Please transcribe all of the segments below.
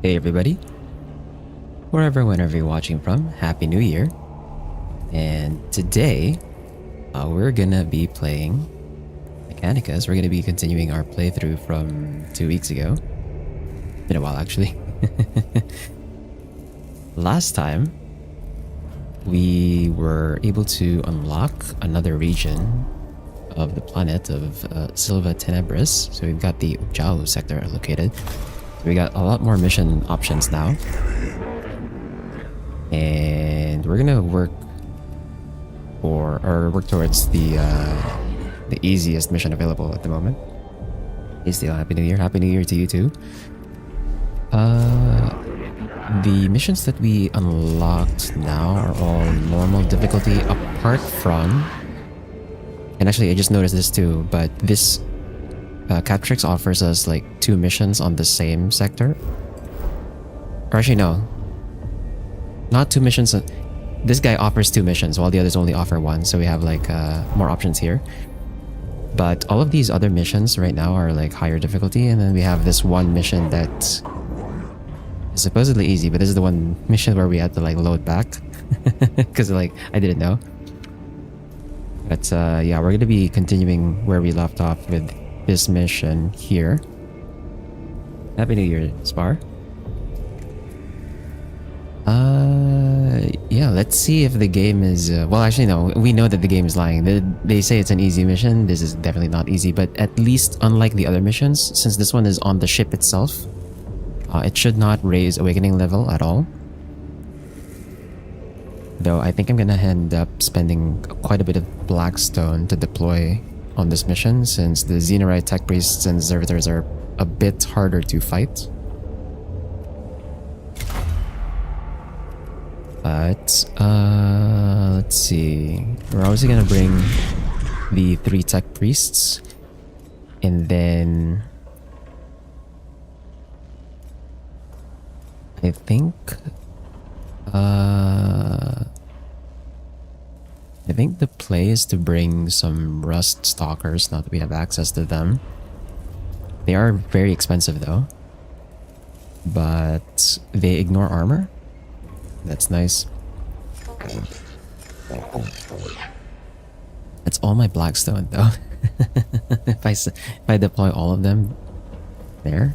Hey everybody, wherever, whenever you're watching from, Happy New Year. And today, we're gonna be playing Mechanicus. We're gonna be continuing our playthrough from 2 weeks ago. Been a while actually. Last time, we were able to unlock another region of the planet of Silva Tenebris. So we've got the Ujao sector located. So we got a lot more mission options now. And we're gonna work towards the easiest mission available at the moment. Hey Steele, Happy New Year. Happy New Year to you too. The missions that we unlocked now are all normal difficulty apart from, and actually I just noticed this too, but this Catrix offers us like 2 missions on the same sector. Or actually no, not 2 missions. This guy offers 2 missions while the others only offer 1, so we have like more options here. But all of these other missions right now are like higher difficulty, and then we have this one mission that is supposedly easy, but this is the one mission where we had to like load back because like I didn't know. But yeah, we're gonna be continuing where we left off with this mission here. Happy New Year, Spar. Yeah, let's see if the game is well, actually no, we know that the game is lying. They say it's an easy mission. This is definitely not easy, but at least unlike the other missions, since this one is on the ship itself, it should not raise awakening level at all. Though I think I'm gonna end up spending quite a bit of Blackstone to deploy on this mission, since the Xenorite Tech Priests and Servitors are a bit harder to fight. But let's see. We're obviously gonna bring the 3 Tech Priests, and then I think the play is to bring some Rust Stalkers, now that we have access to them. They are very expensive though, but they ignore armor. That's nice. That's all my Blackstone though. if I deploy all of them there,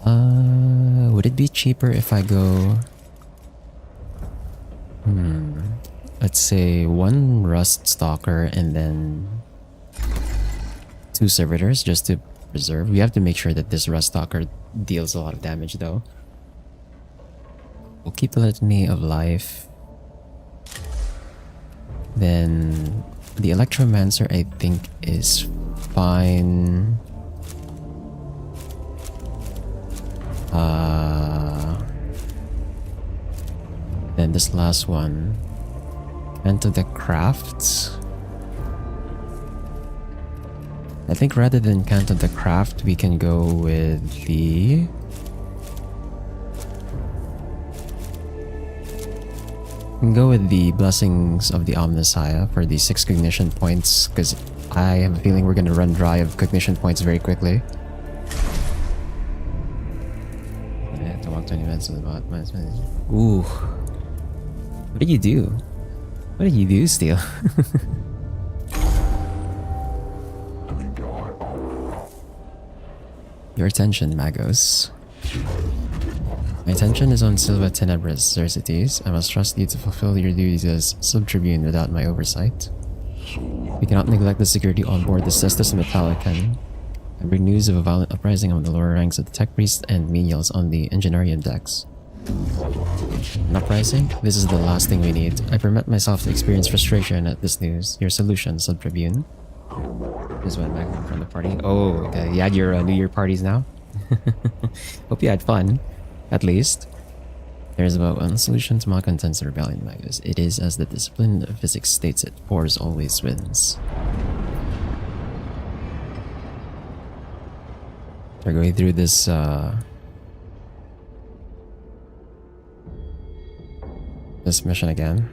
would it be cheaper if I go? Let's say 1 Rust Stalker and then 2 Servitors just to preserve. We have to make sure that this Rust Stalker deals a lot of damage though. We'll keep the Litany of Life. Then the Electromancer I think is fine. Then this last one, Enter the Craft. I think rather than Canto the Craft, we can go with the Blessings of the Omnissiah for the 6 cognition points, because I have a feeling we're gonna run dry of cognition points very quickly. I have to walk 20 minutes to the bot. Ooh. What did you do? What did you do, Steel? Your attention, Magos. My attention is on Silva Tenebris, Xerxes. I must trust you to fulfill your duties as sub-tribune without my oversight. We cannot neglect the security on board the Cestus Metallican. I bring news of a violent uprising among the lower ranks of the Tech Priests and Menials on the Engineering decks. An uprising? This is the last thing we need. I permit myself to experience frustration at this news. Your solution, sub-tribune. This went back from the party. Oh, okay. You had your New Year parties now? Hope you had fun. At least. There is about one solution to malcontents rebellion, Magus. It is as the discipline of physics states it, force always wins. We're going through this this mission again.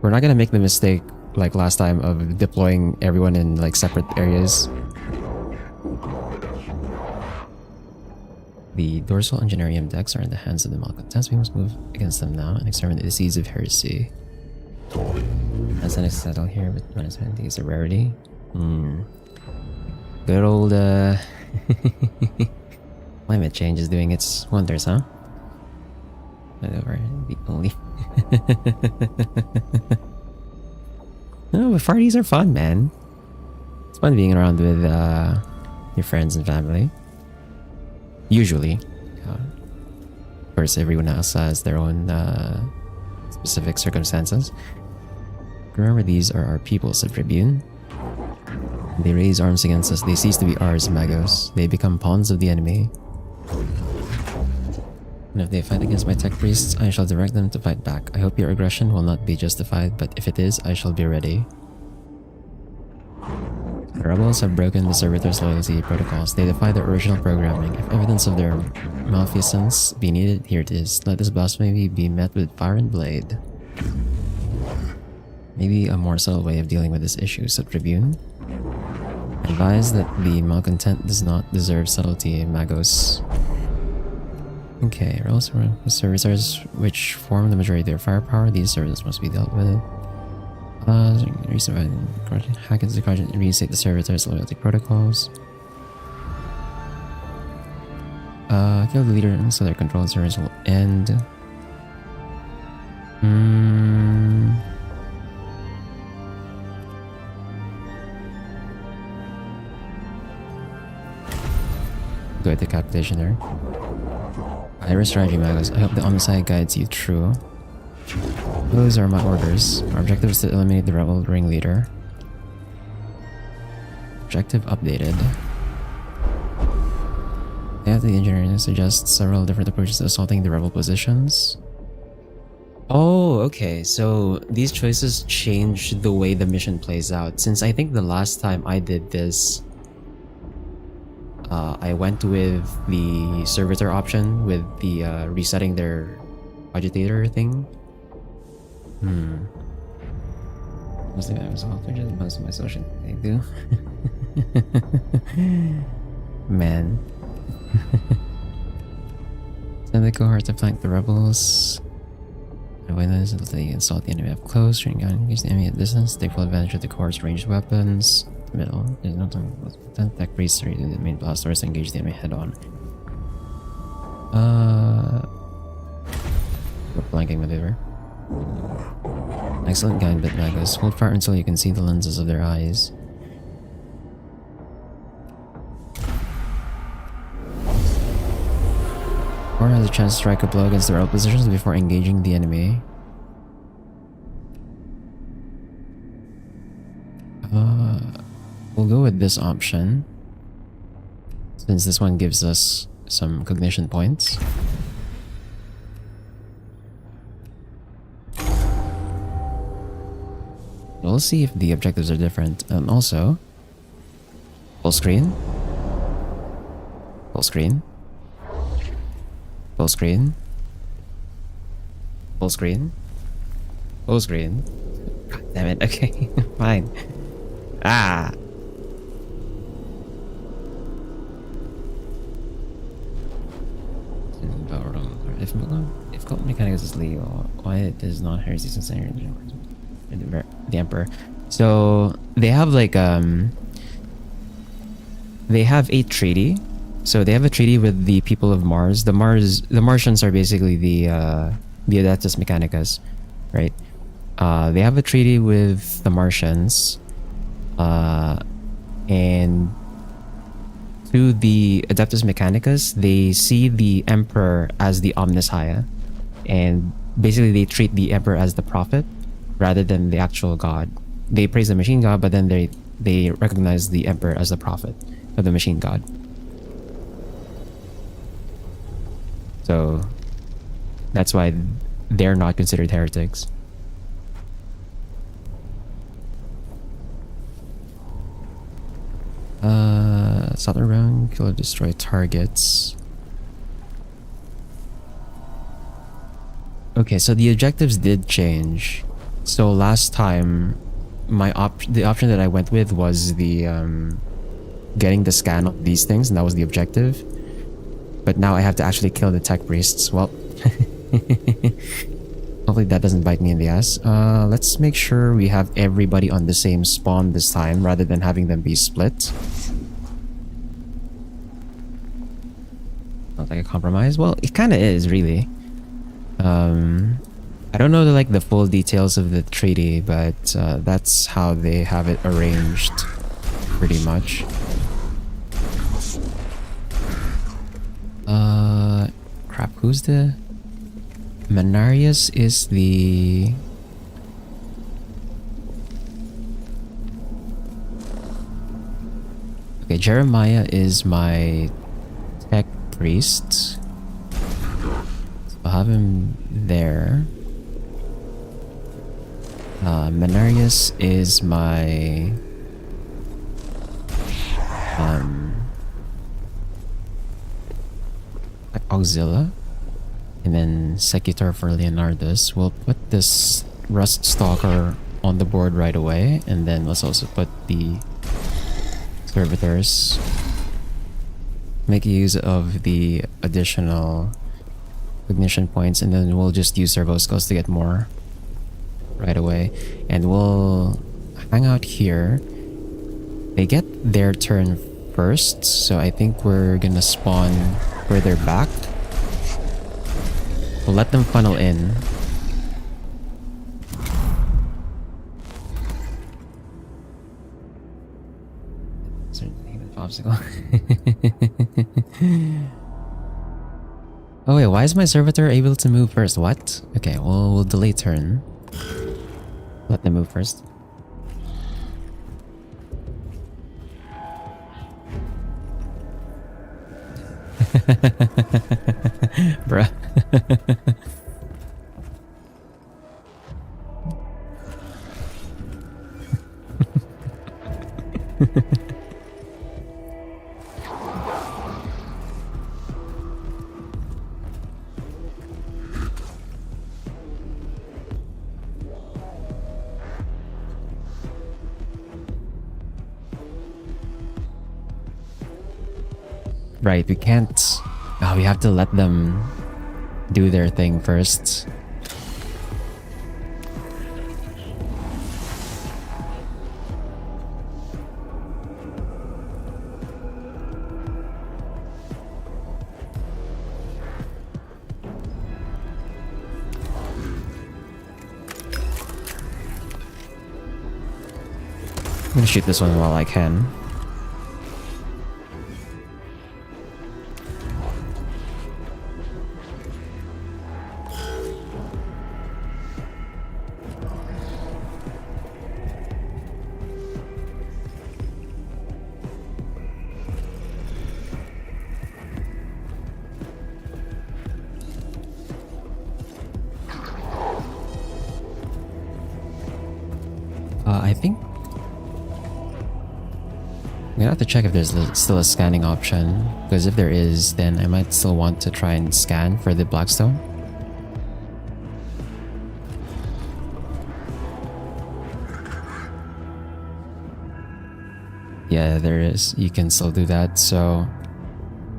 We're not gonna make the mistake like last time of deploying everyone in like separate areas. The dorsal engineering decks are in the hands of the malcontents. We must move against them now and exterminate the seeds of heresy. As I settle here with -20 is a rarity. Good old climate change is doing its wonders, huh? Whatever, the only. No, but parties are fun, man. It's fun being around with your friends and family. Usually. Of course, everyone else has their own specific circumstances. Remember, these are our people, said Tribune. They raise arms against us. They cease to be ours, Magos. They become pawns of the enemy. And if they fight against my tech priests, I shall direct them to fight back. I hope your aggression will not be justified, but if it is, I shall be ready. The rebels have broken the servitors' loyalty protocols. They defy their original programming. If evidence of their malfeasance be needed, here it is. Let this blasphemy be met with fire and blade. Maybe a more subtle way of dealing with this issue, said Tribune. Advise that the malcontent does not deserve subtlety, Magos. Okay, rebels were servitors which form the majority of their firepower. These servitors must be dealt with. Hack into the card and reinstate the servitors' loyalty protocols. Kill the leader so their control service will end. Good decapitation there. Iris strategy, Magos. I hope the homicide guides you true. Those are my orders. Our objective is to eliminate the rebel ringleader. Objective updated. The engineering suggests several different approaches to assaulting the rebel positions. Oh, okay. So these choices change the way the mission plays out. Since I think the last time I did this, I went with the servitor option with the resetting their agitator thing. Mostly I was all just most of my social they do. Man. Send the cohort to flank the rebels. When they assault the enemy up close, shooting down engage the enemy at distance, take full advantage of the cohort's ranged weapons. Middle. There's no time for tech priests or the main blasters to engage the enemy head on. Flanking maneuver. Excellent guide bit, Magos. Hold fire until you can see the lenses of their eyes. Or has a chance to strike a blow against the rebel positions before engaging the enemy. We'll go with this option, since this one gives us some cognition points. We'll see if the objectives are different. And also, full screen. Full screen. Full screen. Full screen. Full screen. God damn it. Okay, fine. Ah. If cult Mechanicus is legal, why it is not heresy since the Emperor. So they have like they have a treaty. So they have a treaty with the people of Mars. The Martians are basically the Adeptus Mechanicus, right? They have a treaty with the Martians, and to the Adeptus Mechanicus, they see the Emperor as the Omnis Haia, and basically they treat the Emperor as the prophet rather than the actual god. They praise the machine god, but then they recognize the Emperor as the prophet of the machine god. So that's why they're not considered heretics. Southern round, kill or destroy targets. Okay, so the objectives did change. So last time, the option that I went with was the getting the scan of these things, and that was the objective. But now I have to actually kill the tech priests. Well, hopefully that doesn't bite me in the ass. Let's make sure we have everybody on the same spawn this time rather than having them be split. Sounds like a compromise. Well, it kind of is, really. I don't know the full details of the treaty, but that's how they have it arranged, pretty much. Crap, who's the... Mechanicus is the... Okay, Jeremiah is my tech priest. So I'll have him there. Mechanicus is my... Auxilia. And then Secutor for Leonardus. We'll put this Rust Stalker on the board right away. And then let's also put the Servitors. Make use of the additional ignition points. And then we'll just use Servo Skulls to get more right away. And we'll hang out here. They get their turn first. So I think we're gonna spawn further back. We'll let them funnel in. Obstacle. Oh wait, why is my servitor able to move first? What? Okay, well, we'll delay turn. Let them move first. Bruh. Right, we can't... Oh, we have to let them do their thing first. I'm gonna shoot this one while I can. I think I'm gonna have to check if there's still a scanning option, because if there is, then I might still want to try and scan for the Blackstone. Yeah, there is. You can still do that. So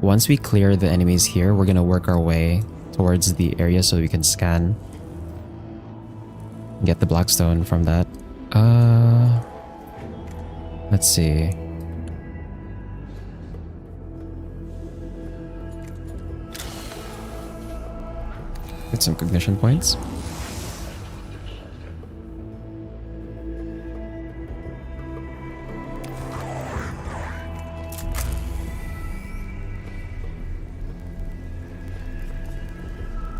once we clear the enemies here, we're gonna work our way towards the area so we can scan, get the Blackstone from that. Let's see. Get some cognition points.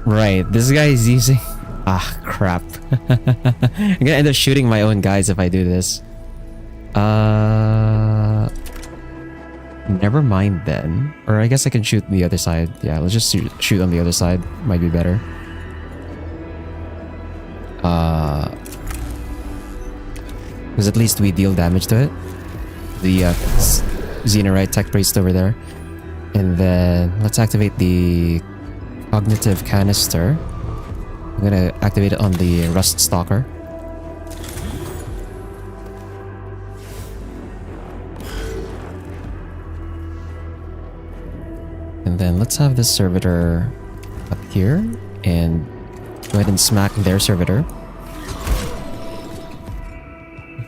Right, this guy is using... Ah, crap. I'm gonna end up shooting my own guys if I do this. Never mind then. Or I guess I can shoot the other side. Yeah, let's just shoot on the other side. Might be better. Because at least we deal damage to it. The Xenorite Tech Priest over there. And then let's activate the Cognitive Canister. I'm gonna activate it on the Rust Stalker. And then let's have this servitor up here and go ahead and smack their servitor.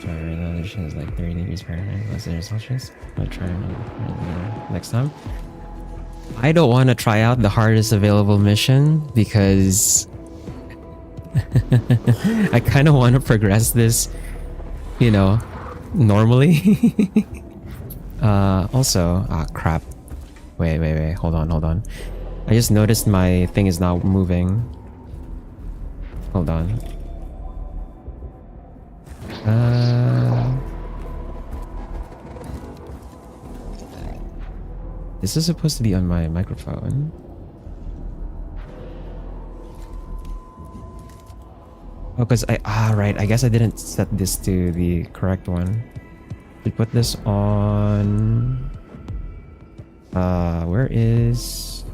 Sorry, the elevation is like 30 degrees Fahrenheit unless there's Celsius. I'll try next time. I don't want to try out the hardest available mission because I kind of want to progress this, you know, normally. Also, crap. Wait, hold on. I just noticed my thing is not moving. Hold on. This is supposed to be on my microphone. Oh, because right, I guess I didn't set this to the correct one. We put this on... where is...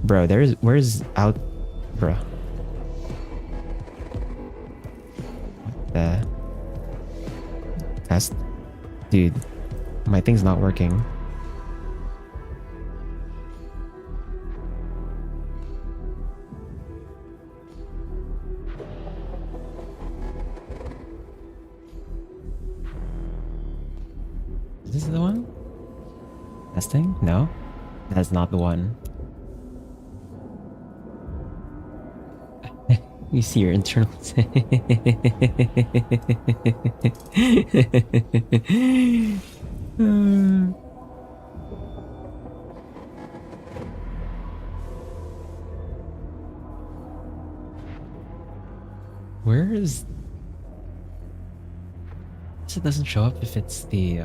Bro, where's out... Bro. What the... Test? Dude, my thing's not working. Is this the one? Testing? No? That's not the one. You see your internal... Where is... It doesn't show up if it's the...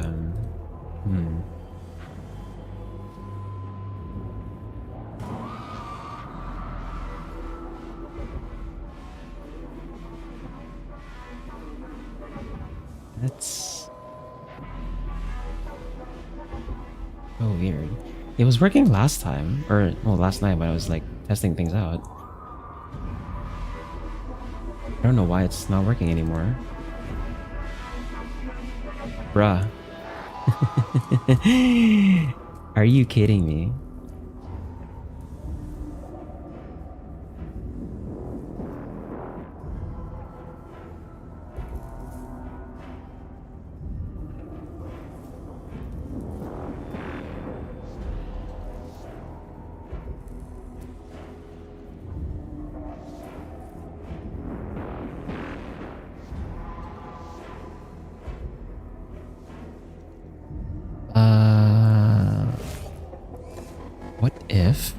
That's so weird. It was working last time, or well, last night when I was like testing things out. I don't know why it's not working anymore. Bruh. Are you kidding me? What if...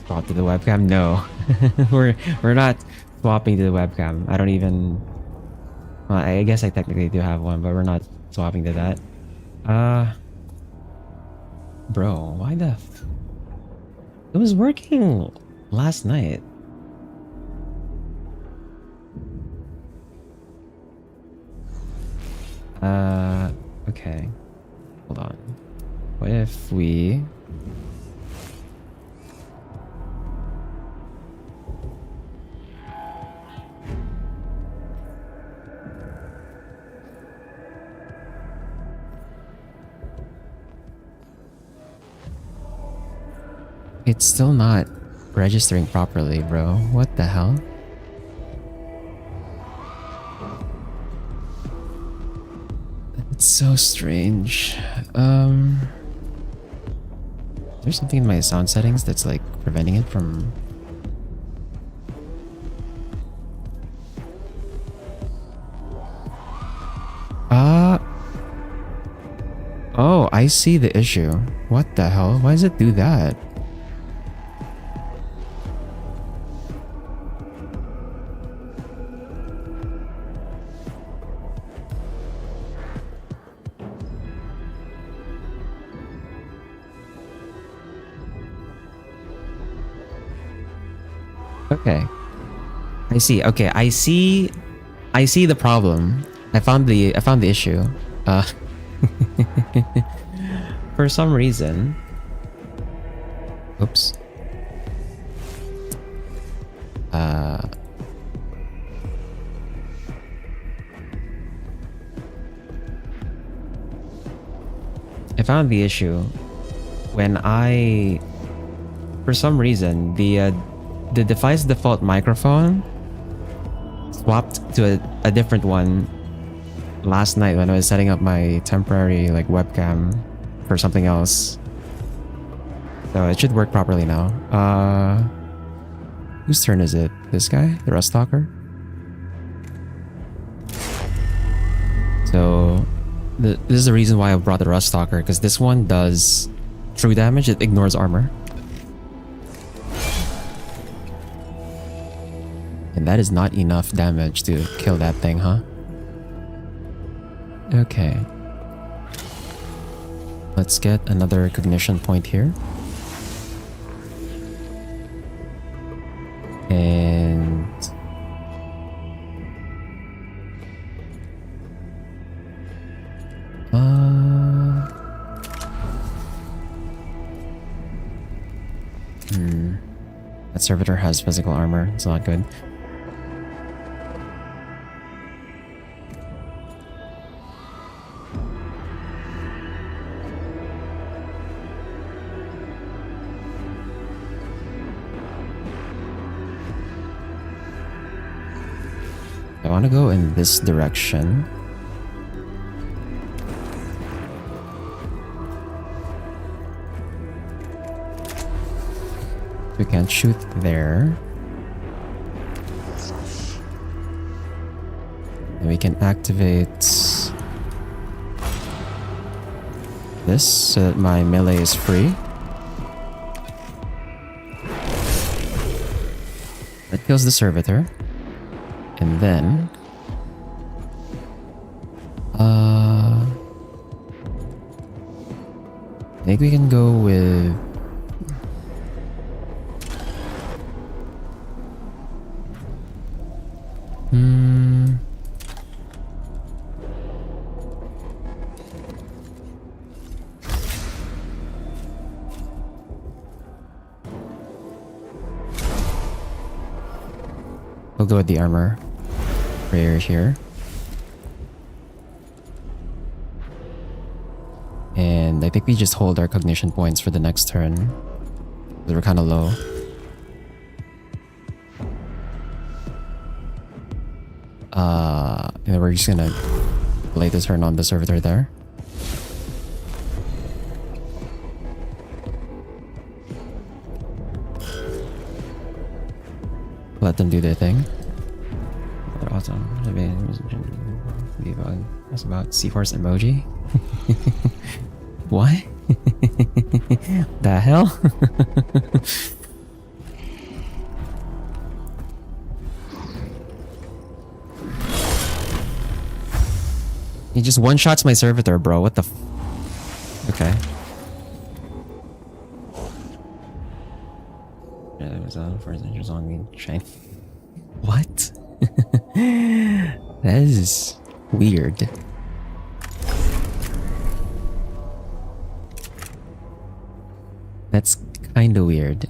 Swap to the webcam? No. we're not swapping to the webcam. I don't even... Well, I guess I technically do have one, but we're not swapping to that. Bro, why the... It was working last night. Okay. Hold on. What if we... It's still not registering properly, bro. What the hell? It's so strange. There's something in my sound settings that's like preventing it from... Oh, I see the issue. What the hell? Why does it do that? Okay. I see. Okay, I see the problem. I found the issue. Uh for some reason. Oops. I found the issue when for some reason, the device default microphone swapped to a different one last night when I was setting up my temporary like webcam for something else. So it should work properly now. Whose turn is it? This guy? The Rust Stalker? So this is the reason why I brought the Rust Stalker, because this one does true damage. It ignores armor. And that is not enough damage to kill that thing, huh? Okay. Let's get another cognition point here. And... That servitor has physical armor. It's not good. I want to go in this direction. We can't shoot there. And we can activate this so that my melee is free. That kills the servitor. And then I think we can go with we'll go with the armor prayer here. And I think we just hold our cognition points for the next turn, because we're kind of low. And we're just gonna lay the turn on the servitor there. Let them do their thing. They're awesome. That's about Seahorse emoji. What? The hell? He just one-shots my servitor, bro. What the okay. Yeah, there was a first inches on me chain. What? That is weird. That's kind of weird.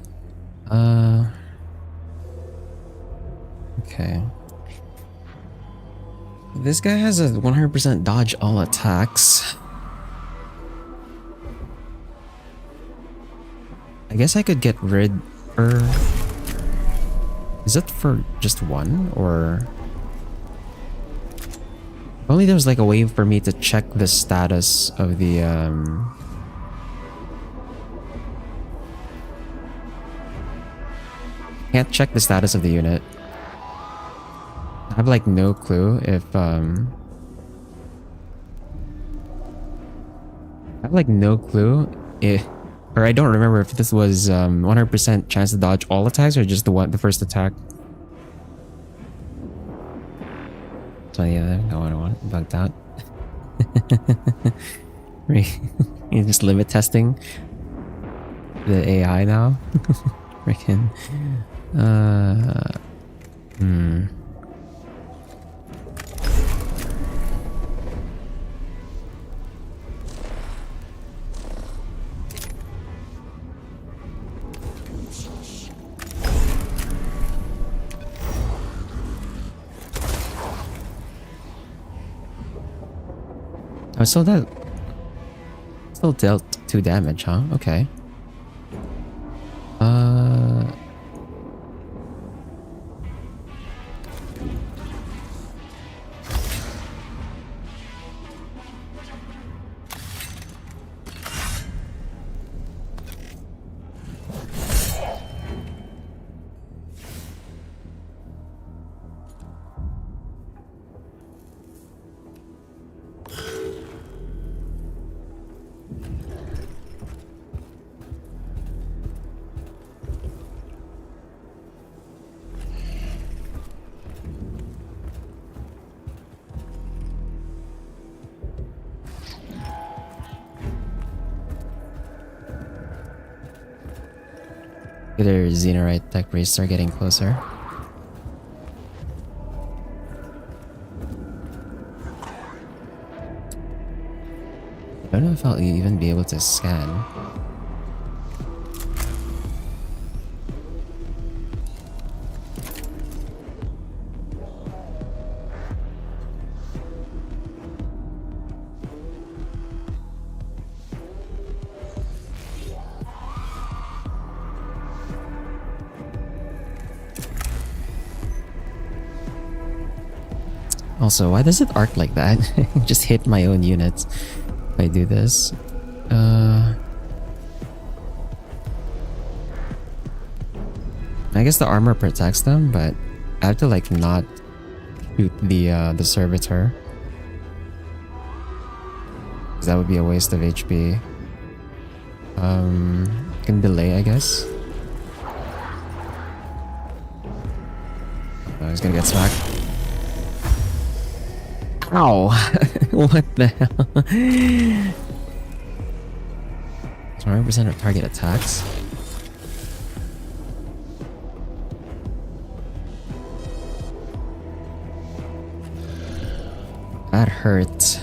Okay. This guy has a 100% dodge all attacks. I guess I could get rid or is it for just one, or if only there was like a way for me to check the status of the can't check the status of the unit. I have like no clue if I have like no clue if, or I don't remember if this was 100% chance to dodge all attacks or just the first attack. So yeah, no, I don't want bugged out. You're just limit testing the AI now. Freaking Hmm. Oh, so that still dealt 2 damage, huh? Okay. Either Xenorite tech priests are getting closer. I don't know if I'll even be able to scan. Also, why does it arc like that? Just hit my own units if I do this. I guess the armor protects them, but I have to like not shoot the servitor. 'Cause that would be a waste of HP. Can delay, I guess. Oh, he's gonna get smacked. Ow! What the hell? It's 100% of target attacks. That hurt.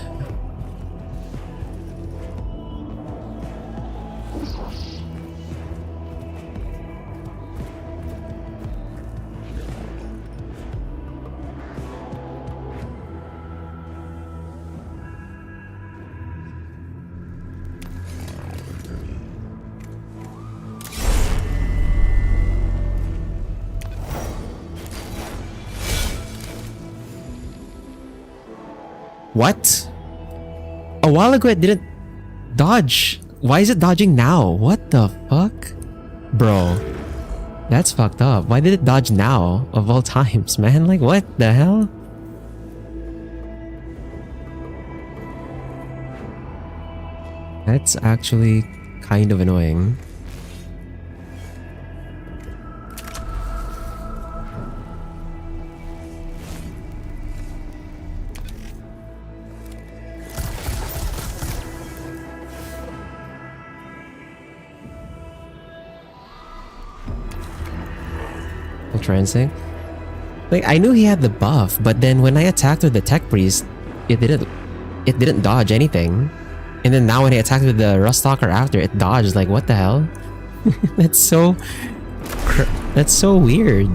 What? A while ago it didn't dodge. Why is it dodging now? What the fuck? Bro. That's fucked up. Why did it dodge now? Of all times, man? Like, what the hell? That's actually kind of annoying. Instinct. Like, I knew he had the buff, but then when I attacked with the tech priest, it didn't dodge anything. And then now when I attacked with the rust stalker after, it dodged. Like, what the hell? That's so weird.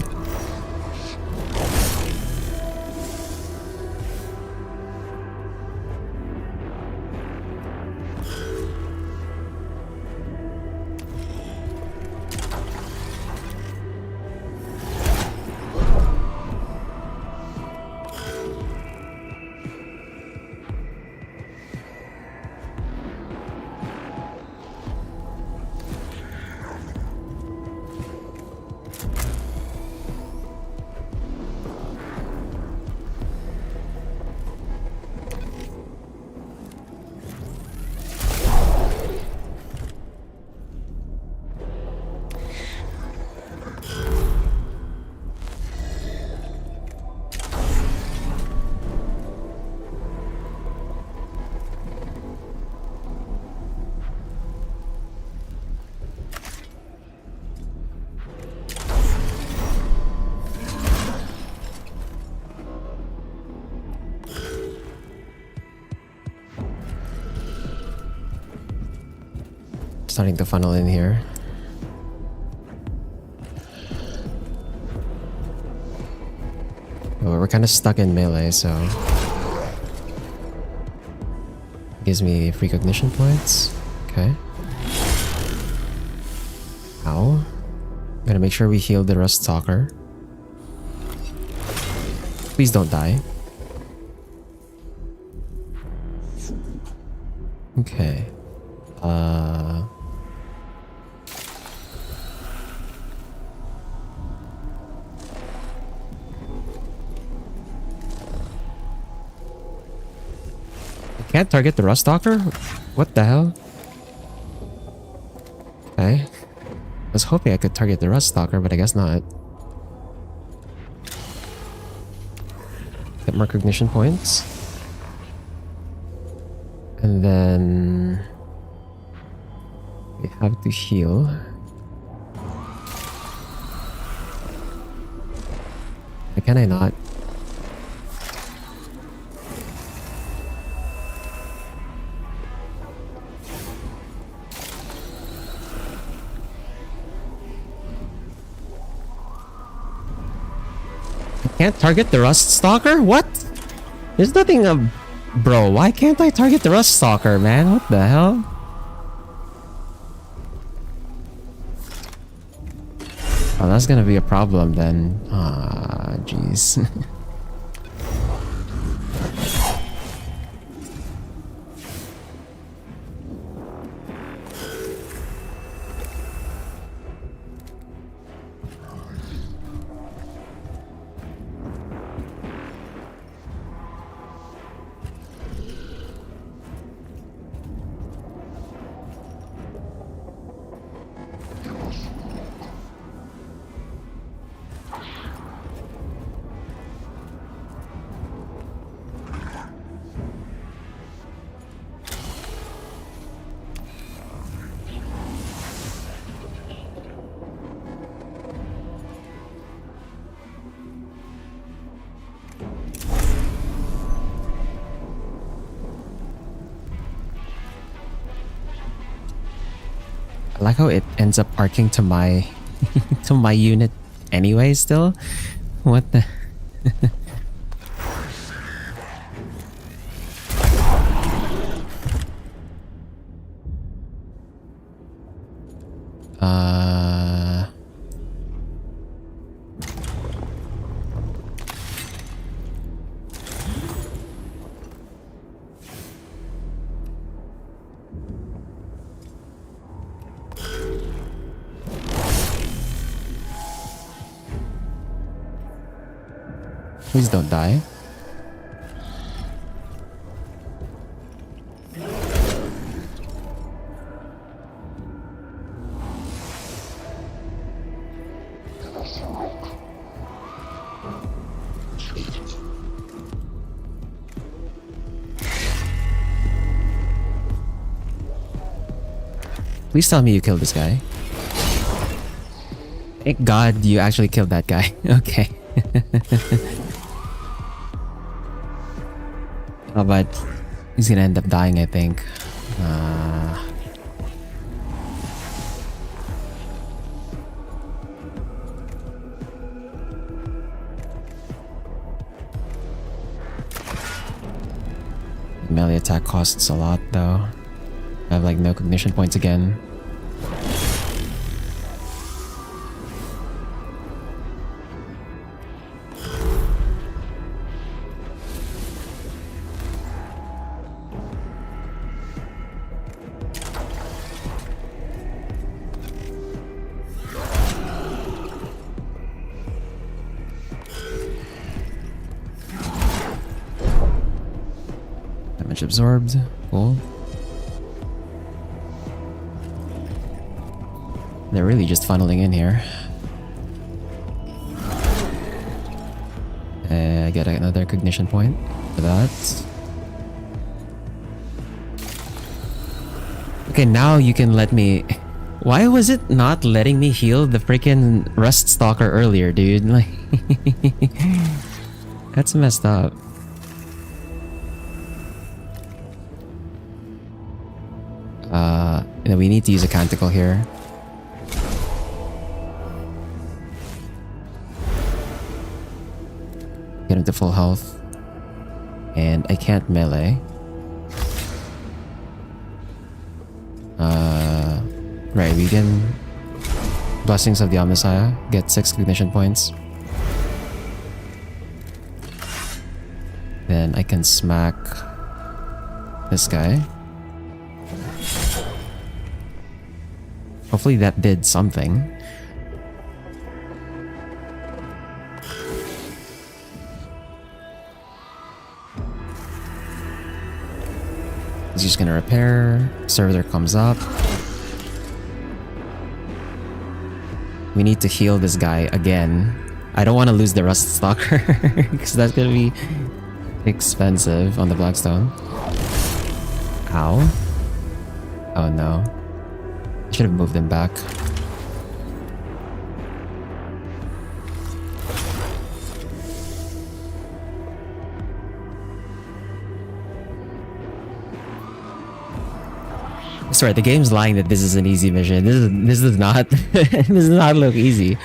Starting to funnel in here. Oh, we're kind of stuck in melee, so gives me free cognition points. Okay. Ow. Gotta make sure we heal the Rust Stalker. Please don't die. Okay. I can't target the Rust Stalker? What the hell? Okay. I was hoping I could target the Rust Stalker, but I guess not. Get more cognition points. And then we have to heal. Why can I not? Can't target the Rust Stalker? What? There's nothing bro, why can't I target the Rust Stalker, man? What the hell? Oh, that's gonna be a problem then. Ah, jeez. I like how it ends up arcing to my to my unit anyway still. What the Please don't die. Please tell me you killed this guy. Thank God you actually killed that guy. Okay. Oh, but he's gonna end up dying, I think. Melee attack costs a lot, though. I have like no cognition points again. Damage absorbed. Cool. They're really just funneling in here. I get another cognition point for that. Okay, now you can let me... Why was it not letting me heal the freaking Rust Stalker earlier, dude? Like, that's messed up. You know, we need to use a canticle here. Get him to full health. And I can't melee. Right, we can... Blessings of the Omnissiah. Get 6 cognition points. Then I can smack this guy. Hopefully that did something. He's just gonna repair. Servitor comes up. We need to heal this guy again. I don't want to lose the Rust Stalker because that's gonna be expensive on the Blackstone. Ow. Oh no. I should have moved him back. Sorry, the game's lying that this is an easy mission. This is not. This does not look easy.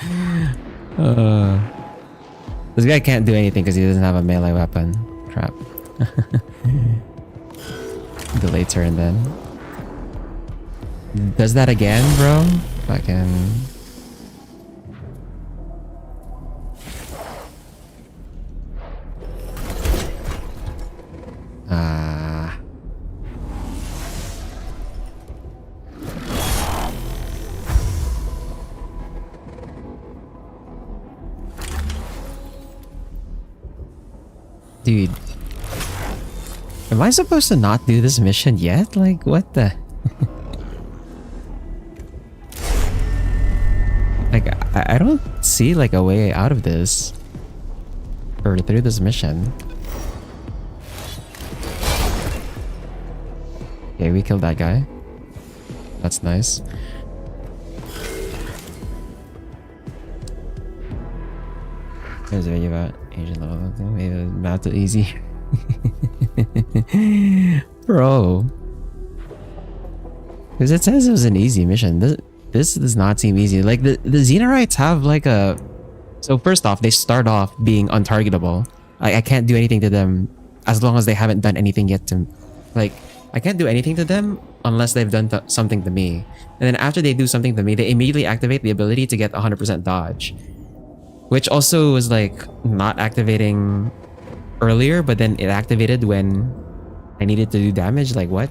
This guy can't do anything because he doesn't have a melee weapon. Crap. Delay turn then. Does that again, bro? Fucking. Dude. Am I supposed to not do this mission yet? Like, what the... Like, I don't see, like, a way out of this. Or through this mission. Okay, we killed that guy. That's nice. There's a video about Asian level. Maybe not too easy. Bro. Because it says it was an easy mission. This does not seem easy. Like, the Xenorites have like a... So first off, they start off being untargetable. I can't do anything to them as long as they haven't done anything yet to... Like, I can't do anything to them unless they've done something to me. And then after they do something to me, they immediately activate the ability to get 100% dodge. Which also was like not activating earlier, but then it activated when I needed to do damage. Like, what?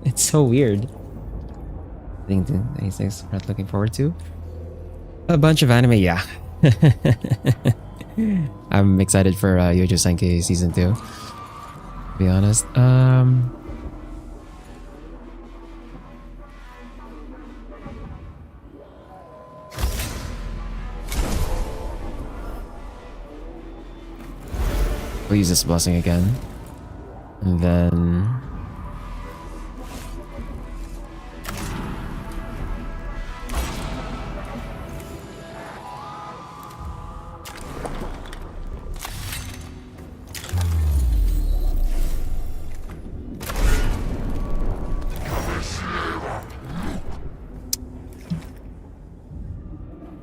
It's so weird. I think 96 worth looking forward to. A bunch of anime, yeah. I'm excited for Yojo Senki season 2. To be honest. We'll use this blessing again. And then...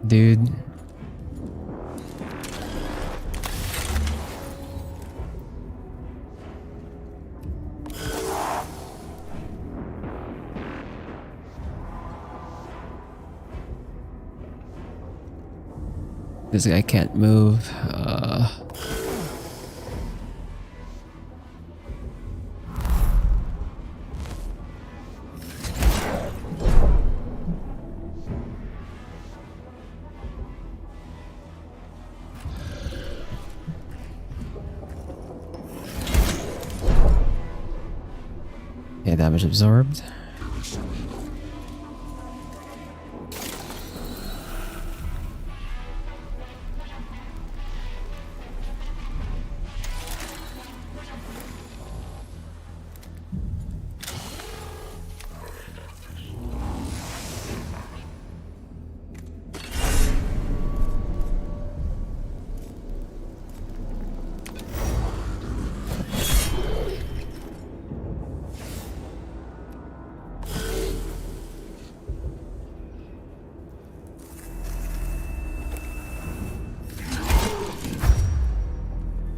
Dude. This guy can't move. Yeah, damage absorbed.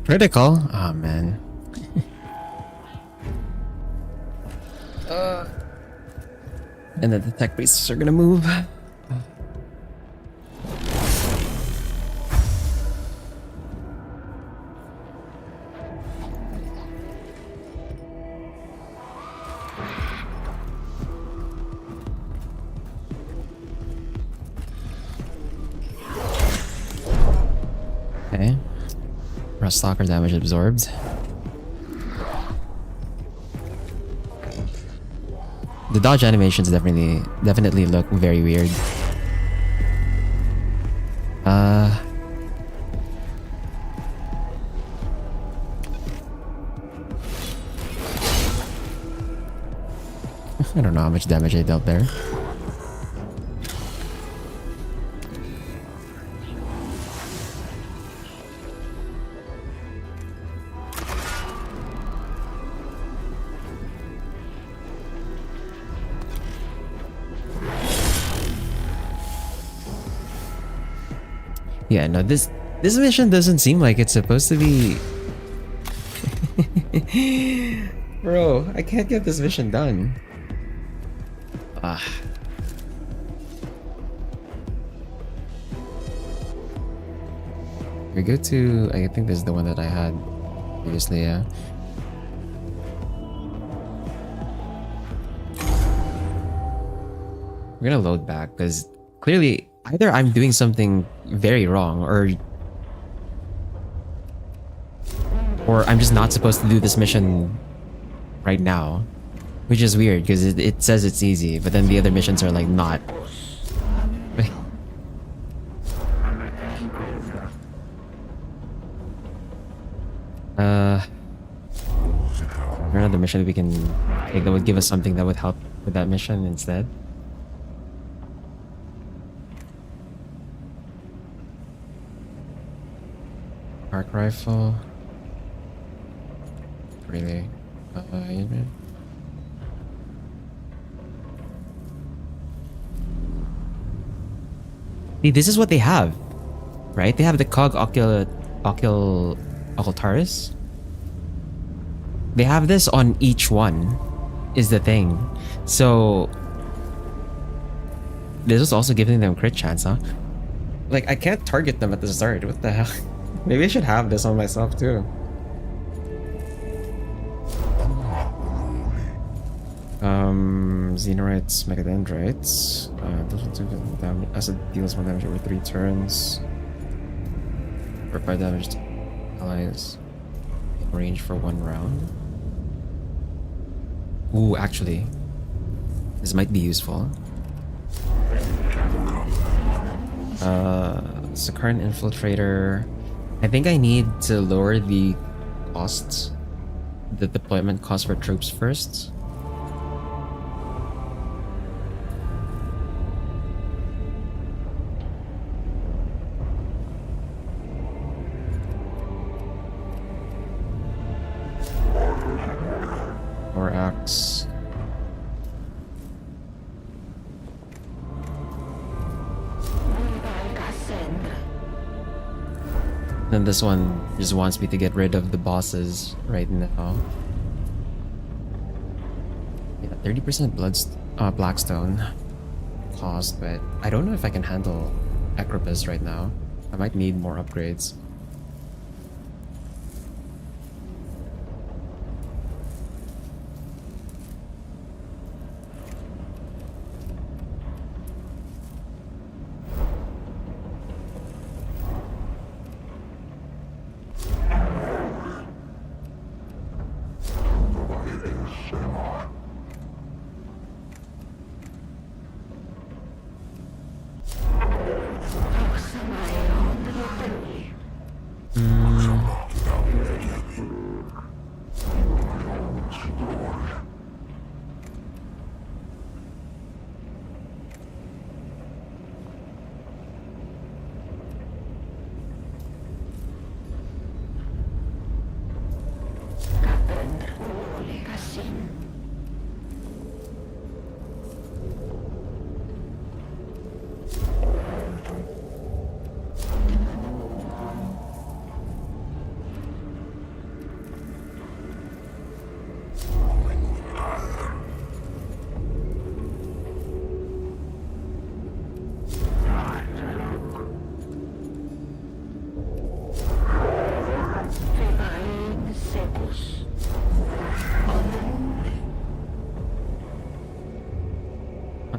Critical? Oh man. And then the tech priests are gonna move. Okay. Ruststalker damage absorbed. The dodge animations definitely look very weird. I don't know how much damage I dealt there. Yeah, no, this mission doesn't seem like it's supposed to be. Bro, I can't get this mission done. We go to, I think this is the one that I had previously, yeah. We're gonna load back because clearly either I'm doing something very wrong or I'm just not supposed to do this mission right now, which is weird because it says it's easy, but then the other missions are like not. Another mission we can take that would give us something that would help with that mission instead. Arc rifle. Really? See, this is what they have, right? They have the cog occultaris. They have this on each one, is the thing. So this is also giving them crit chance, huh? Like, I can't target them at the start. What the hell? Maybe I should have this on myself too. Xenorites, Mechadendrites. Those will do damage. Acid deals 1 damage over 3 turns. For 5 damage to allies. In range for 1 round. Ooh, actually. This might be useful. Sakarn Infiltrator. I think I need to lower the costs. The deployment cost for troops first. Or axe. Then this one just wants me to get rid of the bosses right now. Yeah, 30% Blackstone cost, but I don't know if I can handle Acropus right now. I might need more upgrades.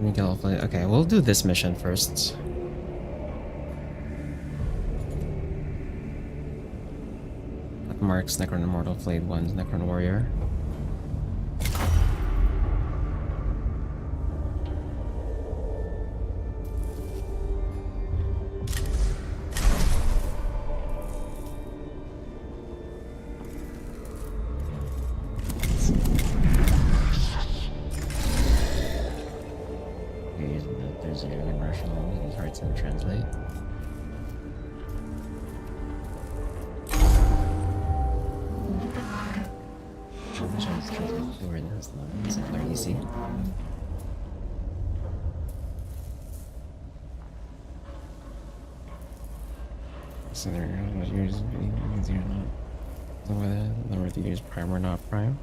Okay, we'll do this mission first. Marks, Necron Immortal, Flayed Ones, Necron Warrior. There's a rational, it's hard to translate. Easy. So there you go. Number of use prime or not prime.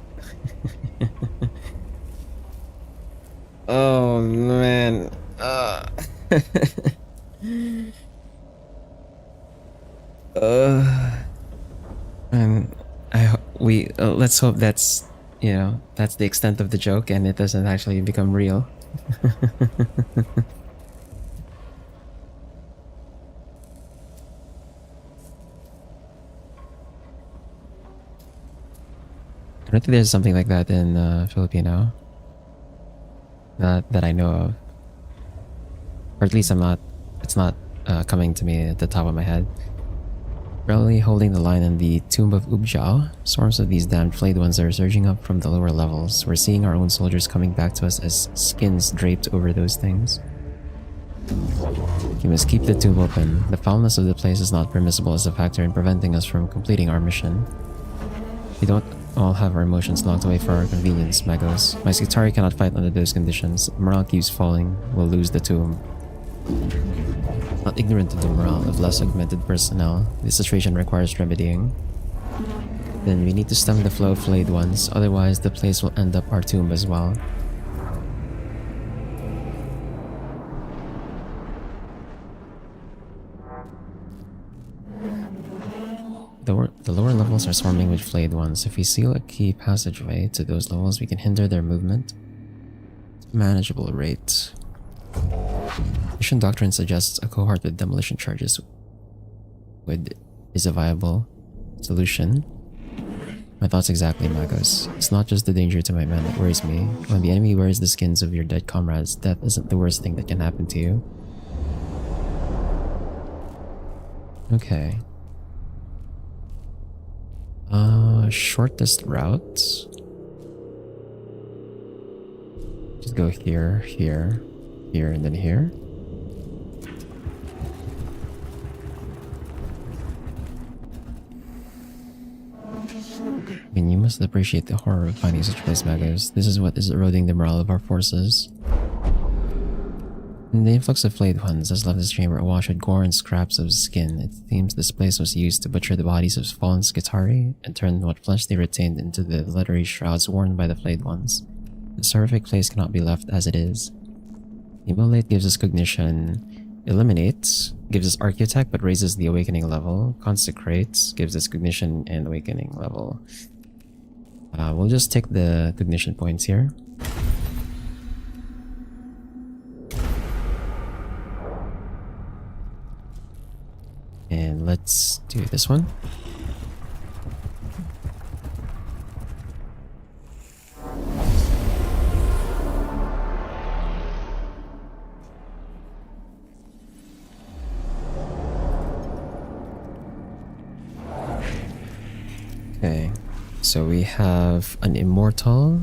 Oh man. And let's hope that's, you know, that's the extent of the joke and it doesn't actually become real. I don't think there's something like that in Filipino. Not that I know of. Or at least it's not coming to me at the top of my head. Rarely holding the line in the Tomb of Ubjao, swarms of these damned flayed ones are surging up from the lower levels. We're seeing our own soldiers coming back to us as skins draped over those things. You must keep the tomb open. The foulness of the place is not permissible as a factor in preventing us from completing our mission. We don't all have our emotions locked away for our convenience, Magos. My Skitari cannot fight under those conditions. Morale keeps falling. We'll lose the tomb. Not ignorant of the morale of less augmented personnel, this situation requires remedying. Then we need to stem the flow of flayed ones, otherwise the place will end up our tomb as well. The lower levels are swarming with flayed ones. If we seal a key passageway to those levels, we can hinder their movement. Manageable rate. Mission Doctrine suggests a cohort with demolition charges is a viable solution. My thoughts exactly, Magos. It's not just the danger to my men that worries me. When the enemy wears the skins of your dead comrades, death isn't the worst thing that can happen to you. Okay. Shortest route. Just go here, here, here, and then here. I mean, you must appreciate the horror of finding such a place, Magos. This is what is eroding the morale of our forces. And the influx of flayed ones has left this chamber awash with gore and scraps of skin. It seems this place was used to butcher the bodies of fallen Skitari and turn what flesh they retained into the leathery shrouds worn by the flayed ones. This horrific place cannot be left as it is. Immolate gives us cognition. Eliminate gives us architect but raises the awakening level. Consecrate gives us cognition and awakening level. We'll just take the cognition points here. And let's do this one. Okay, so we have an immortal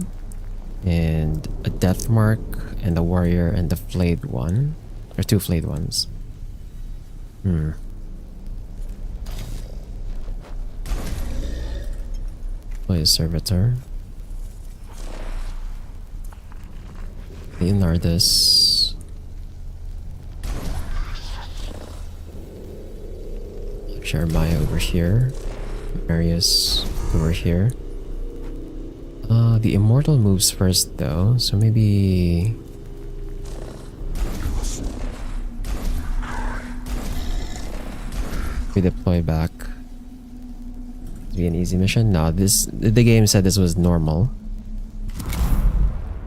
and a death mark and a warrior and the flayed one, or two flayed ones. Play a servitor. Leonardus. Jeremiah over here. Marius over here. The immortal moves first though, so maybe we deploy back. Be an easy mission. No, the game said this was normal.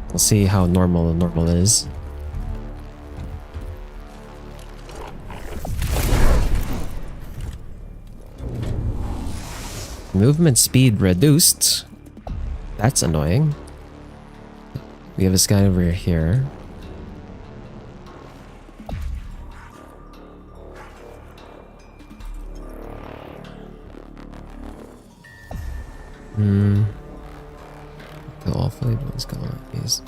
We'll see how normal is. Movement speed reduced. That's annoying. We have this guy over here. Kill all fully ones, kill all these.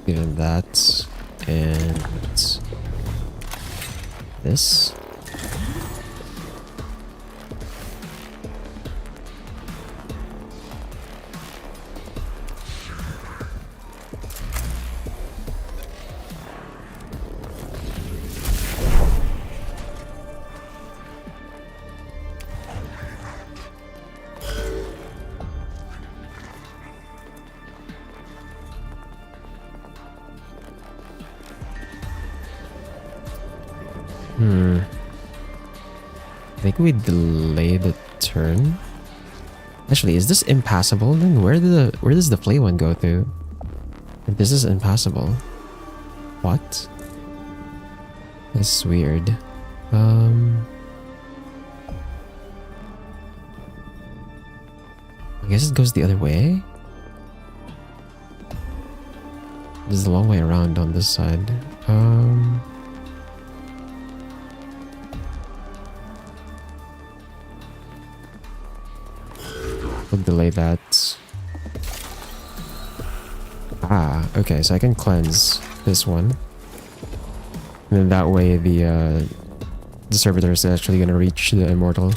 Given that and this. I think we delay the turn. Actually, is this impassable? Then where does the play one go through? If this is impassable, what? That's weird. I guess it goes the other way. This is a long way around on this side. We'll delay that. Ah, okay, so I can cleanse this one. And then that way the servitor is actually gonna reach the immortal.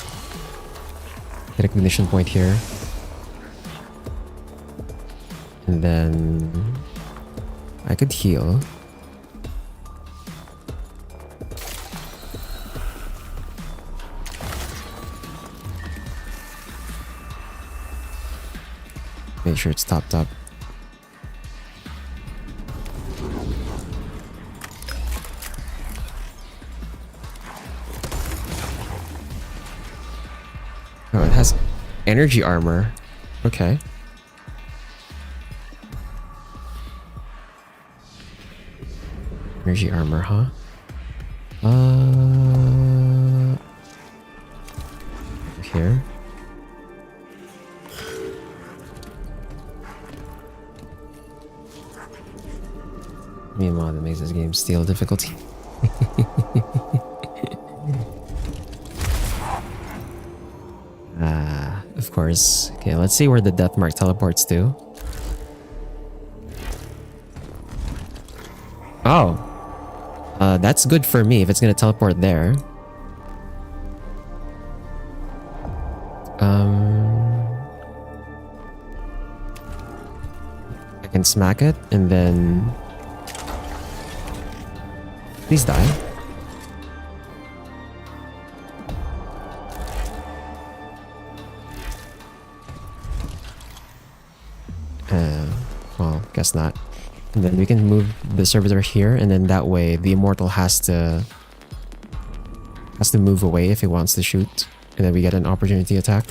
Get a ignition point here. And then I could heal. Make sure it's topped up. Oh, it has energy armor. Okay. Energy armor, huh? Here. Meanwhile, that makes this game steel difficulty. Of course. Okay, let's see where the death mark teleports to. Oh. That's good for me if it's gonna teleport there. I can smack it and then... Please die. Well, guess not. And then we can move the servitor here, and then that way the immortal has to move away if he wants to shoot, and then we get an opportunity attack.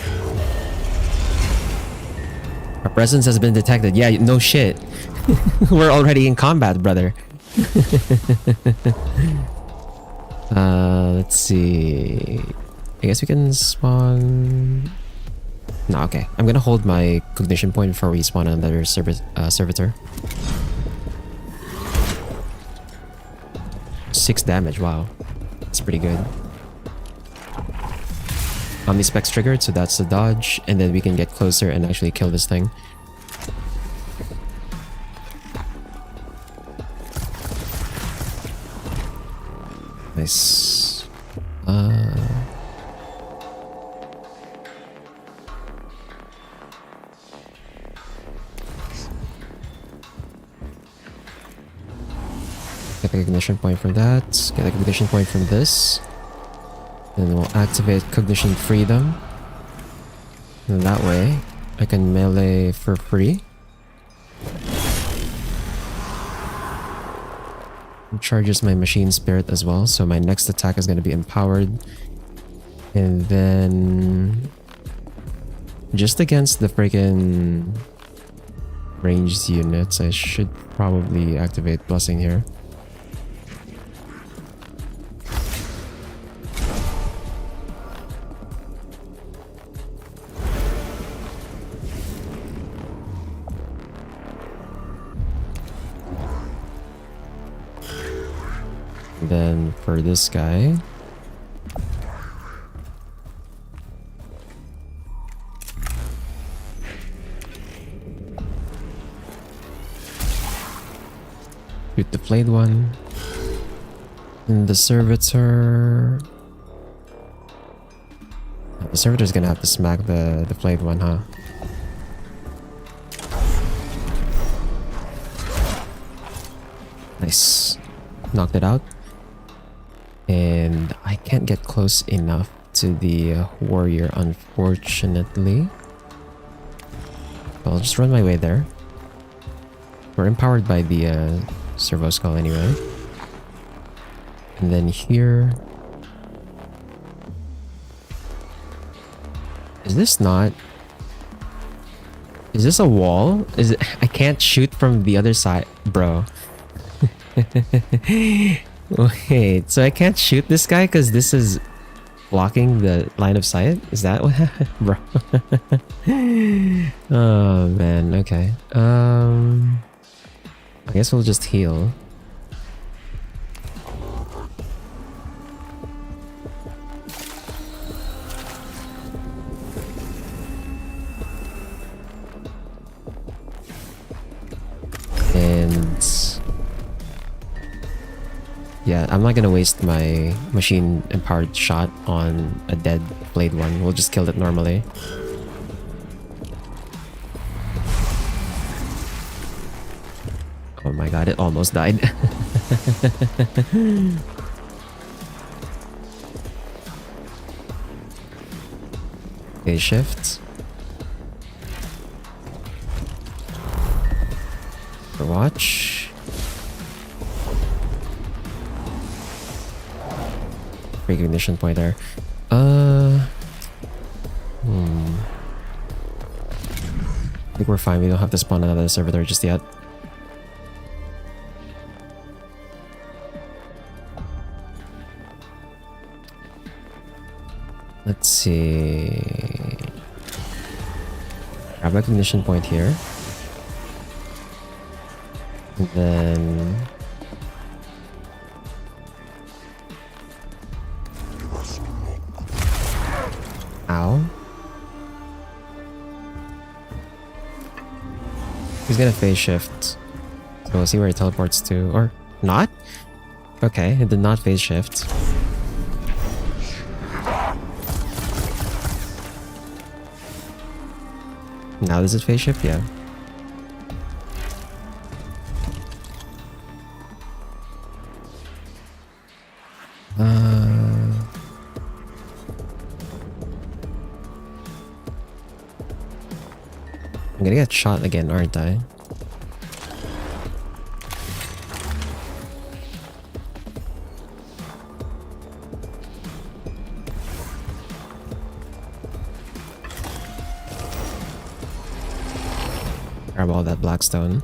Our presence has been detected. Yeah, no shit. We're already in combat, brother. Let's see. I guess we can spawn... No, okay. I'm gonna hold my cognition point before we spawn another servitor. 6 damage, wow. That's pretty good. Omnispecs triggered, so that's the dodge. And then we can get closer and actually kill this thing. Nice. Get the cognition point from that. Get a cognition point from this. Then we'll activate cognition freedom. And that way, I can melee for free. It charges my machine spirit as well, so my next attack is going to be empowered. And then... just against the freaking ranged units, I should probably activate Blessing here. Then for this guy, shoot the flayed one. And the servitor... The servitor's gonna have to smack the flayed one, huh? Nice. Knocked it out. And I can't get close enough to the warrior, unfortunately. I'll just run my way there. We're empowered by the servo skull anyway. And then here... Is this not... Is this a wall? Is it... I can't shoot from the other side. Bro. Wait, so I can't shoot this guy because this is blocking the line of sight? Is that what happened? Bro. Oh man, okay. I guess we'll just heal. And yeah, I'm not gonna waste my machine empowered shot on a dead blade one. We'll just kill it normally. Oh my god, it almost died. Okay, shift. Watch. Recognition point there. I think we're fine. We don't have to spawn another servitor just yet. Let's see. Grab recognition point here. And then... Ow. He's gonna phase shift. So we'll see where he teleports to. Or not? Okay, it did not phase shift. Now does it phase shift? Yeah. I'm gonna get shot again, aren't I? Grab all that blackstone.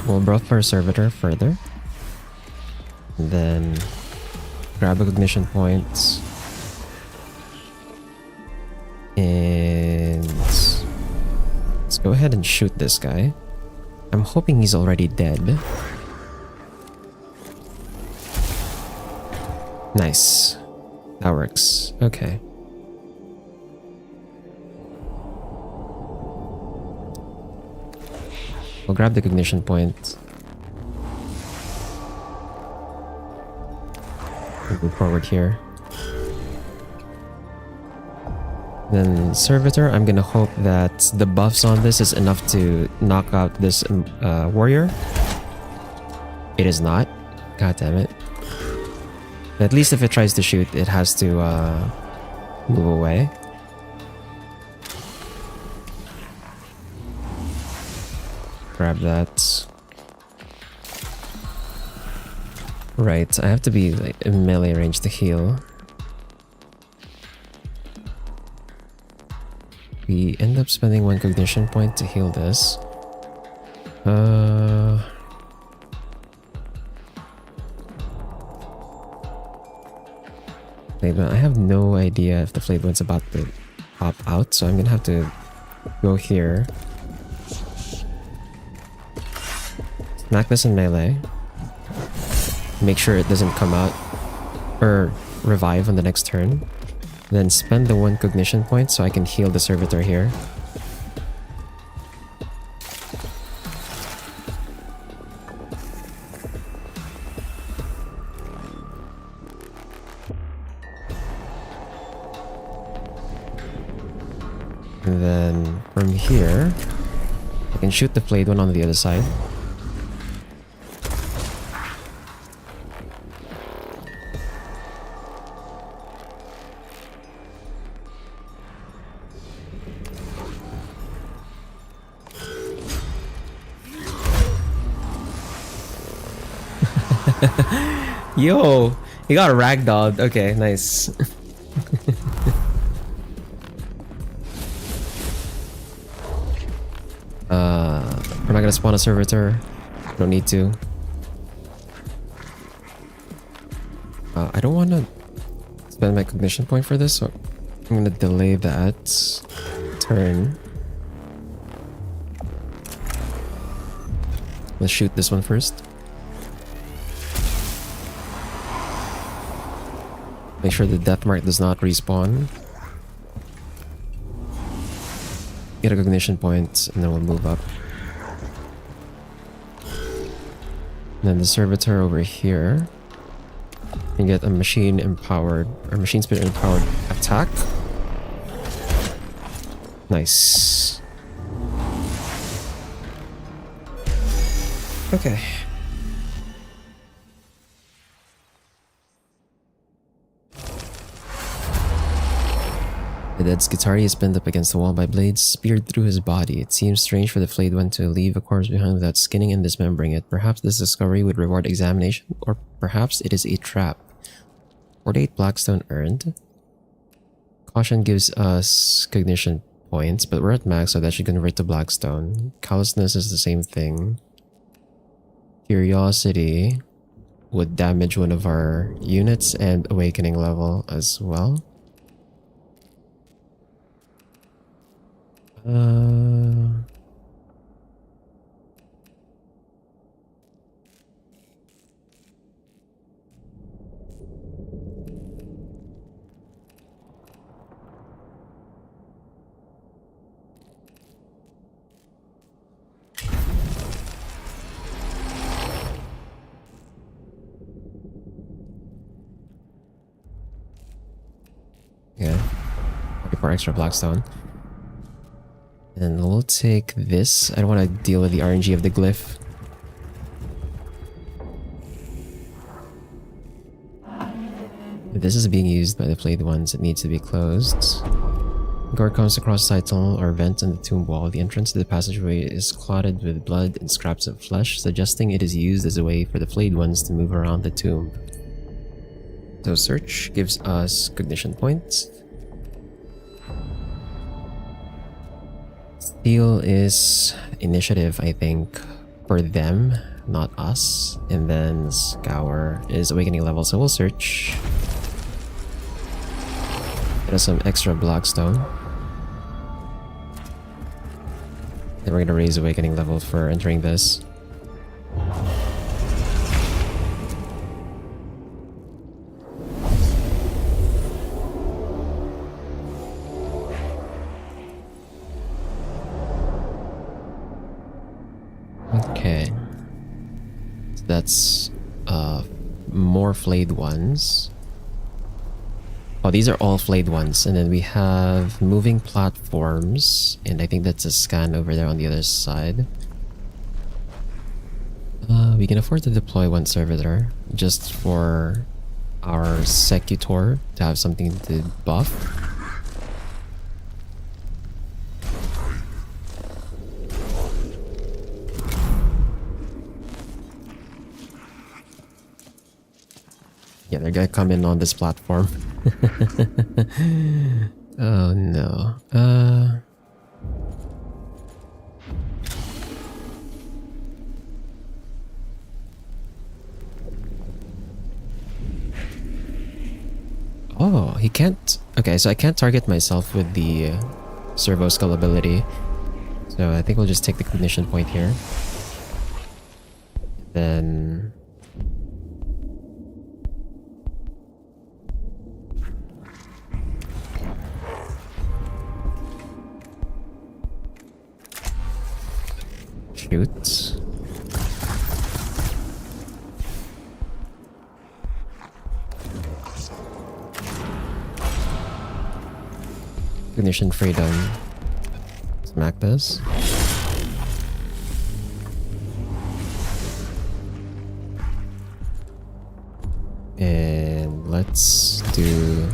We'll broth our servitor further. And then grab a cognition point. And let's go ahead and shoot this guy. I'm hoping he's already dead. Nice. That works. Okay. We'll grab the cognition point. We'll move forward here. Then Servitor, I'm gonna hope that the buffs on this is enough to knock out this warrior. It is not. God damn it. At least if it tries to shoot, it has to move away. Grab that. Right, I have to be like in melee range to heal. We end up spending one cognition point to heal this. I have no idea if the Flayed One's about to pop out, so I'm gonna have to go here. Smack this in melee. Make sure it doesn't come out or revive on the next turn. Then spend the one cognition point so I can heal the servitor here. And then from here, I can shoot the flayed one on the other side. Yo, he got ragdolled. Okay, nice. We're not gonna spawn a servitor. Don't need to. I don't want to spend my cognition point for this, so I'm gonna delay that turn. Let's shoot this one first. Make sure the death mark does not respawn. Get a cognition point, and then we'll move up. And then the servitor over here. And get a machine empowered, or machine spirit empowered attack. Nice. Okay. The dead's guitar is pinned up against the wall by blades speared through his body. It seems strange for the flayed one to leave a corpse behind without skinning and dismembering it. Perhaps this discovery would reward examination, or perhaps it is a trap. 48 Blackstone earned. Caution gives us cognition points, but we're at max, so that should convert to Blackstone. Callousness is the same thing. Curiosity would damage one of our units, and awakening level as well. Yeah, 44 extra Blackstone. And we'll take this. I don't want to deal with the RNG of the glyph. If this is being used by the flayed ones, it needs to be closed. Guard comes across a side tunnel or vent in the tomb wall. The entrance to the passageway is clotted with blood and scraps of flesh, suggesting it is used as a way for the flayed ones to move around the tomb. So search gives us cognition points. Steal is initiative, I think, for them, not us. And then Scour is awakening level, so we'll search. Get us some extra blackstone. Then we're gonna raise awakening level for entering this. Okay. So that's more flayed ones. Oh, these are all flayed ones. And then we have moving platforms. And I think that's a scan over there on the other side. We can afford to deploy one servitor just for our Secutor to have something to buff. Yeah, they're gonna come in on this platform. Oh no. Oh, he can't... Okay, so I can't target myself with the servo skull ability. So I think we'll just take the cognition point here. Then... shoot. Ignition freedom. Smack this. And let's do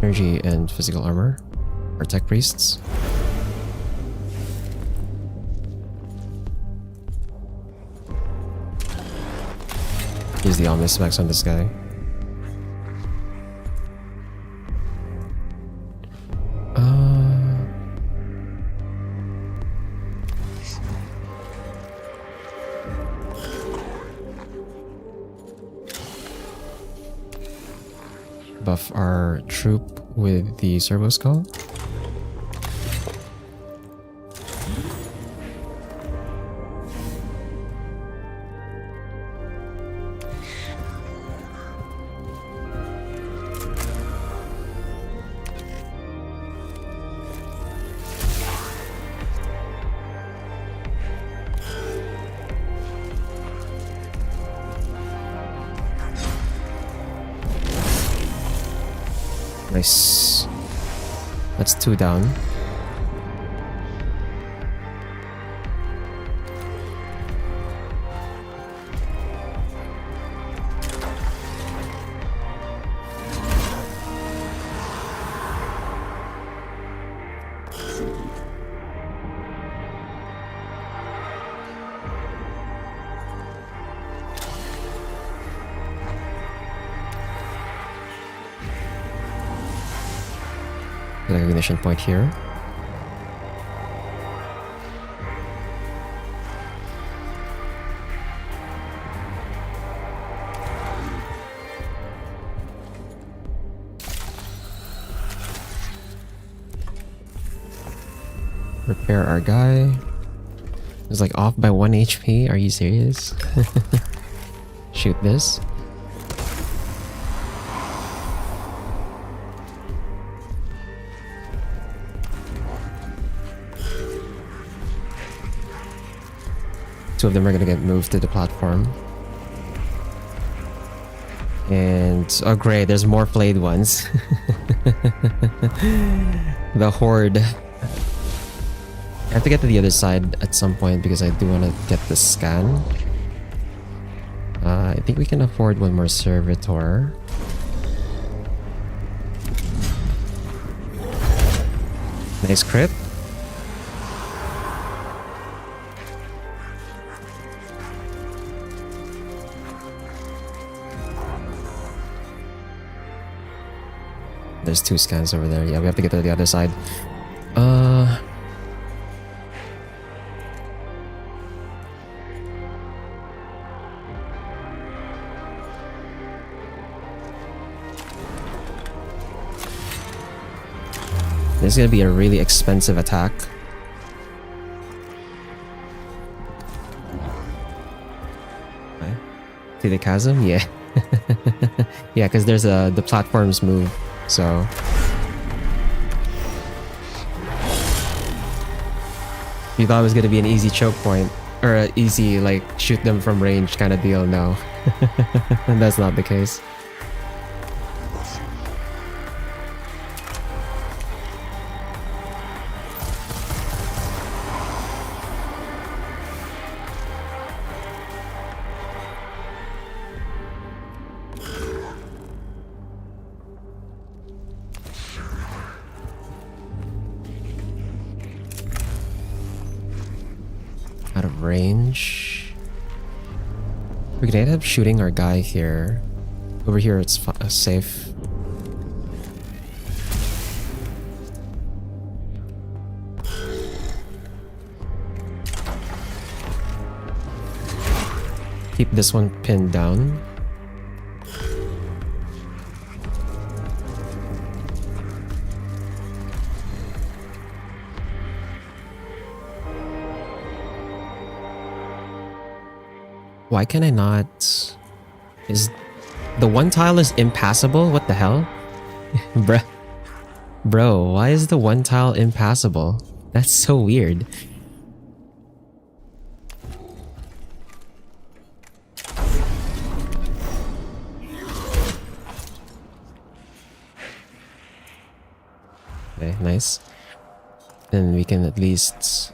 energy and physical armor. Or tech priests. Use the Omnis Max on this guy. Buff our troop with the servo skull. Nice. That's 2 down. Ignition point here. Repair our guy. It's like off by 1 HP. Are you serious? Shoot this. Two of them are gonna get moved to the platform. And... oh great, there's more flayed ones. The horde. I have to get to the other side at some point because I do want to get the scan. I think we can afford one more servitor. Nice crit. There's 2 scans over there. Yeah, we have to get to the other side. This is gonna be a really expensive attack. Okay. See the chasm? Yeah. Yeah, because there's the platforms move, so. You thought it was gonna be an easy choke point, or an easy like shoot them from range kind of deal. No, that's not the case. Out of range. We could end up shooting our guy here. Over here it's safe. Keep this one pinned down. Why can I not... Is... The one tile is impassable? What the hell? Bro, why is the one tile impassable? That's so weird. Okay, nice. Then we can at least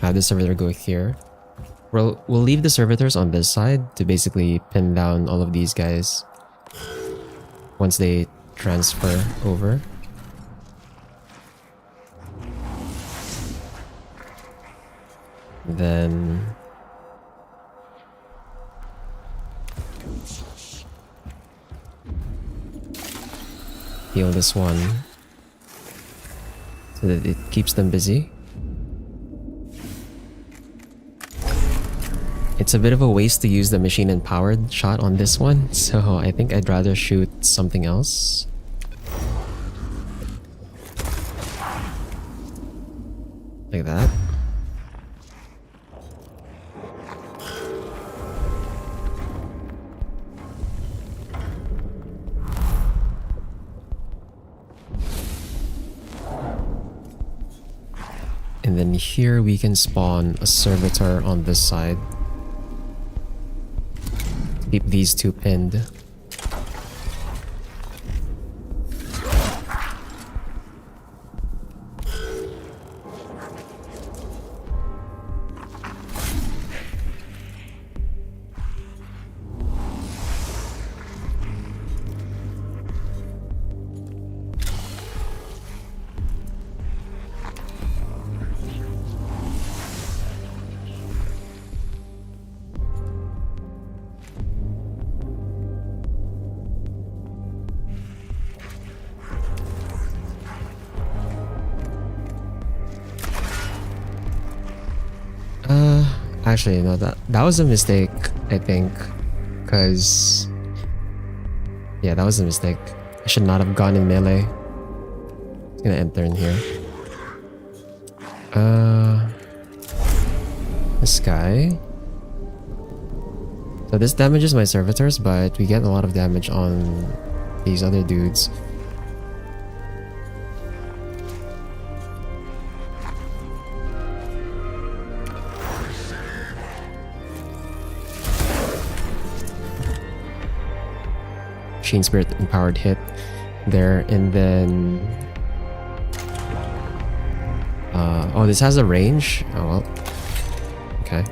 have the servitor go here. We'll leave the servitors on this side to basically pin down all of these guys once they transfer over. Then heal this one so that it keeps them busy. It's a bit of a waste to use the machine and powered shot on this one, so I think I'd rather shoot something else. Like that. And then here we can spawn a servitor on this side. Keep these 2 pinned. Actually, no, that was a mistake, I think. Because... Yeah, that was a mistake. I should not have gone in melee. It's gonna enter in here. This guy. So this damages my servitors, but we get a lot of damage on these other dudes. Machine Spirit empowered hit there, and then oh, this has a range. Oh well. Okay.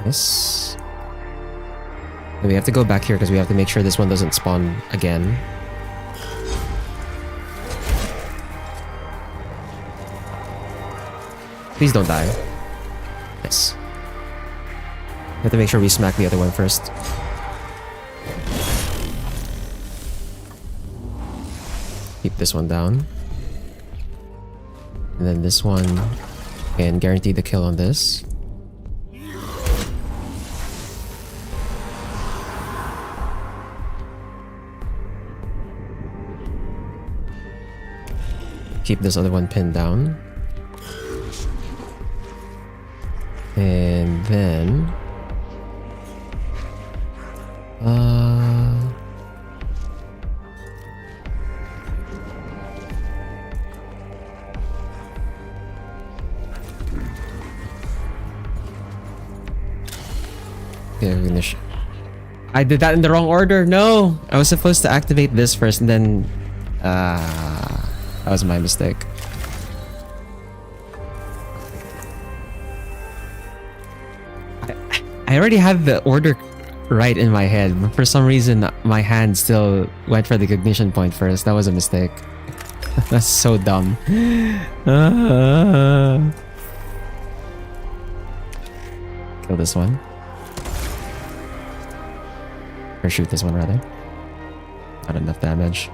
Nice. And we have to go back here because we have to make sure this one doesn't spawn again. Please don't die. Nice. We have to make sure we smack the other one first. Keep this one down. And then this one can guarantee the kill on this. Keep this other one pinned down. And then... Ignition. I did that in the wrong order. No! I was supposed to activate this first and then... that was my mistake. I already had the order right in my head, but for some reason my hand still went for the ignition point first. That was a mistake. That's so dumb. Kill this one. Or shoot this one rather. Not enough damage.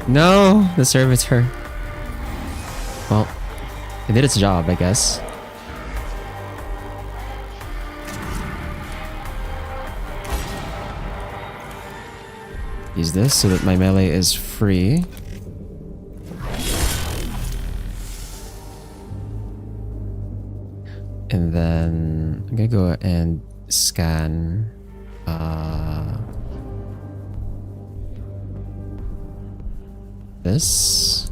No, the servitor. Well, it did its job, I guess. Use this so that my melee is free. And then I'm gonna go and scan this.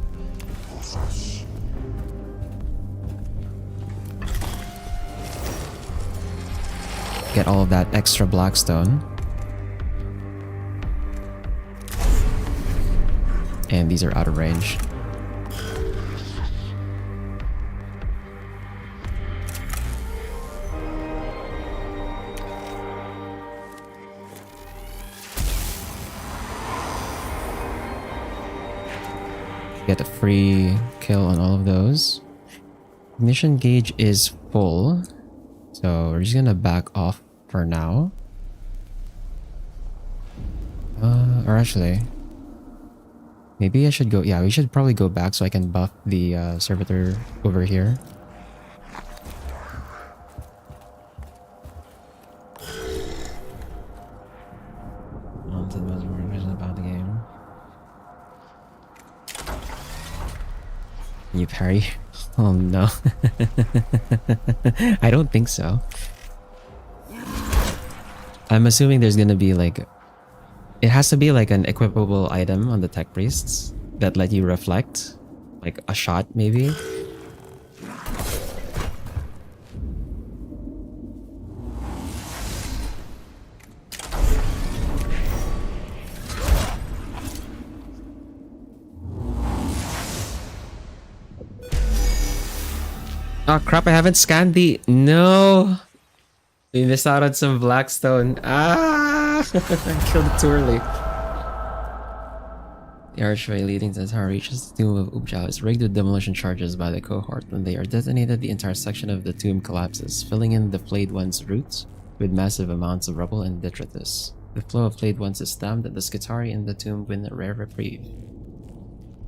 Get all of that extra blackstone. And these are out of range. Get a free kill on all of those. Ignition gauge is full, so we're just gonna back off for now. Or actually, maybe I should go. Yeah, we should probably go back so I can buff the servitor over here. About the game. You parry? Oh no. I don't think so. I'm assuming there's gonna be like... It has to be like an equipable item on the tech priests that let you reflect. Like a shot maybe? Oh crap, I haven't scanned the... No! We missed out on some blackstone. Ah! I killed it too early. The archway leading to the tower reaches the tomb of Ubjao is rigged with demolition charges by the cohort. When they are detonated, the entire section of the tomb collapses, filling in the flayed one's roots with massive amounts of rubble and detritus. The flow of flayed ones is stemmed, and the Skitari in the tomb win a rare reprieve.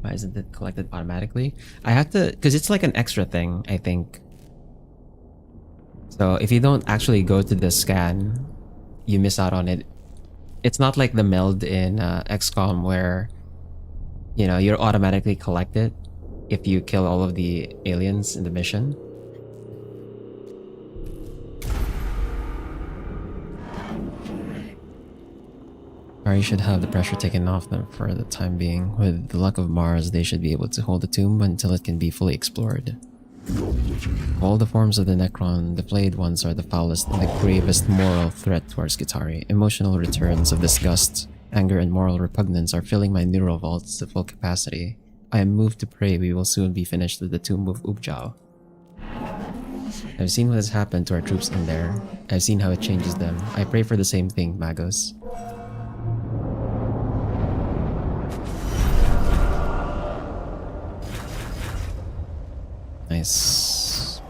Why isn't it collected automatically? I have to... Because it's like an extra thing, I think. So if you don't actually go to the scan, you miss out on it. It's not like the meld in XCOM where, you know, you're automatically collected if you kill all of the aliens in the mission. Or you should have the pressure taken off them for the time being. With the luck of Mars, they should be able to hold the tomb until it can be fully explored. Of all the forms of the Necron, the flayed ones are the foulest and the gravest moral threat towards Skitarii. Emotional returns of disgust, anger, and moral repugnance are filling my neural vaults to full capacity. I am moved to pray we will soon be finished with the tomb of Ubjao. I've seen what has happened to our troops in there. I've seen how it changes them. I pray for the same thing, Magos. Nice.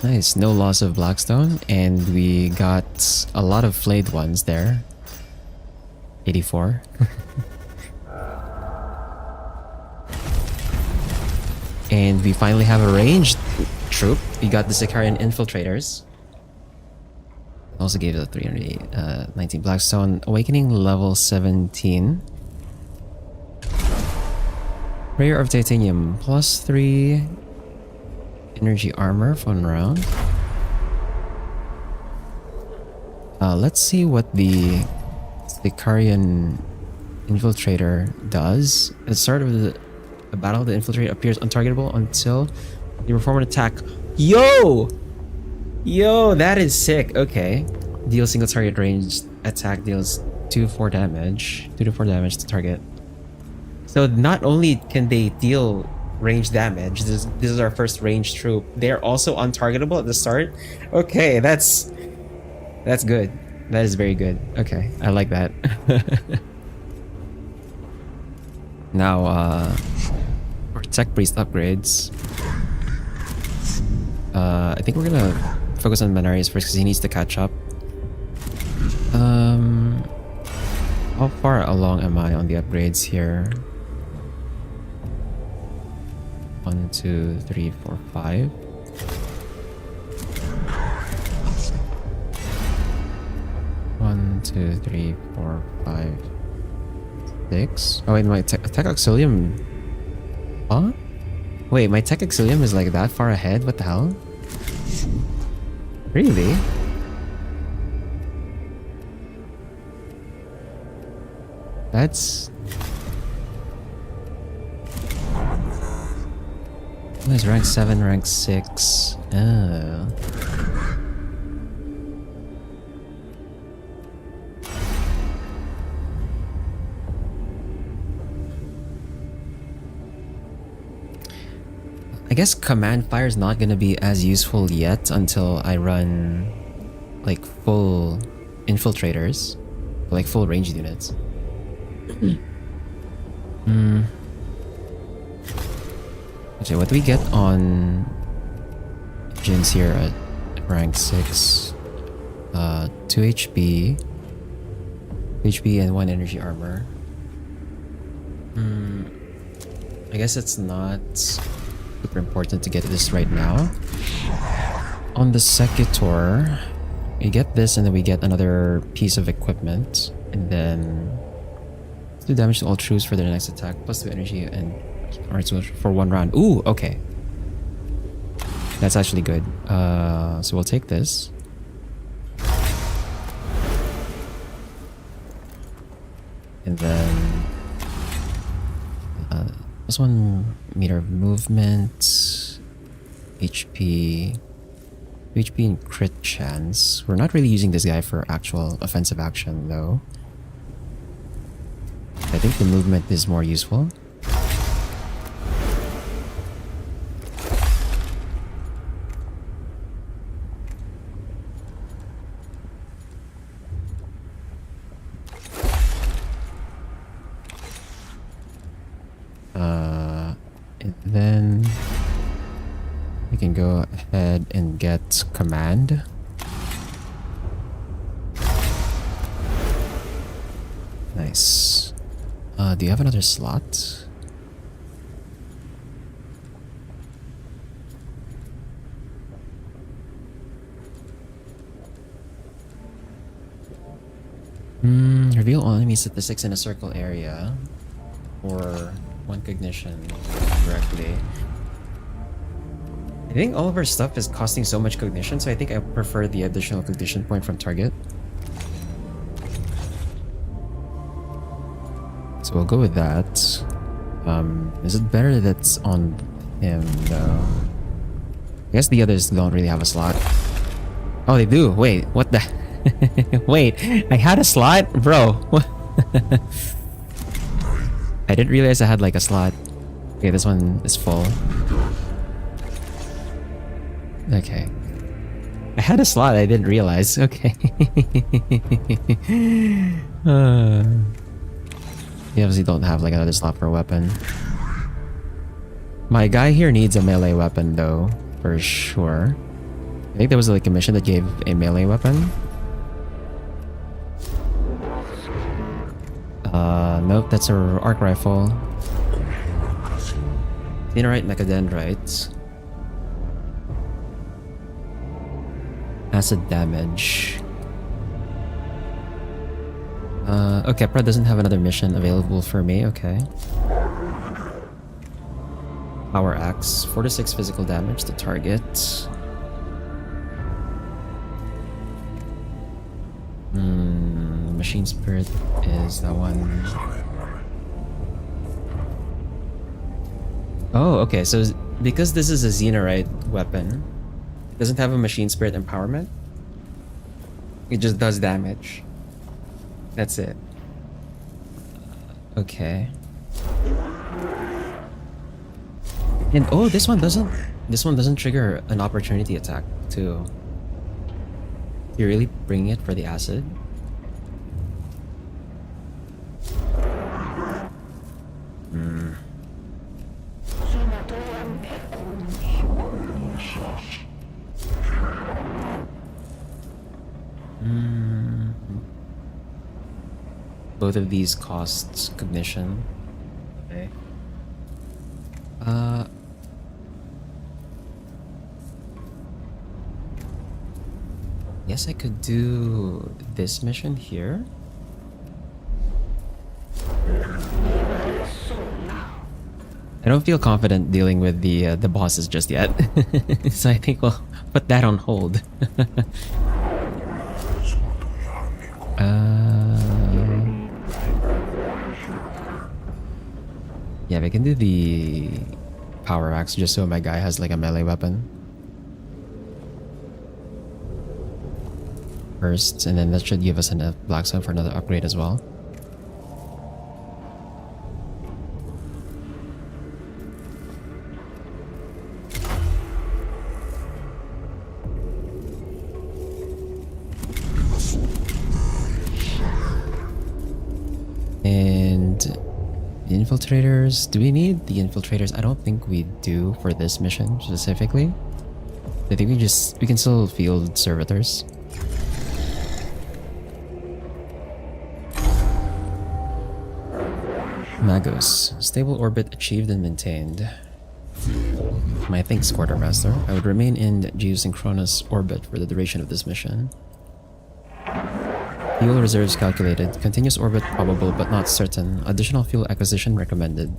Nice, no loss of Blackstone, and we got a lot of flayed ones there. 84. And we finally have a ranged troop. We got the Sicarian infiltrators. Also gave it a 319 Blackstone. Awakening level 17. Prayer of Titanium, +3 energy armor for 1 round. Let's see what the Sicarian infiltrator does. At the start of the battle, the infiltrator appears untargetable until you perform an attack. Yo! Yo, that is sick. Okay. Deal single target ranged attack, deals 2 to 4 damage. 2 to 4 damage to target. So not only can they deal range damage, this is our first ranged troop, they're also untargetable at the start. Okay, that's good. That is very good. Okay, I like that. Now for tech priest upgrades, I think we're gonna focus on Manarius first because he needs to catch up. How far along am I on the upgrades here? 1, 2, 3, 4, 5. One, 2, 3, 4, 5, 6. Oh wait, my tech auxilium. Huh? Wait, my tech auxilium is like that far ahead? What the hell? Really? That's... Oh, it's rank 7, rank 6. Oh. I guess command fire is not gonna be as useful yet until I run like full infiltrators, like full ranged units. Okay, what do we get on Jins here at rank 6? 2 HP, and 1 energy armor. I guess it's not super important to get this right now. On the Secutor, we get this and then we get another piece of equipment, and then 2 damage to all troops for their next attack, +2 energy and R2 for 1 round. Ooh, okay. That's actually good. So we'll take this. And then +1 meter of movement, HP, and crit chance. We're not really using this guy for actual offensive action though. I think the movement is more useful. And then we can go ahead and get command. Nice. Do you have another slot? Reveal all enemy statistics in a circle area, or 1 cognition directly. I think all of our stuff is costing so much cognition, so I think I prefer the additional cognition point from target. So we'll go with that. Is it better that's on him though? I guess the others don't really have a slot. Oh, they do. Wait, what the? Wait, I had a slot? Bro, what? I didn't realize I had like a slot. Okay, this one is full. Okay. I had a slot, I didn't realize. Okay. You obviously don't have like another slot for a weapon. My guy here needs a melee weapon though, for sure. I think there was like a mission that gave a melee weapon. Nope, that's a arc rifle. Innerite mechadendrite. Acid damage. Okay, Kepra doesn't have another mission available for me, okay. Power axe, 4 to 6 physical damage to target. Machine spirit is that one. Oh, okay, so because this is a Xenorite weapon, it doesn't have a machine spirit empowerment. It just does damage. That's it. Okay. And oh, this one doesn't trigger an opportunity attack too. You're really bringing it for the acid? Both of these costs cognition. Okay. Guess I could do this mission here. I don't feel confident dealing with the bosses just yet, so I think we'll put that on hold. Yeah, we can do the power axe just so my guy has like a melee weapon first, and then that should give us enough blacksmith for another upgrade as well. And the infiltrators, do we need the infiltrators? I don't think we do for this mission specifically. I think we can still field servitors. Magos, stable orbit achieved and maintained. My thanks, Quartermaster. I would remain in geosynchronous orbit for the duration of this mission. Fuel reserves calculated. Continuous orbit probable but not certain. Additional fuel acquisition recommended.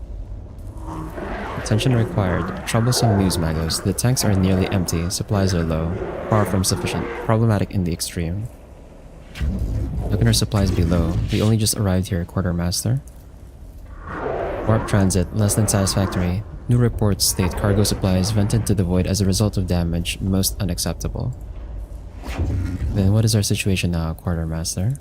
Attention required. Troublesome news, Magos. The tanks are nearly empty. Supplies are low. Far from sufficient. Problematic in the extreme. How can our supplies be low? We only just arrived here, Quartermaster. Warp transit. Less than satisfactory. New reports state cargo supplies vented to the void as a result of damage. Most unacceptable. Then what is our situation now, Quartermaster?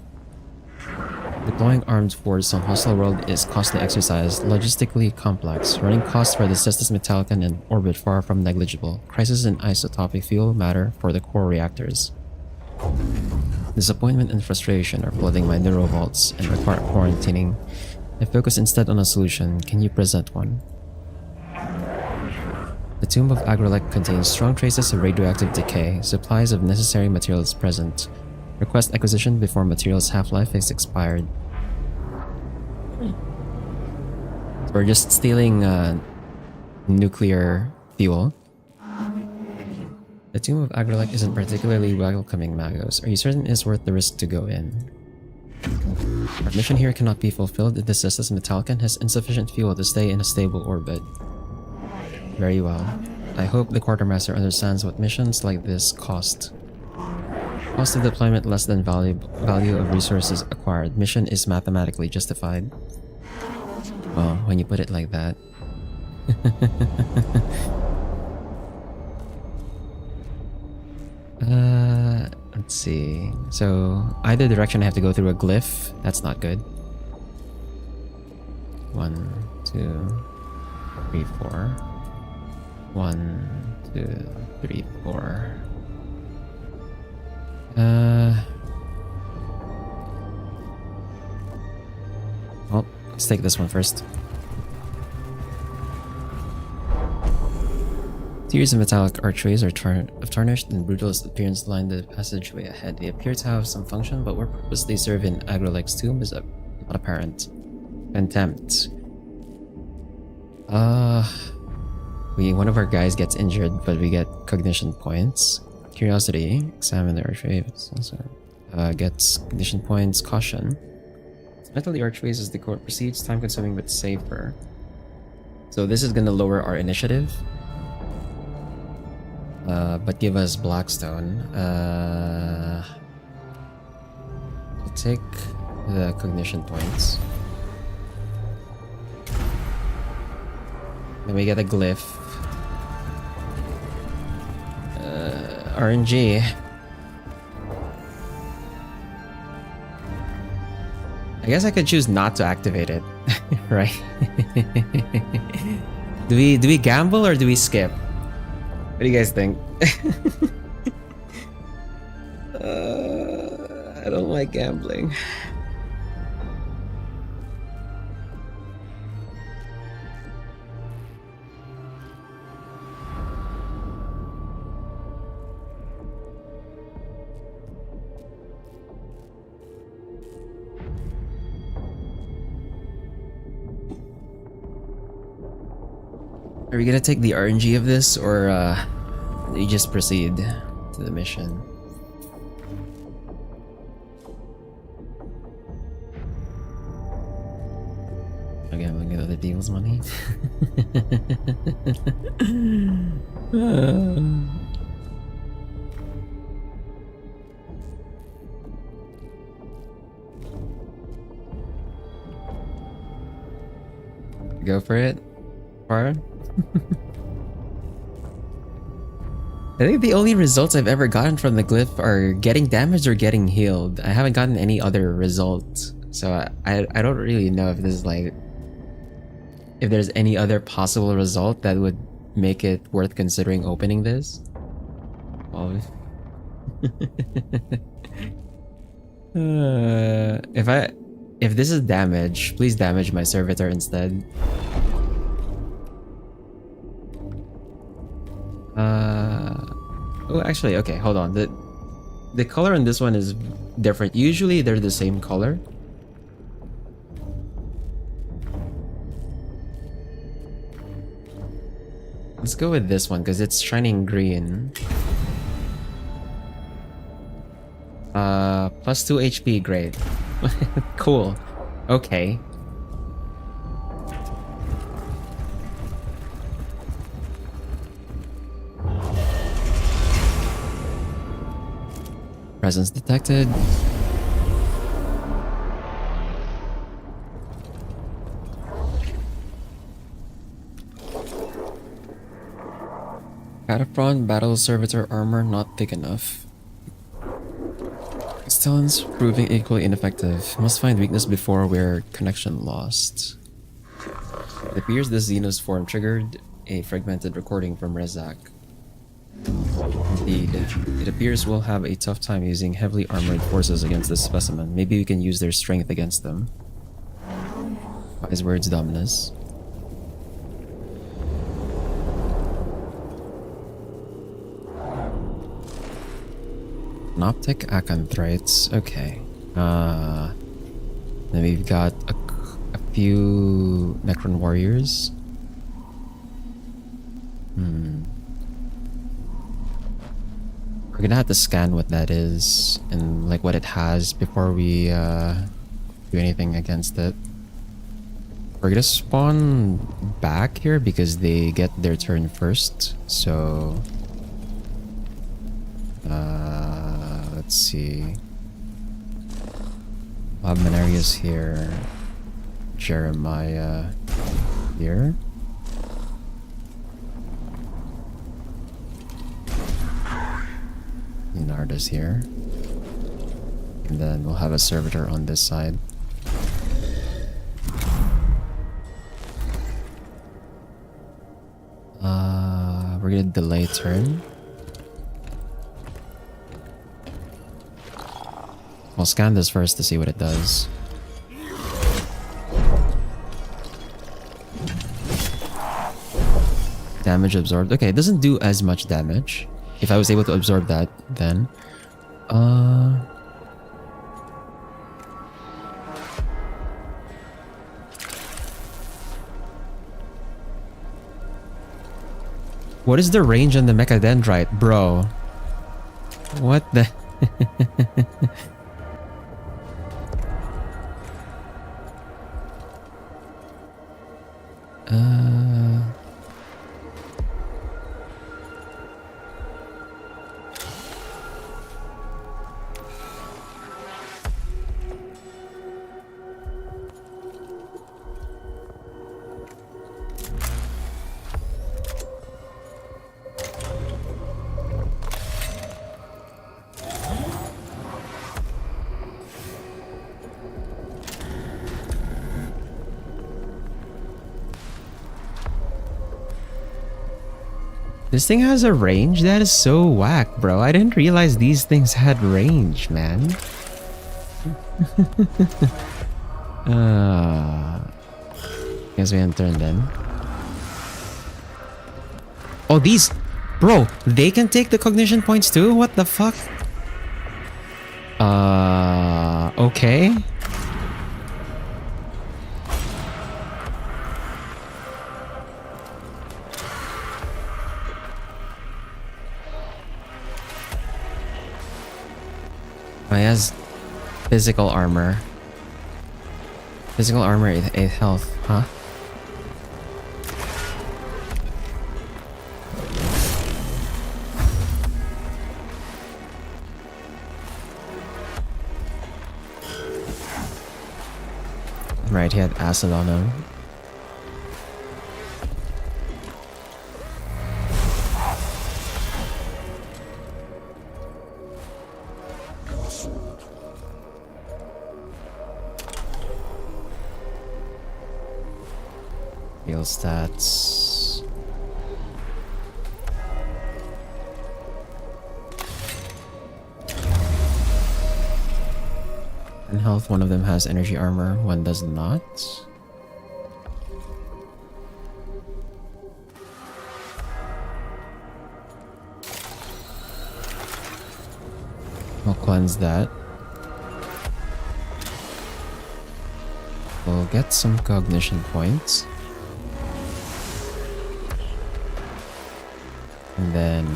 Deploying armed force on hostile world is costly exercise, logistically complex. Running costs for the Cestus Metallicon in orbit far from negligible. Crisis in isotopic fuel matter for the core reactors. Disappointment and frustration are flooding my neural vaults and require quarantining. I focus instead on a solution. Can you present one? The tomb of Agrelek contains strong traces of radioactive decay. Supplies of necessary materials present. Request acquisition before materials half-life is expired. So we're just stealing nuclear fuel. The tomb of Agrelek isn't particularly welcoming, Magos. Are you certain it's worth the risk to go in? Our mission here cannot be fulfilled if the Cestus Metallicon has insufficient fuel to stay in a stable orbit. Very well. I hope the Quartermaster understands what missions like this cost. Cost of deployment less than value of resources acquired. Mission is mathematically justified. Well, when you put it like that. Let's see. So either direction I have to go through a glyph. That's not good. 1, 2, 3, 4. 1, 2, 3, 4. Well, let's take this one first. Series of metallic archways are tarnished and brutalist appearance line the passageway ahead. They appear to have some function, but what purpose they serve in Agrilex tomb is not apparent. Contempt. One of our guys gets injured, but we get cognition points. Curiosity. Examine the archway. Gets cognition points. Caution. Metal the archways as the court proceeds. Time consuming but safer. So this is gonna lower our initiative. But give us Blackstone. I'll take the cognition points. Then we get a glyph. RNG. I guess I could choose not to activate it, right? Do we gamble or do we skip? What do you guys think? I don't like gambling. Are we gonna take the RNG of this, or you just proceed to the mission? Okay, I'm looking at other people's money. Go for it, Far. I think the only results I've ever gotten from the glyph are getting damaged or getting healed. I haven't gotten any other results, so I don't really know if this is like, if there's any other possible result that would make it worth considering opening this. Well, if this is damage, please damage my servitor instead. Oh, actually, okay, hold on. The color in this one is different. Usually they're the same color. Let's go with this one because it's shining green. Plus 2 HP, great. Cool. Okay. Presence detected. Catapron battle servitor armor not thick enough. Castellans proving equally ineffective. Must find weakness before we're connection lost. It appears this Xenos form triggered a fragmented recording from Rezak. Indeed, it appears we'll have a tough time using heavily armored forces against this specimen. Maybe we can use their strength against them. Wise words, Dominus. Synoptic Acanthrites. Okay. Then we've got a few Necron warriors. We're gonna have to scan what that is and like what it has before we do anything against it. We're gonna spawn back here because they get their turn first. So let's see. Manaria's here. Jeremiah here. Leonardo's here. And then we'll have a servitor on this side. We're gonna delay turn. I'll scan this first to see what it does. Damage absorbed. Okay, it doesn't do as much damage. If I was able to absorb that, then... What is the range on the Mechadendrite, bro? What the... This thing has a range? That is so whack, bro. I didn't realize these things had range, man. Guess we can turn then. Oh, these... Bro, they can take the cognition points too? What the fuck? Okay. Oh, he has physical armor. Physical armor, 8 health, huh? Right, he had acid on him. Heal stats. And health, one of them has energy armor, one does not. I'll cleanse that. We'll get some cognition points. And then...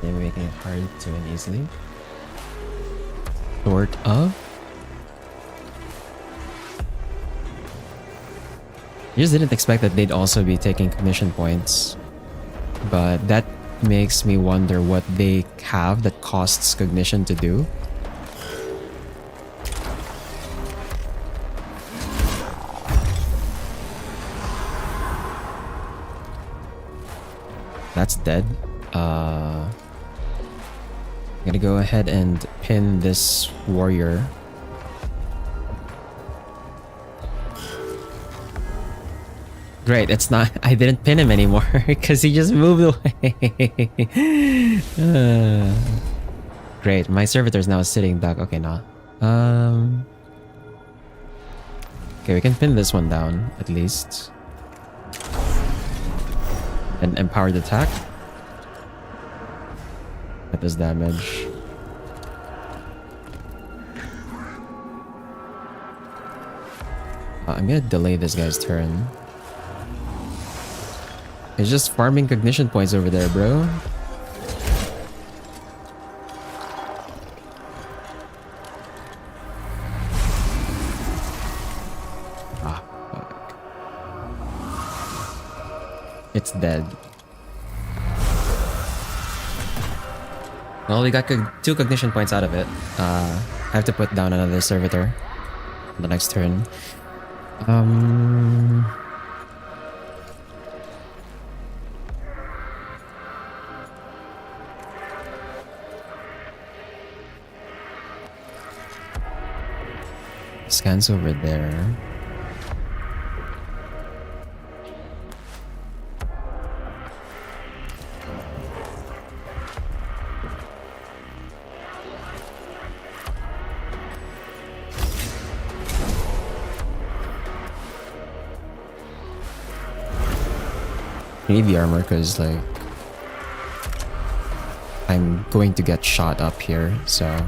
they're making it hard to win easily. Sort of. I just didn't expect that they'd also be taking cognition points. But that makes me wonder what they have that costs cognition to do. That's dead. I'm gonna go ahead and pin this warrior. Great, it's not... I didn't pin him anymore because he just moved away. Great, my servitor is now sitting duck. Okay, nah. Okay, we can pin this one down at least. And empowered attack. That does damage. I'm gonna delay this guy's turn. He's just farming cognition points over there, bro. Ah, fuck. It's dead. Well, we got 2 cognition points out of it. I have to put down another servitor on the next turn. Scans over there. I need the armor because, like, I'm going to get shot up here, so...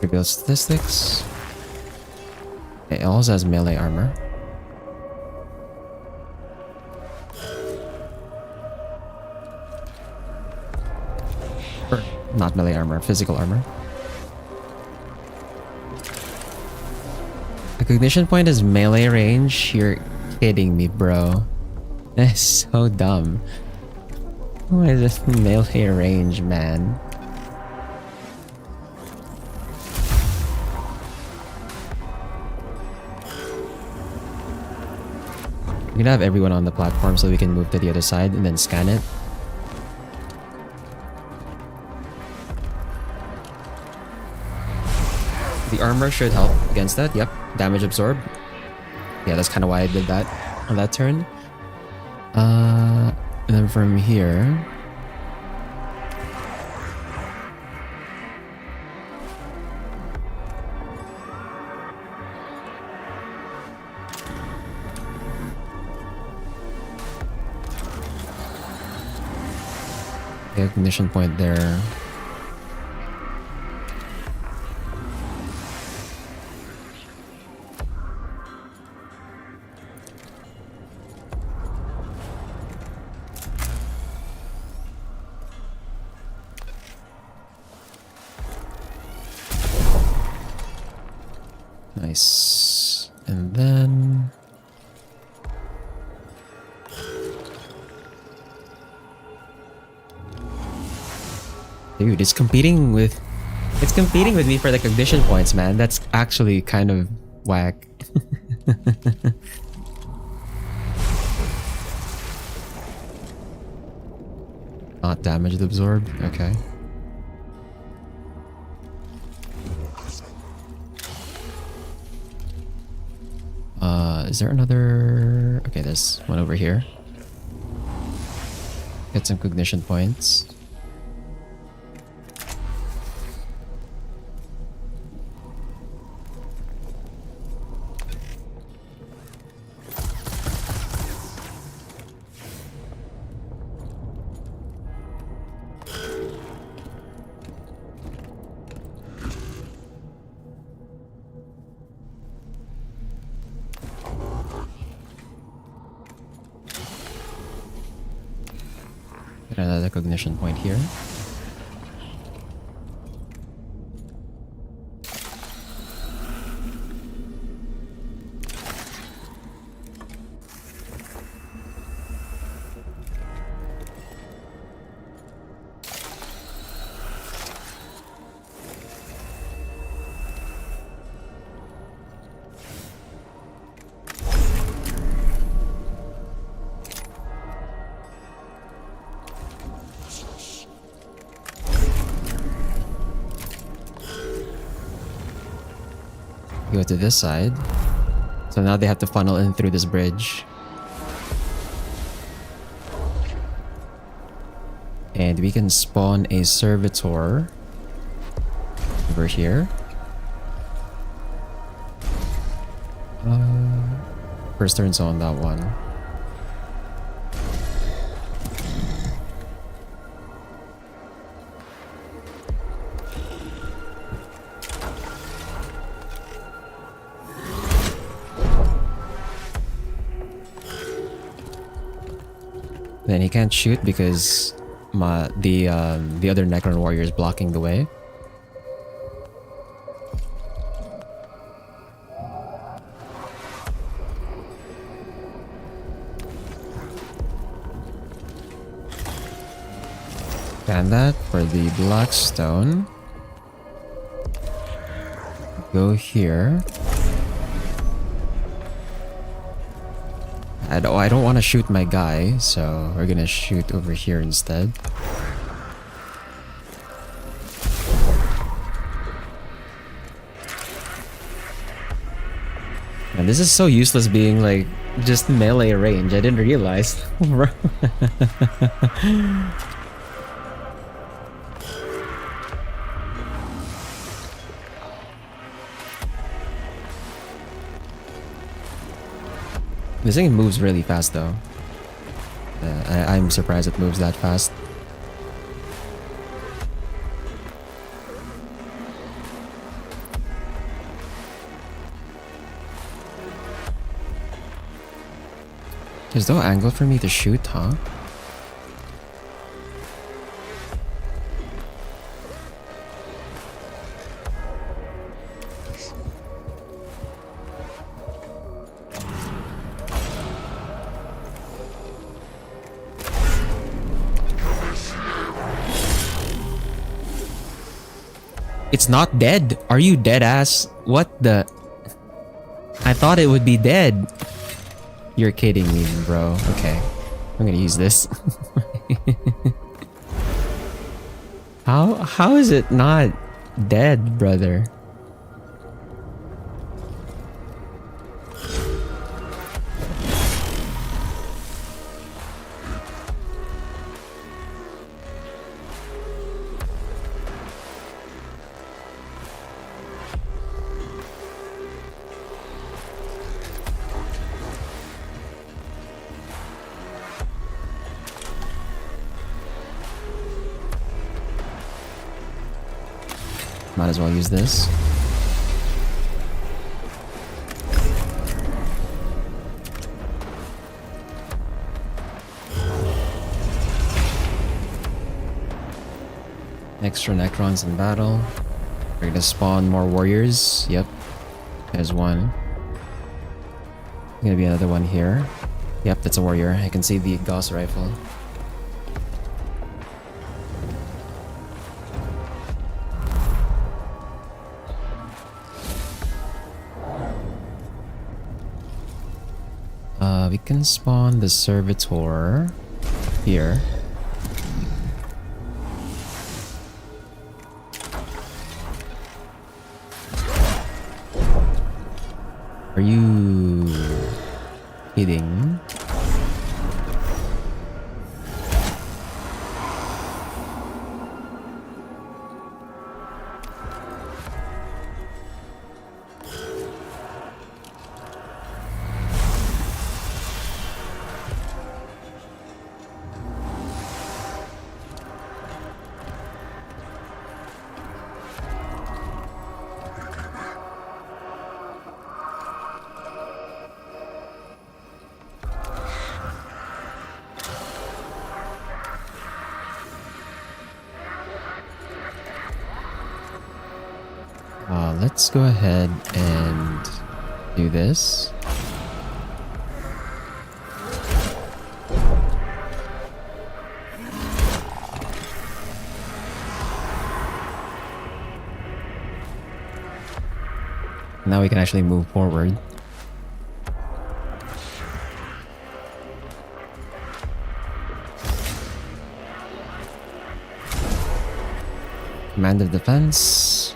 Reveal statistics. It also has melee armor. Or not melee armor, physical armor. The cognition point is melee range? You're kidding me, bro. That's so dumb. Why is this melee range, man? We can have everyone on the platform so we can move to the other side and then scan it. The armor should help against that. Yep. Damage absorbed. Yeah, that's kind of why I did that on that turn. And then from here... Ignition point there. Nice. And then... Dude, it's competing with me for the cognition points, man. That's actually kind of whack. Not damage absorbed. Okay. Is there another? Okay, there's one over here. Get some cognition points. Another cognition point here. Go to this side. So now they have to funnel in through this bridge. And we can spawn a servitor over here. First turn's on that one. Then he can't shoot because the other Necron warrior is blocking the way. And that for the black stone. Go here. I don't want to shoot my guy, so we're gonna shoot over here instead. And this is so useless being like just melee range. I didn't realize. This thing moves really fast though. I'm surprised it moves that fast. There's no angle for me to shoot, huh? It's not dead. Are you dead ass? What the? I thought it would be dead. You're kidding me, bro. Okay. I'm gonna use this. How is it not dead, brother? Might as well use this. Extra Necrons in battle. We're gonna spawn more warriors. Yep. There's one. Gonna be another one here. Yep, that's a warrior. I can see the Gauss rifle. We can spawn the servitor here. Are you kidding? Let's go ahead and do this. Now we can actually move forward. Command of defense.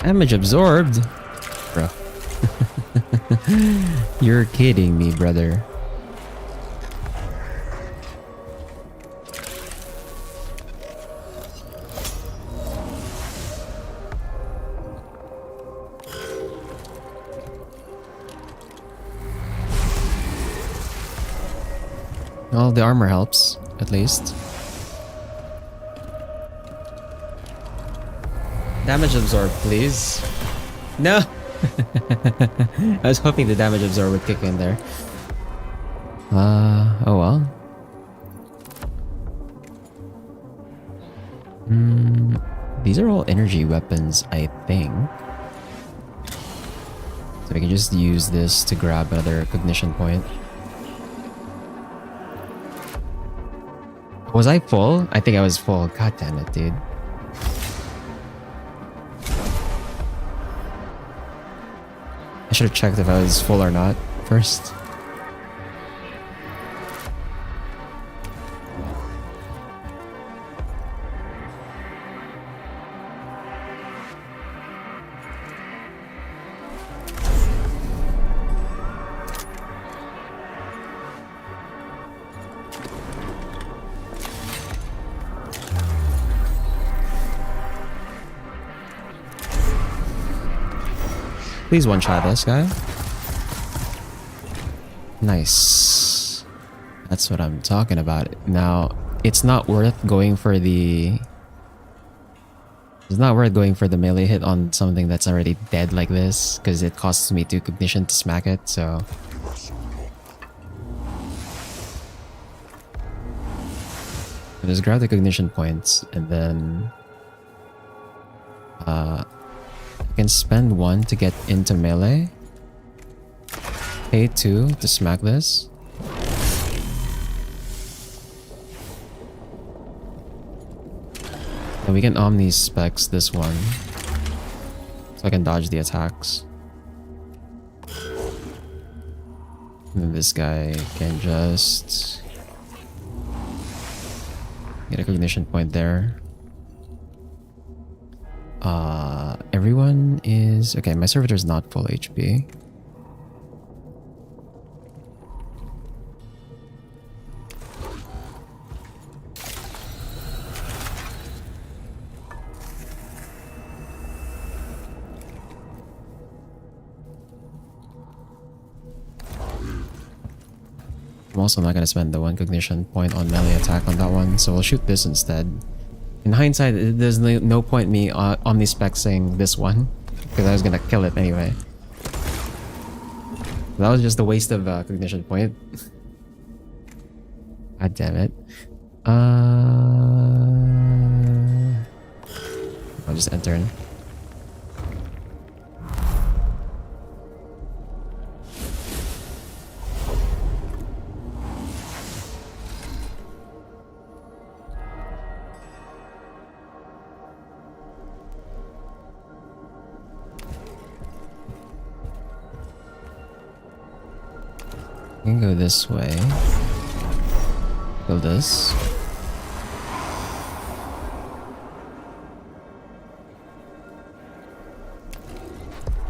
Damage absorbed? Bro. You're kidding me, brother. Well, the armor helps, at least. Damage absorb, please. No! I was hoping the damage absorb would kick in there. Oh well. These are all energy weapons, I think. So we can just use this to grab another cognition point. Was I full? I think I was full. God damn it, dude. I should have checked if I was full or not first. Please one-shot this guy. Nice. That's what I'm talking about. Now, it's not worth going for the... It's not worth going for the melee hit on something that's already dead like this, because it costs me 2 cognition to smack it, so... Just grab the cognition points, and then... I can spend 1 to get into melee. Pay 2 to smack this. And we can Omni Specs this one. So I can dodge the attacks. And then this guy can just... get a cognition point there. Everyone is... Okay, my servitor is not full HP. I'm also not going to spend the 1 cognition point on melee attack on that one, so we'll shoot this instead. In hindsight, there's no point me omnispexing this one, because I was gonna kill it anyway. That was just a waste of cognition point. God damn it. I'll just enter in. I can go this way. Go this.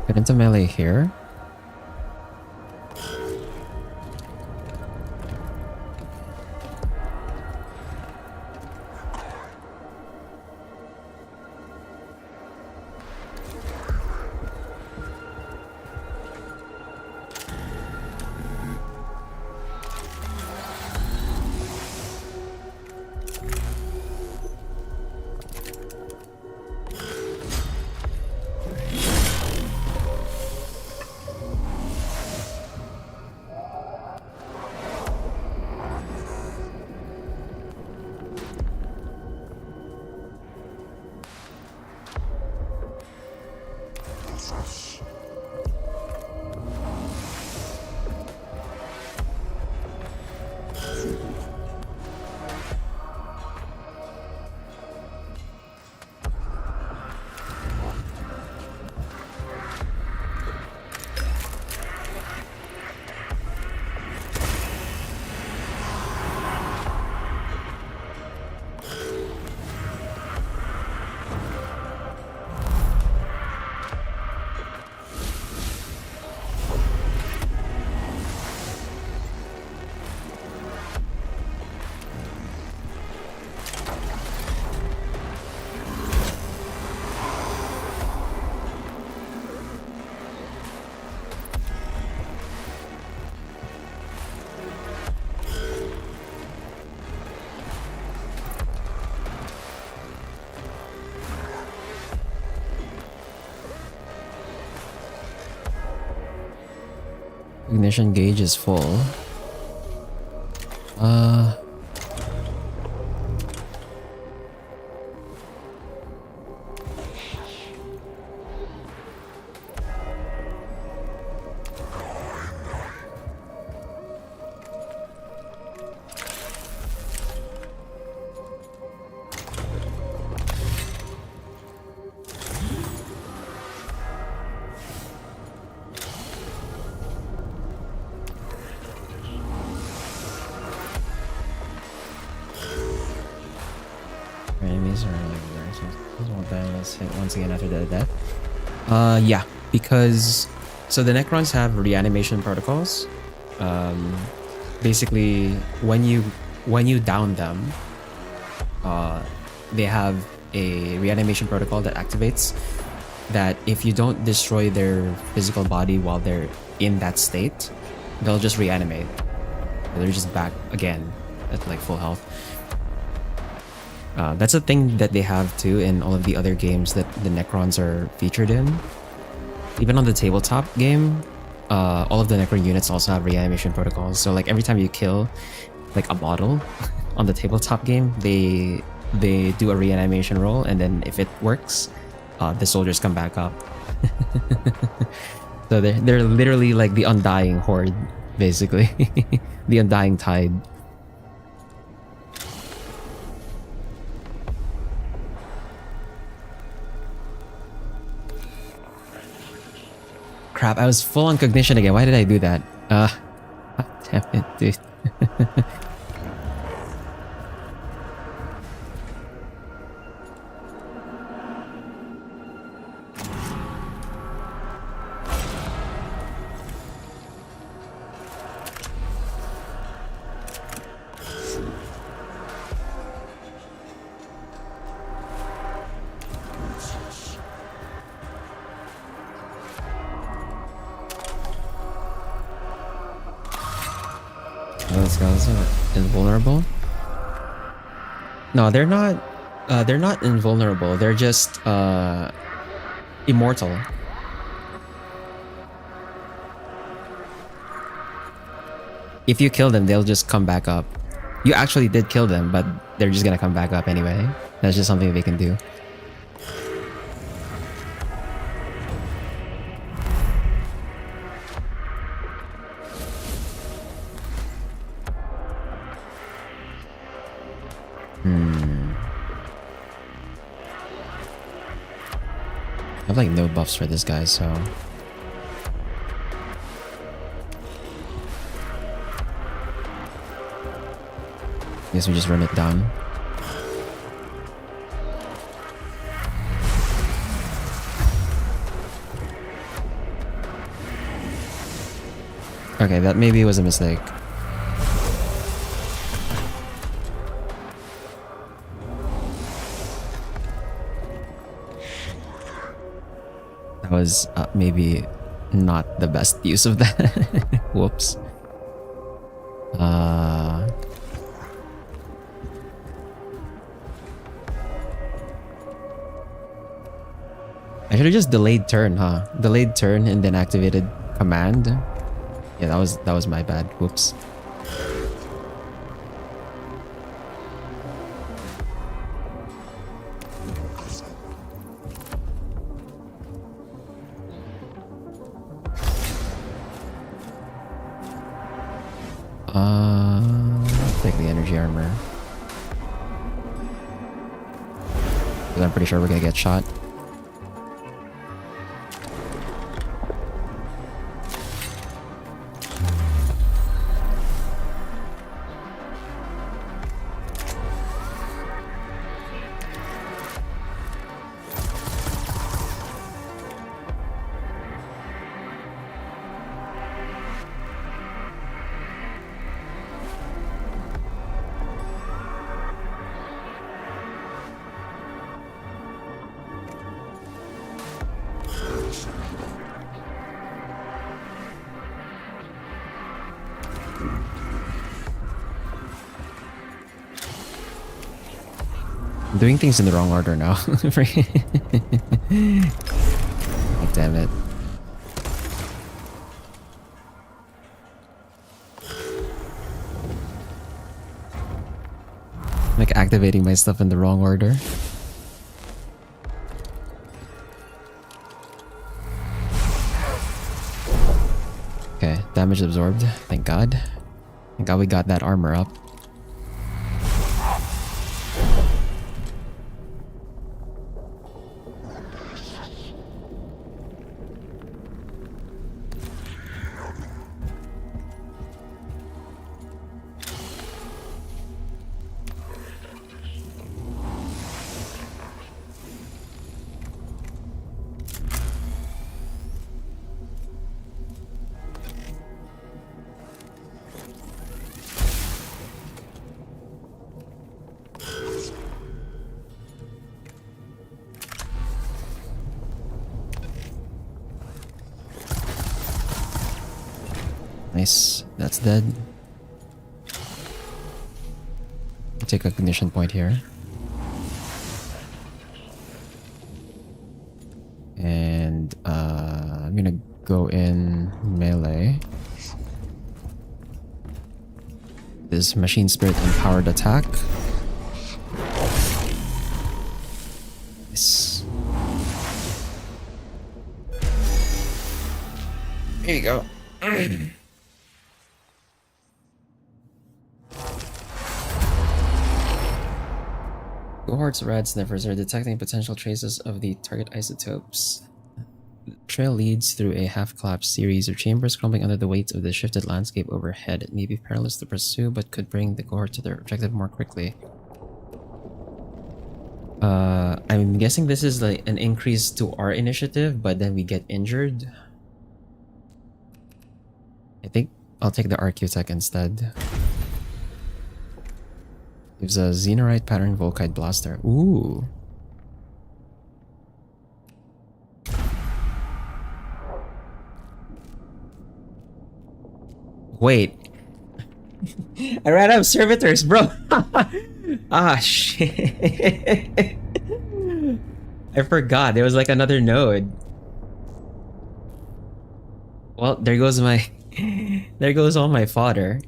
Get into melee here. Ignition gauge is full. Enemies are let's hit once again after the death. Yeah, because so the Necrons have reanimation protocols. Basically, when you down them, they have a reanimation protocol that activates. That if you don't destroy their physical body while they're in that state, they'll just reanimate. They're just back again at like full health. That's a thing that they have too in all of the other games that the Necrons are featured in. Even on the tabletop game, all of the Necron units also have reanimation protocols. So like every time you kill like a model on the tabletop game, they do a reanimation roll, and then if it works, the soldiers come back up. So they're literally like the undying horde, basically. The undying tide. Crap, I was full on cognition again. Why did I do that? Damn it, dude. Those guys are invulnerable. No, they're not. They're not invulnerable. They're just immortal. If you kill them, they'll just come back up. You actually did kill them, but they're just gonna come back up anyway. That's just something they can do. I have like no buffs for this guy, so guess we just run it down. Okay, that maybe was a mistake. That was maybe not the best use of that. Whoops. I should have just delayed turn, huh? Delayed turn and then activated command. Yeah, that was my bad. Whoops. I'll take the energy armor. 'Cause I'm pretty sure we're gonna get shot. I'm doing things in the wrong order now. Oh, damn it. activating my stuff in the wrong order. Okay, damage absorbed. Thank God. Thank God we got that armor up. Nice, that's dead. I'll take a cognition point here. And I'm gonna go in melee. This machine spirit empowered attack. Nice. Here you go. Cohorts of rad sniffers are detecting potential traces of the target isotopes. The trail leads through a half-collapsed series of chambers crumbling under the weight of the shifted landscape overhead. It may be perilous to pursue, but could bring the cohort to their objective more quickly. I'm guessing this is like an increase to our initiative, but then we get injured. I think I'll take the RQ tech instead. Gives a Xenorite pattern Volkite blaster. Ooh. Wait. I ran out of servitors, bro. Ah, shit. I forgot. There was like another node. Well, there goes my... there goes all my fodder.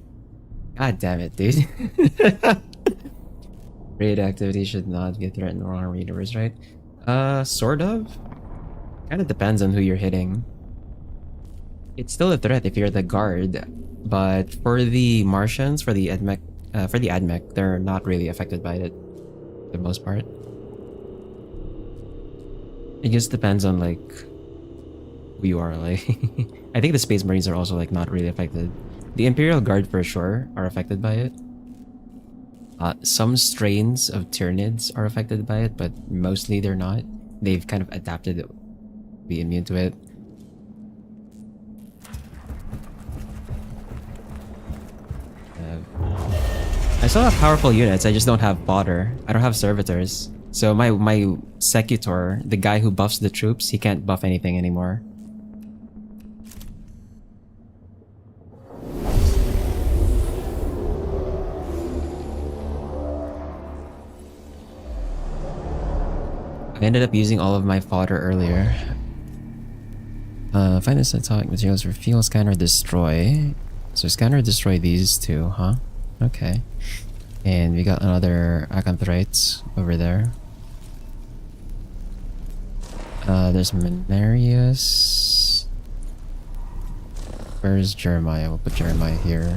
God damn it, dude. Raid activity should not get threatened or on readers, right? Sort of. Kind of depends on who you're hitting. It's still a threat if you're the guard, but for the Martians, for the admech, they're not really affected by it, for the most part. It just depends on like who you are. Like, I think the Space Marines are also like not really affected. The Imperial Guard for sure are affected by it. Some strains of Tyranids are affected by it, but mostly they're not. They've kind of adapted to be immune to it. I still have powerful units, I just don't have fodder. I don't have servitors. So my Secutor, the guy who buffs the troops, he can't buff anything anymore. I ended up using all of my fodder earlier. Find this atomic materials for fuel, scanner, destroy. So scanner, destroy these two, huh? Okay. And we got another Acanthrite over there. There's Mechanicus. Where's Jeremiah? We'll put Jeremiah here.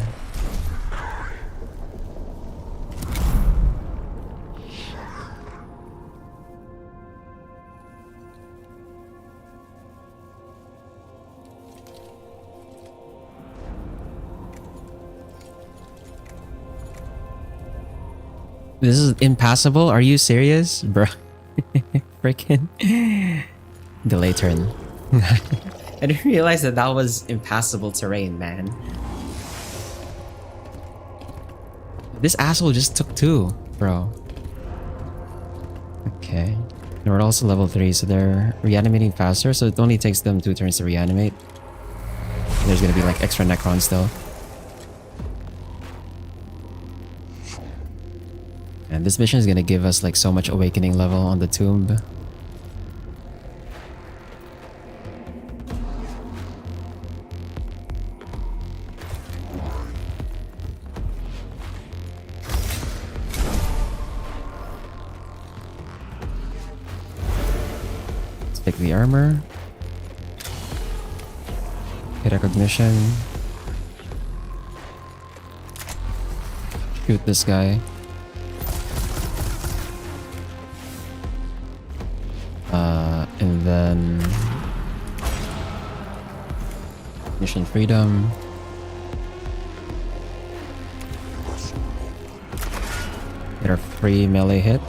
This is impassable? Are you serious? Bro. Freaking delay turn. I didn't realize that that was impassable terrain, man. This asshole just took 2, bro. Okay. And we're also level 3, so they're reanimating faster, so it only takes them 2 turns to reanimate. And there's gonna be like extra Necrons still. And this mission is gonna give us like so much awakening level on the tomb. Break the armor. Hit recognition. Shoot this guy. And then mission freedom. Get our free melee hit.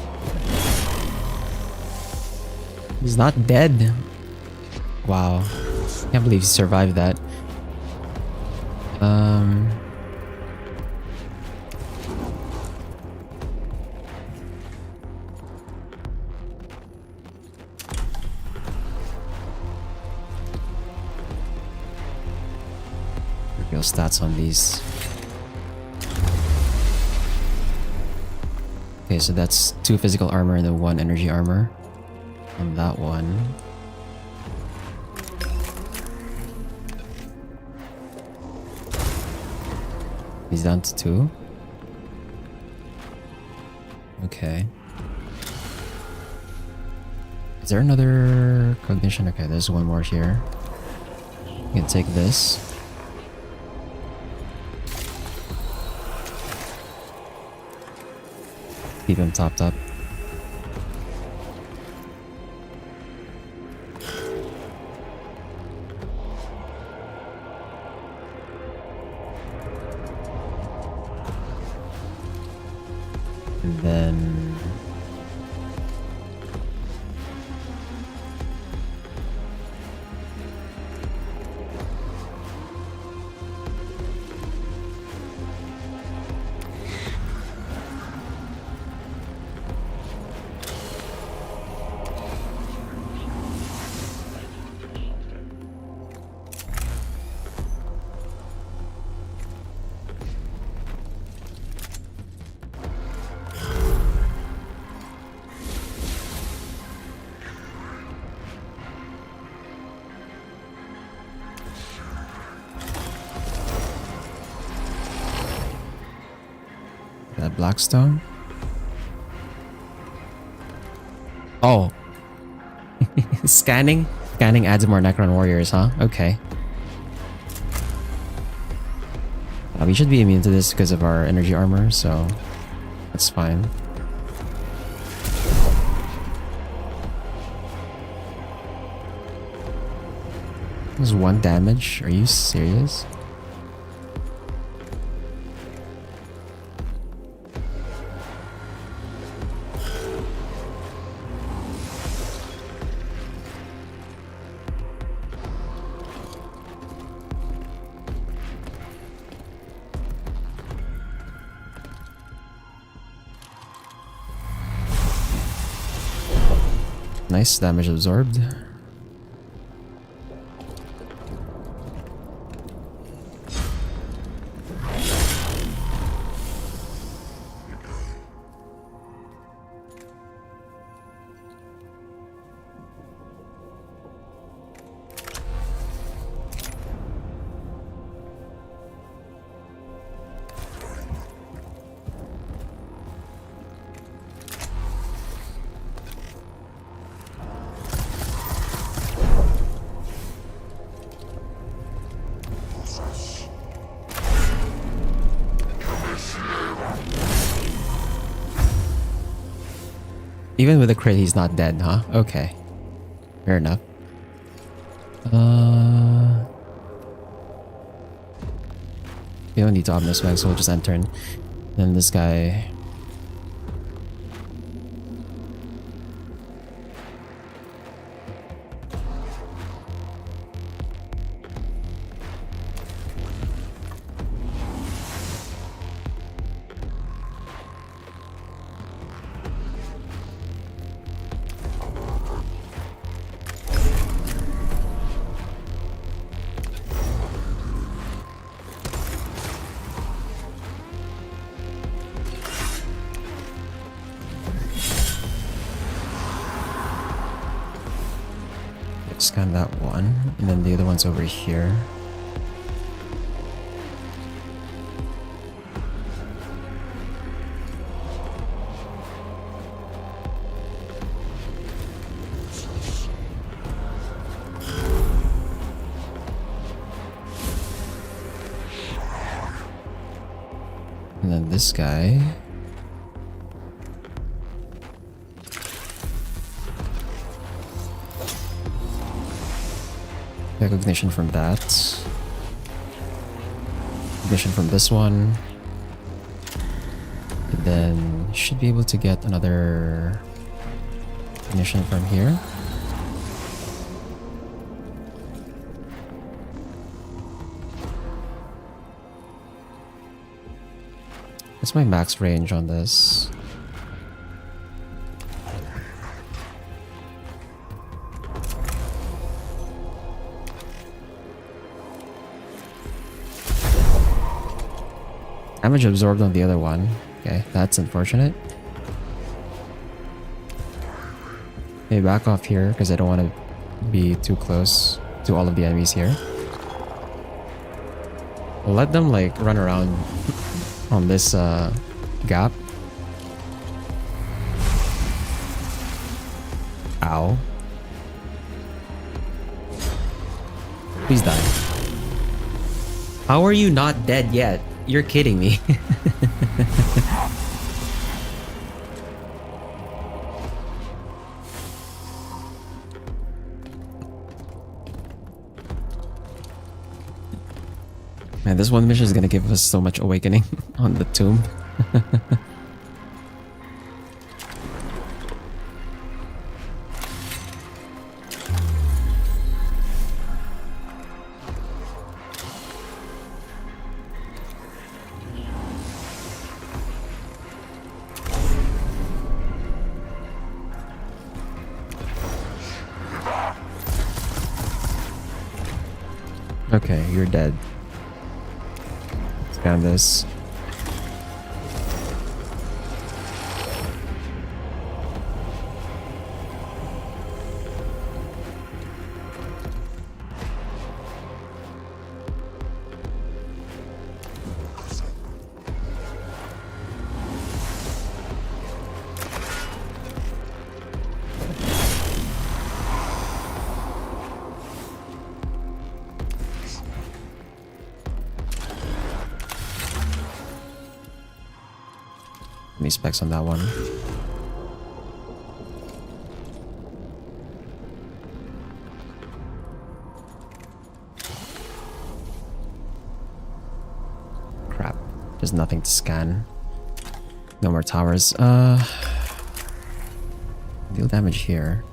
He's not dead. Wow. Can't believe he survived that. Reveal stats on these. Okay, so that's 2 physical armor and then 1 energy armor on that one. He's down to 2. Okay. Is there another cognition? Okay, there's one more here. You can take this. Keep him topped up. And then that Blackstone. Oh. Scanning? Scanning adds more Necron warriors, huh? Okay. We should be immune to this because of our energy armor, so that's fine. There's 1 damage? Are you serious? Nice, damage absorbed. Even with a crit, he's not dead, huh? Okay. Fair enough. We don't need to open this bag, so we'll just end turn. Then this guy... Scan that one, and then the other one's over here. And then this guy. Recognition from that. Recognition from this one. And then should be able to get another recognition from here. What's my max range on this? Damage absorbed on the other one. Okay, that's unfortunate. Okay, back off here because I don't want to be too close to all of the enemies here. We'll let them like run around on this gap. Ow. Please die. How are you not dead yet? You're kidding me. Man, this one mission is gonna give us so much awakening on the tomb. Okay, you're dead. Scan this. Any specs on that one? Crap. There's nothing to scan. No more towers. Deal damage here.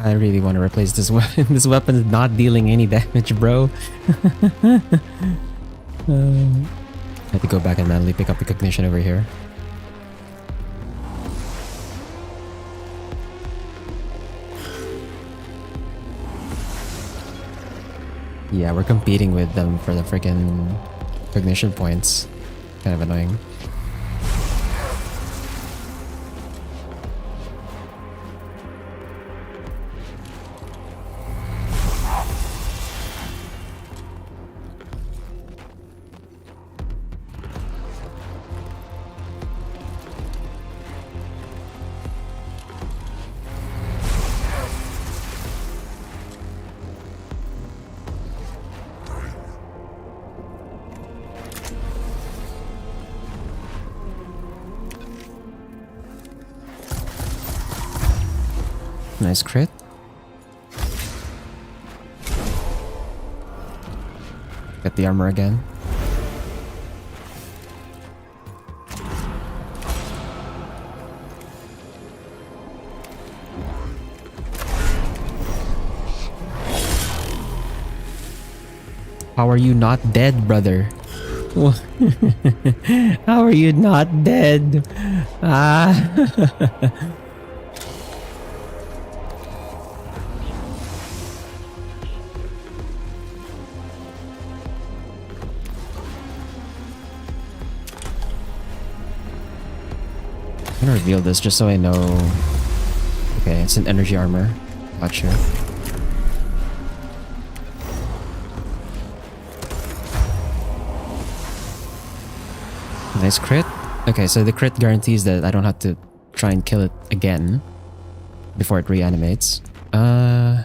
I really want to replace this weapon. This weapon is not dealing any damage, bro. I have to go back and manually pick up the cognition over here. Yeah, we're competing with them for the freaking cognition points. Kind of annoying. Nice crit. the armor again. How are you not dead, brother? How are you not dead? Ah. I'm gonna reveal this just so I know. Okay, it's an energy armor. Gotcha. Nice crit. Okay, so the crit guarantees that I don't have to try and kill it again before it reanimates. I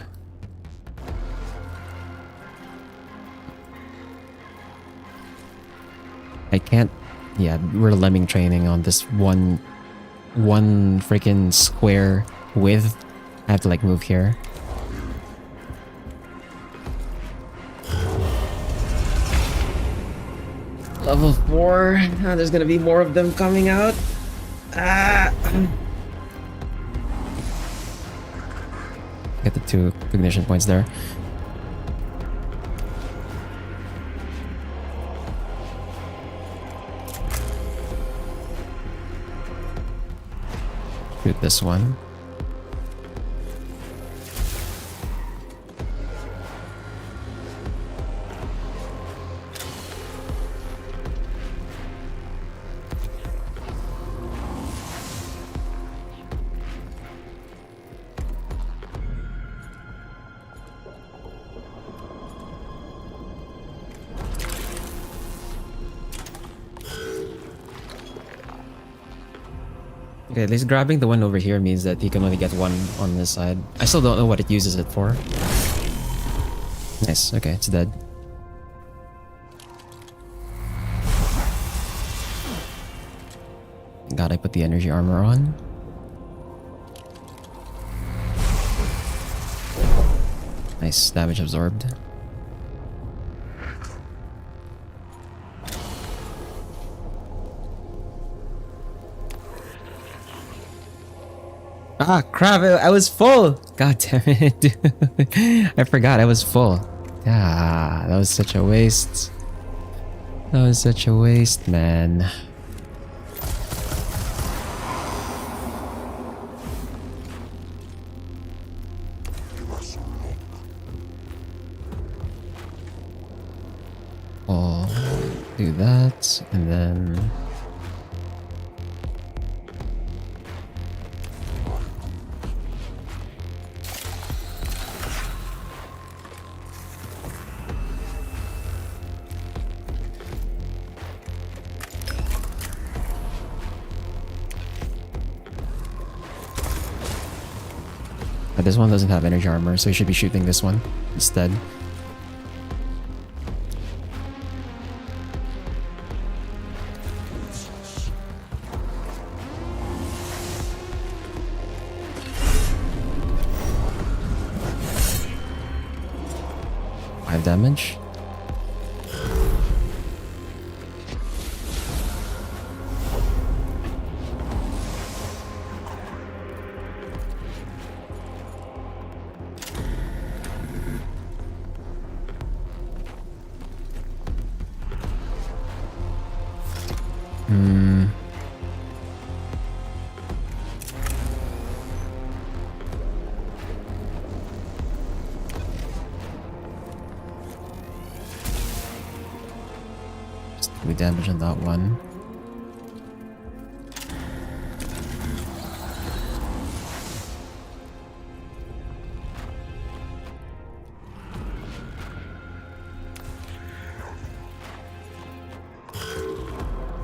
can't. Yeah, we're lemming training on this one freaking square width. I have to like move here. Level 4. Oh, there's gonna be more of them coming out. Ah. Get the 2 ignition points there. Shoot this one. Okay, at least grabbing the one over here means that he can only get one on this side. I still don't know what it uses it for. Nice, okay, it's dead. God, I put the energy armor on. Nice, damage absorbed. Ah, crap, I was full! God damn it. I forgot I was full. Ah, that was such a waste. That was such a waste, man. I'll do that, and then... this one doesn't have energy armor, so you should be shooting this one instead. Five damage. Damage on that one.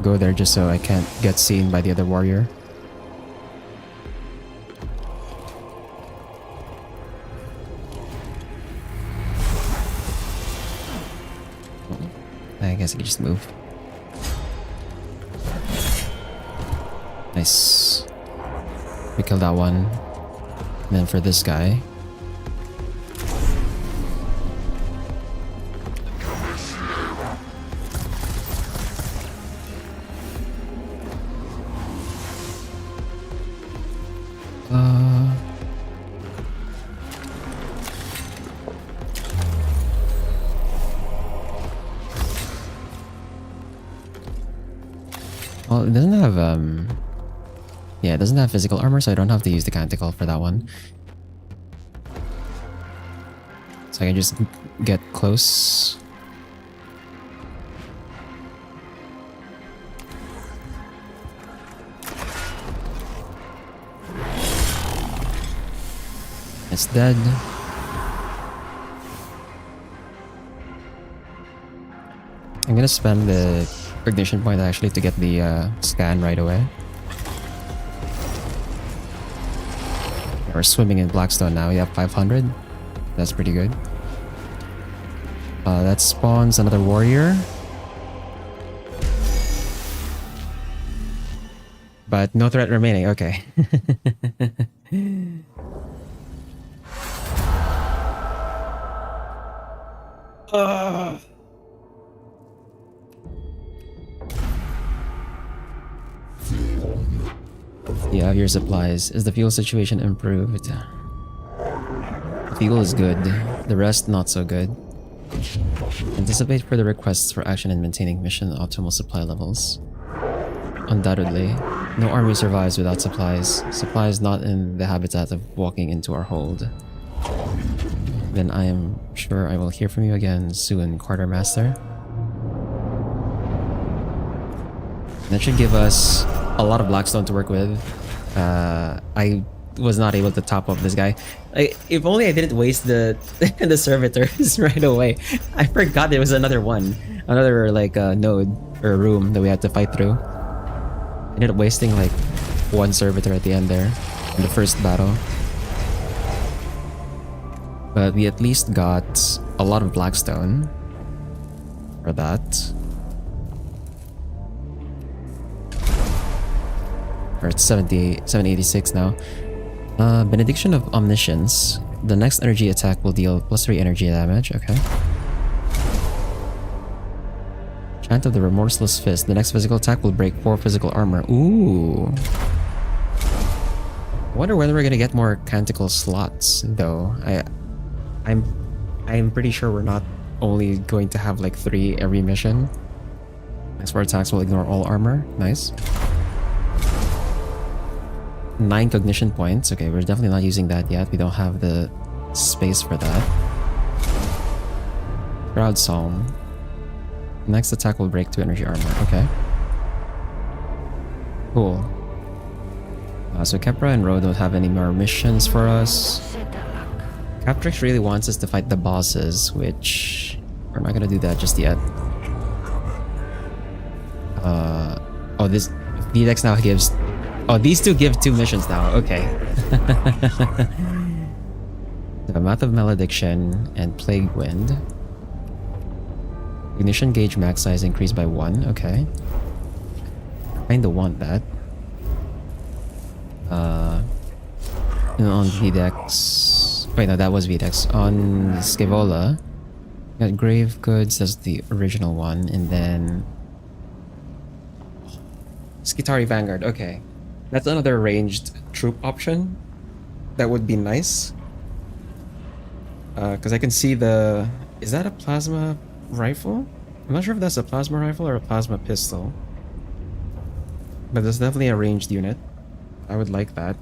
Go there just so I can't get seen by the other warrior. I guess I can just move. Nice. We killed that one. And then for this guy. Yeah, it doesn't have physical armor, so I don't have to use the canticle for that one. So I can just get close. It's dead. I'm gonna spend the ignition point actually to get the scan right away. We're swimming in Blackstone now. We have 500. That's pretty good. That spawns another warrior. But no threat remaining. Okay. You have your supplies. Is the fuel situation improved? Fuel is good. The rest not so good. Anticipate further requests for action in maintaining mission optimal supply levels. Undoubtedly. No army survives without supplies. Supplies not in the habitat of walking into our hold. Then I am sure I will hear from you again soon, Quartermaster. That should give us a lot of Blackstone to work with. I was not able to top up this guy. If only I didn't waste the the servitors right away. I forgot there was another one. Another like node or room that we had to fight through. I ended up wasting like one servitor at the end there in the first battle. But we at least got a lot of Blackstone for that. Or it's 786 now. Benediction of Omniscience. The next energy attack will deal +3 energy damage. Okay. Chant of the Remorseless Fist. The next physical attack will break 4 physical armor. Ooh. I wonder when we're gonna get more canticle slots, though. I'm pretty sure we're not only going to have like 3 every mission. Next 4 attacks will ignore all armor. Nice. 9 cognition points. Okay, we're definitely not using that yet. We don't have the space for that. Proud Psalm. Next attack will break 2 energy armor. Okay. Cool. So Kepra and Ro don't have any more missions for us. Captrix really wants us to fight the bosses, which we're not gonna do that just yet. Oh, this VDEX now gives. Oh, these two give 2 missions now. Okay. The Mouth of Malediction and Plague Wind. Ignition gauge max size increased by 1. Okay. Kinda want that. And on VDEX. Wait, no, that was VDEX. On Scaevola, got Grave Goods. That's the original one, and then Skitari Vanguard. Okay. That's another ranged troop option. That would be nice. Because I can see the... Is that a plasma rifle? I'm not sure if that's a plasma rifle or a plasma pistol. But there's definitely a ranged unit. I would like that.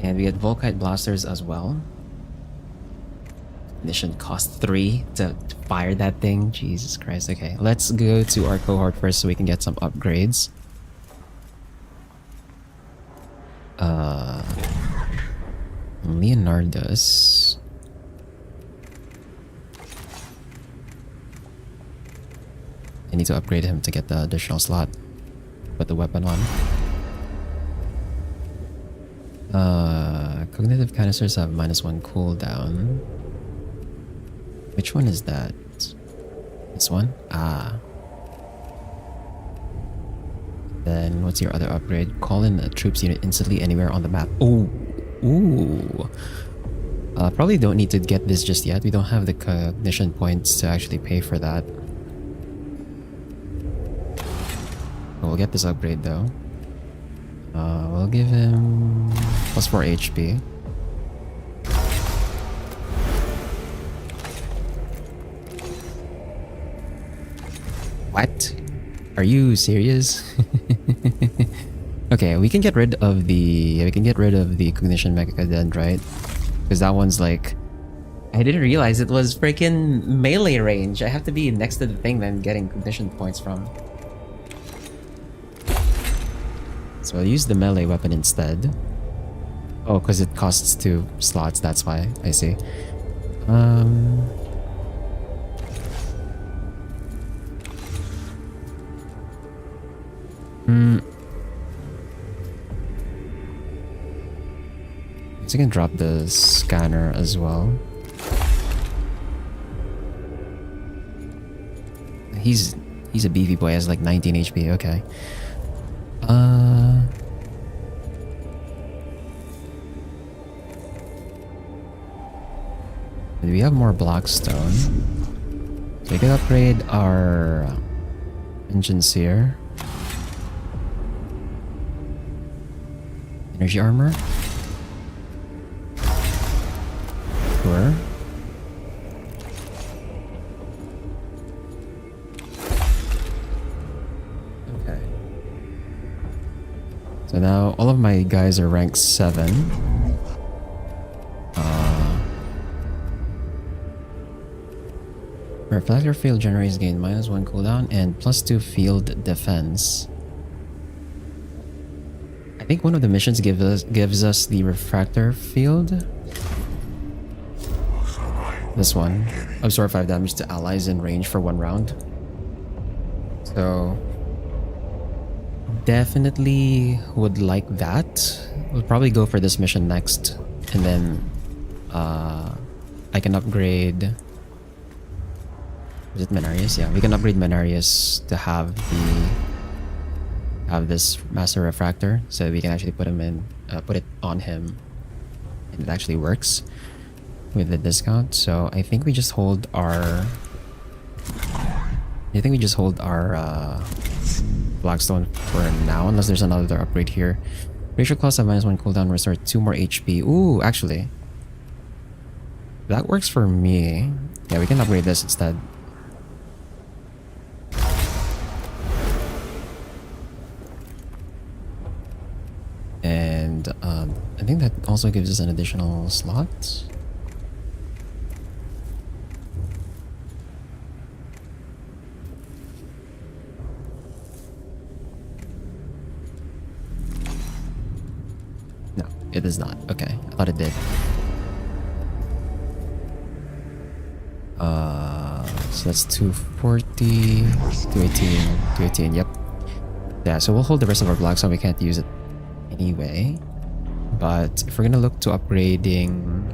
And we get Volkite blasters as well. Mission cost 3 to fire that thing. Jesus Christ. Okay, let's go to our cohort first so we can get some upgrades. Leonardus. I need to upgrade him to get the additional slot. Put the weapon on. Cognitive canisters have -1 cooldown. Which one is that? This one? Ah. Then what's your other upgrade? Call in a troops unit instantly anywhere on the map. Ooh. Ooh. Probably don't need to get this just yet. We don't have the cognition points to actually pay for that. We'll get this upgrade though. We'll give him +4 HP. What? Are you serious? Okay, we can get rid of the cognition mecha then, right? Because that one's like, I didn't realize it was freaking melee range. I have to be next to the thing then getting cognition points from. So I'll use the melee weapon instead. Oh, because it costs 2 slots, that's why. I see. So you can drop the scanner as well. He's a beefy boy, has like 19 HP, okay. We have more blockstone. So we can upgrade our engines here. Energy armor. Sure. Okay. So now all of my guys are rank 7. Reflector field generates gain -1 cooldown and +2 field defense. I think one of the missions gives us the refractor field. This one. Absorb 5 damage to allies in range for 1 round. So definitely would like that. We'll probably go for this mission next, and then I can upgrade. Is it Mechanicus? Yeah, we can upgrade Mechanicus to have this master refractor, so we can actually put it on him, and it actually works with the discount. So I think we just hold our Blackstone for now, unless there's another upgrade here. Racial claws have -1 cooldown, restore 2 more HP. Ooh, actually, that works for me. Yeah, we can upgrade this instead. And I think that also gives us an additional slot. No, it is not. Okay, I thought it did. So that's 240, 218, 218, yep. Yeah, so we'll hold the rest of our blocks so we can't use it anyway. But if we're gonna look to upgrading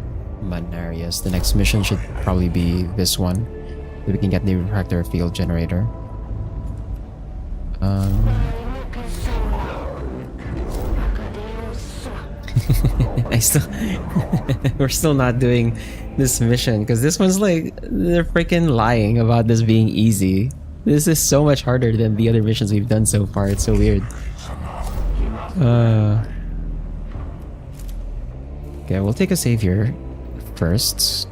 Mechanicus, the next mission should probably be this one, so we can get the refractor field generator. We're still not doing this mission because this one's like, they're freaking lying about this being easy. This is so much harder than the other missions we've done so far. It's so weird. Okay, we'll take a save here first.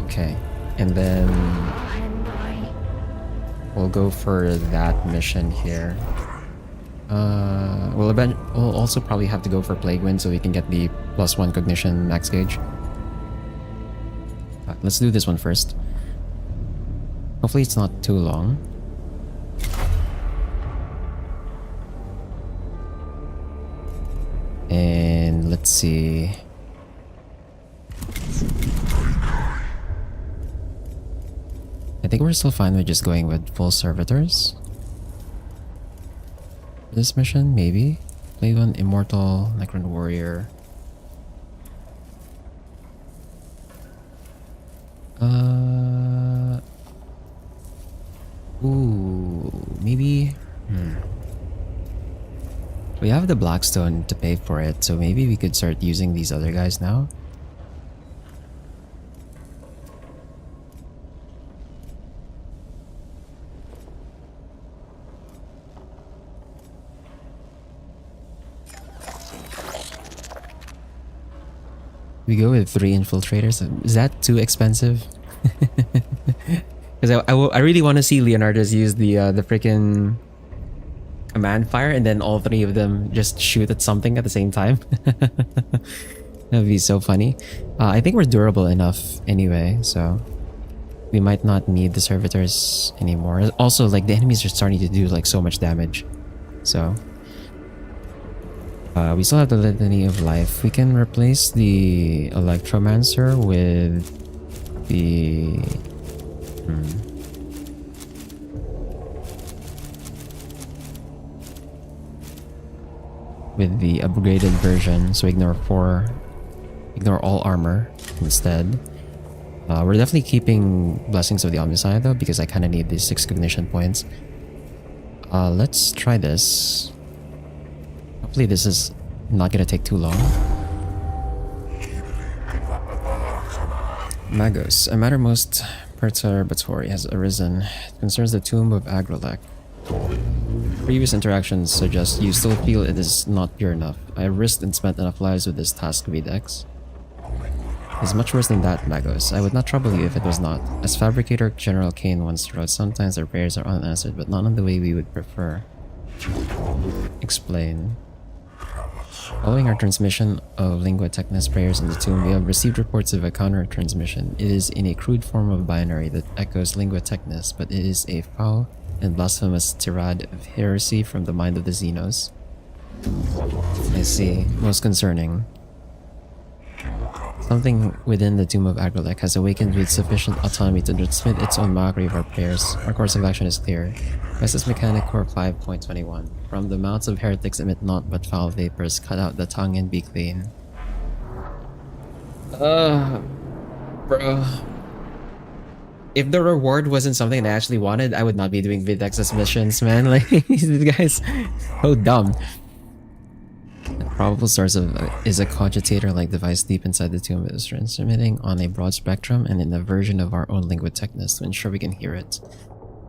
Okay, and then we'll go for that mission here. We'll also probably have to go for Plague Wind so we can get the +1 cognition max gauge. Let's do this one first. Hopefully it's not too long. And let's see. I think we're still fine with just going with full servitors. This mission, maybe. Play one Immortal Necron Warrior. Ooh, maybe. We have the Blackstone to pay for it, so maybe we could start using these other guys now. We go with 3 infiltrators. Is that too expensive? Because I really want to see Leonardo's use the freaking command fire, and then all 3 of them just shoot at something at the same time. That would be so funny. I think we're durable enough anyway, so we might not need the servitors anymore. Also, like, the enemies are starting to do like so much damage, so we still have the Litany of Life. We can replace the Electromancer with the with the upgraded version, so ignore all armor instead. We're definitely keeping Blessings of the Omnicide though, because I kind of need these 6 cognition points. Let's try this. Hopefully this is not gonna take too long. Magos, a matter most perturbatory has arisen. It concerns the tomb of Agrelek. Previous interactions suggest you still feel it is not pure enough. I have risked and spent enough lives with this task, Videx. It's much worse than that, Magos. I would not trouble you if it was not. As Fabricator General Kane once wrote, sometimes our prayers are unanswered, but not in the way we would prefer. Explain. Following our transmission of Lingua Technis prayers in the tomb, we have received reports of a counter-transmission. It is in a crude form of binary that echoes Lingua Technis, but it is a foul and blasphemous tirade of heresy from the mind of the Xenos. I see. Most concerning. Something within the tomb of Agrelek has awakened with sufficient autonomy to transmit its own mockery of our prayers. Our course of action is clear. Message Mechanicus 5.21. From the mouths of heretics emit naught but foul vapors. Cut out the tongue and be clean. Bro. If the reward wasn't something I actually wanted, I would not be doing Videx's missions, man. Like, these guys so dumb. The probable source of is a cogitator-like device deep inside the tomb. It is transmitting on a broad spectrum and in a version of our own Lingua Technis to ensure we can hear it.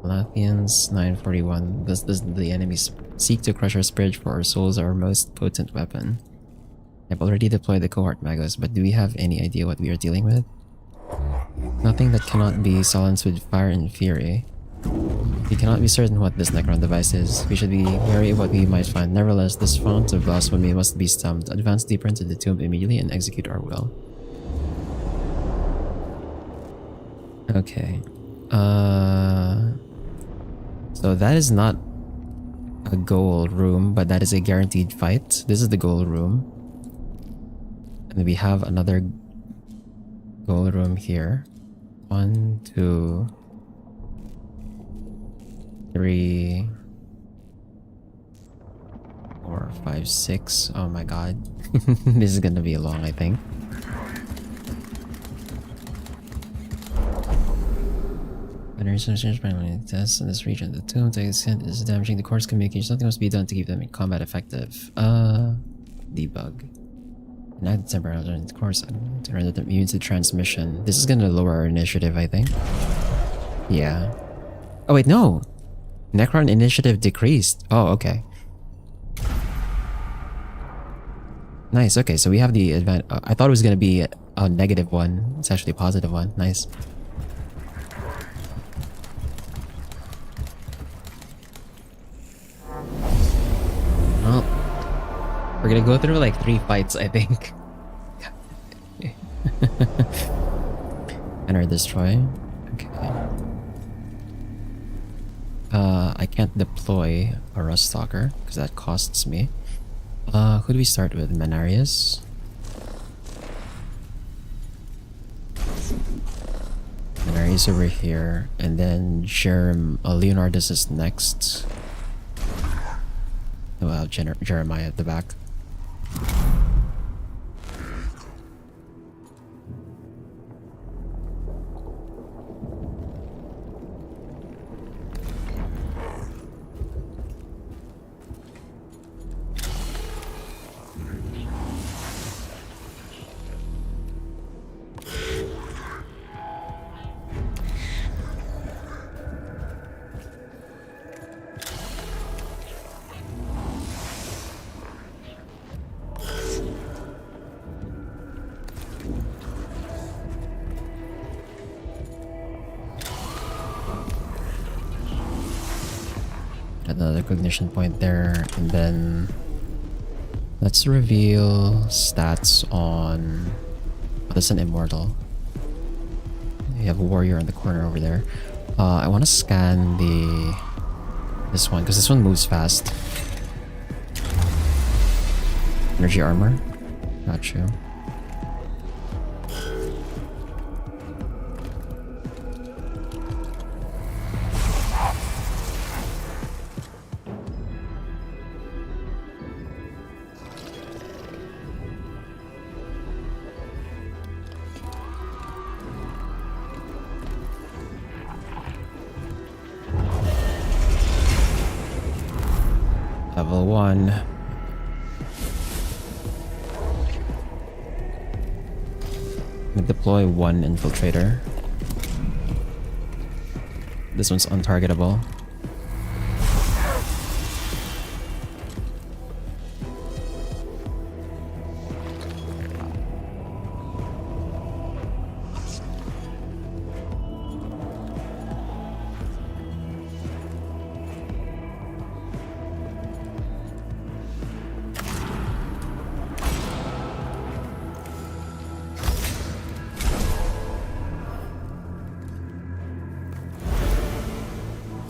Lathians 941. Does the enemies seek to crush our spirit, for our souls are our most potent weapon? I've already deployed the cohort Magos, but do we have any idea what we are dealing with? Nothing that cannot be silenced with fire and fury. We cannot be certain what this Necron device is. We should be wary of what we might find. Nevertheless, this font of blasphemy must be stumped. Advance deeper into the tomb immediately and execute our will. Okay. So that is not a goal room, but that is a guaranteed fight. This is the goal room. And we have another goal room here. 1, 2, 3, 4, 5, 6. Oh my god. This is gonna be long, I think. Tests in this region. The tomb to extent is damaging the core's communication. Something must be done to keep them in combat effective. Debug. Ignite the temperature in the course to render them immune to transmission. This is gonna lower our initiative, I think. Yeah. Oh wait, no! Necron initiative decreased. Oh, okay. Nice, okay, so we have the advantage. I thought it was gonna be a negative one. It's actually a positive one. Nice. Well, we're gonna go through like 3 fights, I think. Enter destroy. Okay. I can't deploy a Rust Stalker because that costs me. Who do we start with? Menarius? Menarius over here, and then Leonardus is next. Well, Jeremiah at the back. another cognition point there, and then let's reveal stats on... Oh, that's an immortal. You have a warrior in the corner over there. I want to scan this one, because this one moves fast. Energy armor. Got you. Level 1. Deploy one infiltrator. This one's untargetable.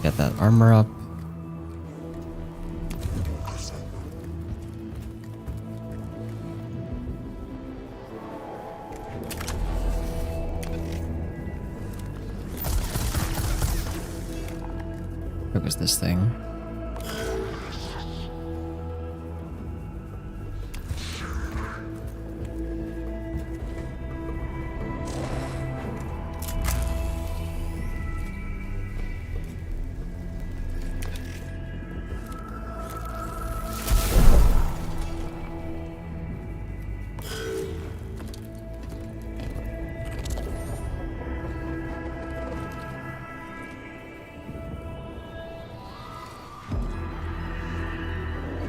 Get that armor up. Where was this thing?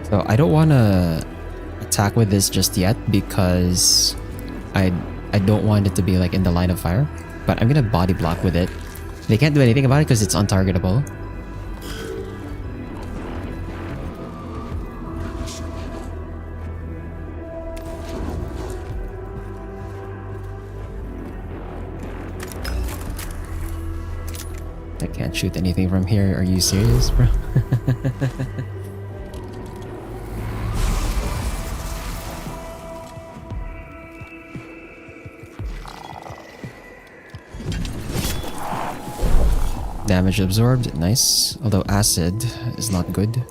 So I don't want to attack with this just yet because I don't want it to be like in the line of fire. But I'm gonna body block with it. They can't do anything about it because it's untargetable. I can't shoot anything from here. Are you serious, bro? Damage absorbed, nice. Although acid is not good.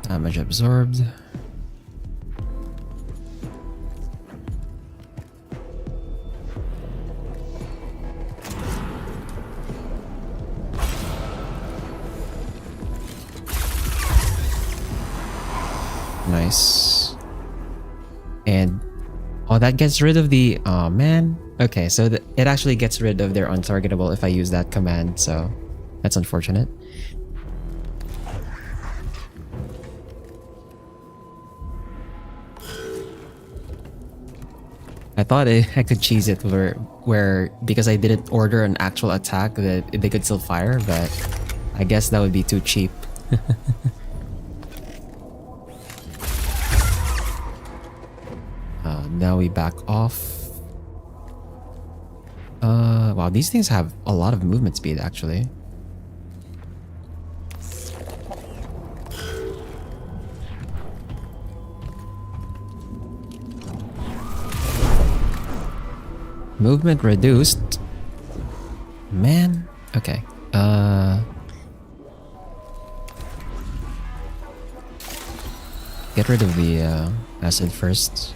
Damage absorbed. Nice. And oh, that gets rid of the... Oh man. Okay, so it actually gets rid of their untargetable if I use that command, so that's unfortunate. I thought I could cheese it where because I didn't order an actual attack that they could still fire, but I guess that would be too cheap. Now we back off. Wow, these things have a lot of movement speed actually. Movement reduced. Man. Okay. Get rid of the acid first.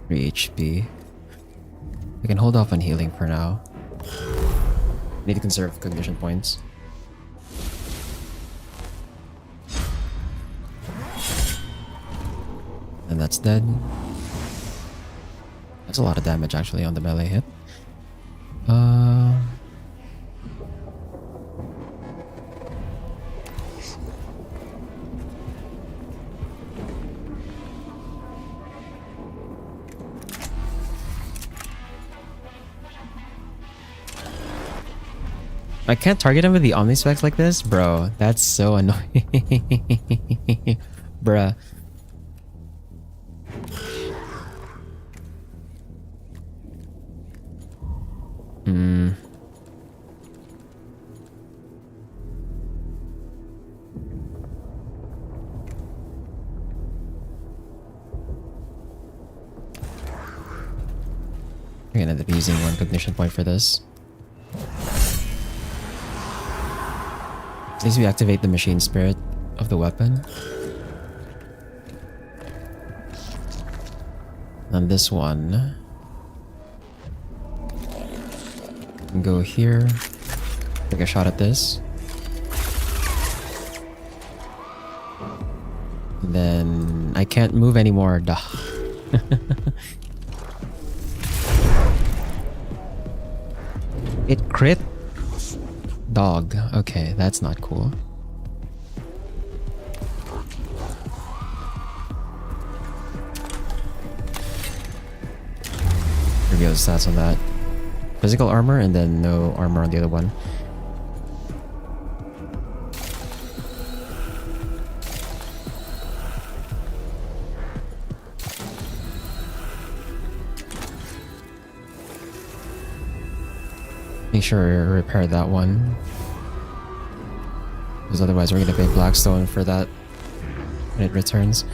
3 HP. We can hold off on healing for now. Need to conserve cognition points. And that's dead. That's a lot of damage actually on the melee hit. I can't target him with the Omnispecs like this? Bro, that's so annoying. Bruh. I'm gonna end up using 1 cognition point for this. At least we activate the machine spirit of the weapon. And this one. Can go here. Take a shot at this. And then I can't move anymore. Duh. It crit? Dog. Okay, that's not cool. Reveal the stats on that. Physical armor and then no armor on the other one. Make sure to repair that one. Because otherwise we're gonna pay Blackstone for that when it returns.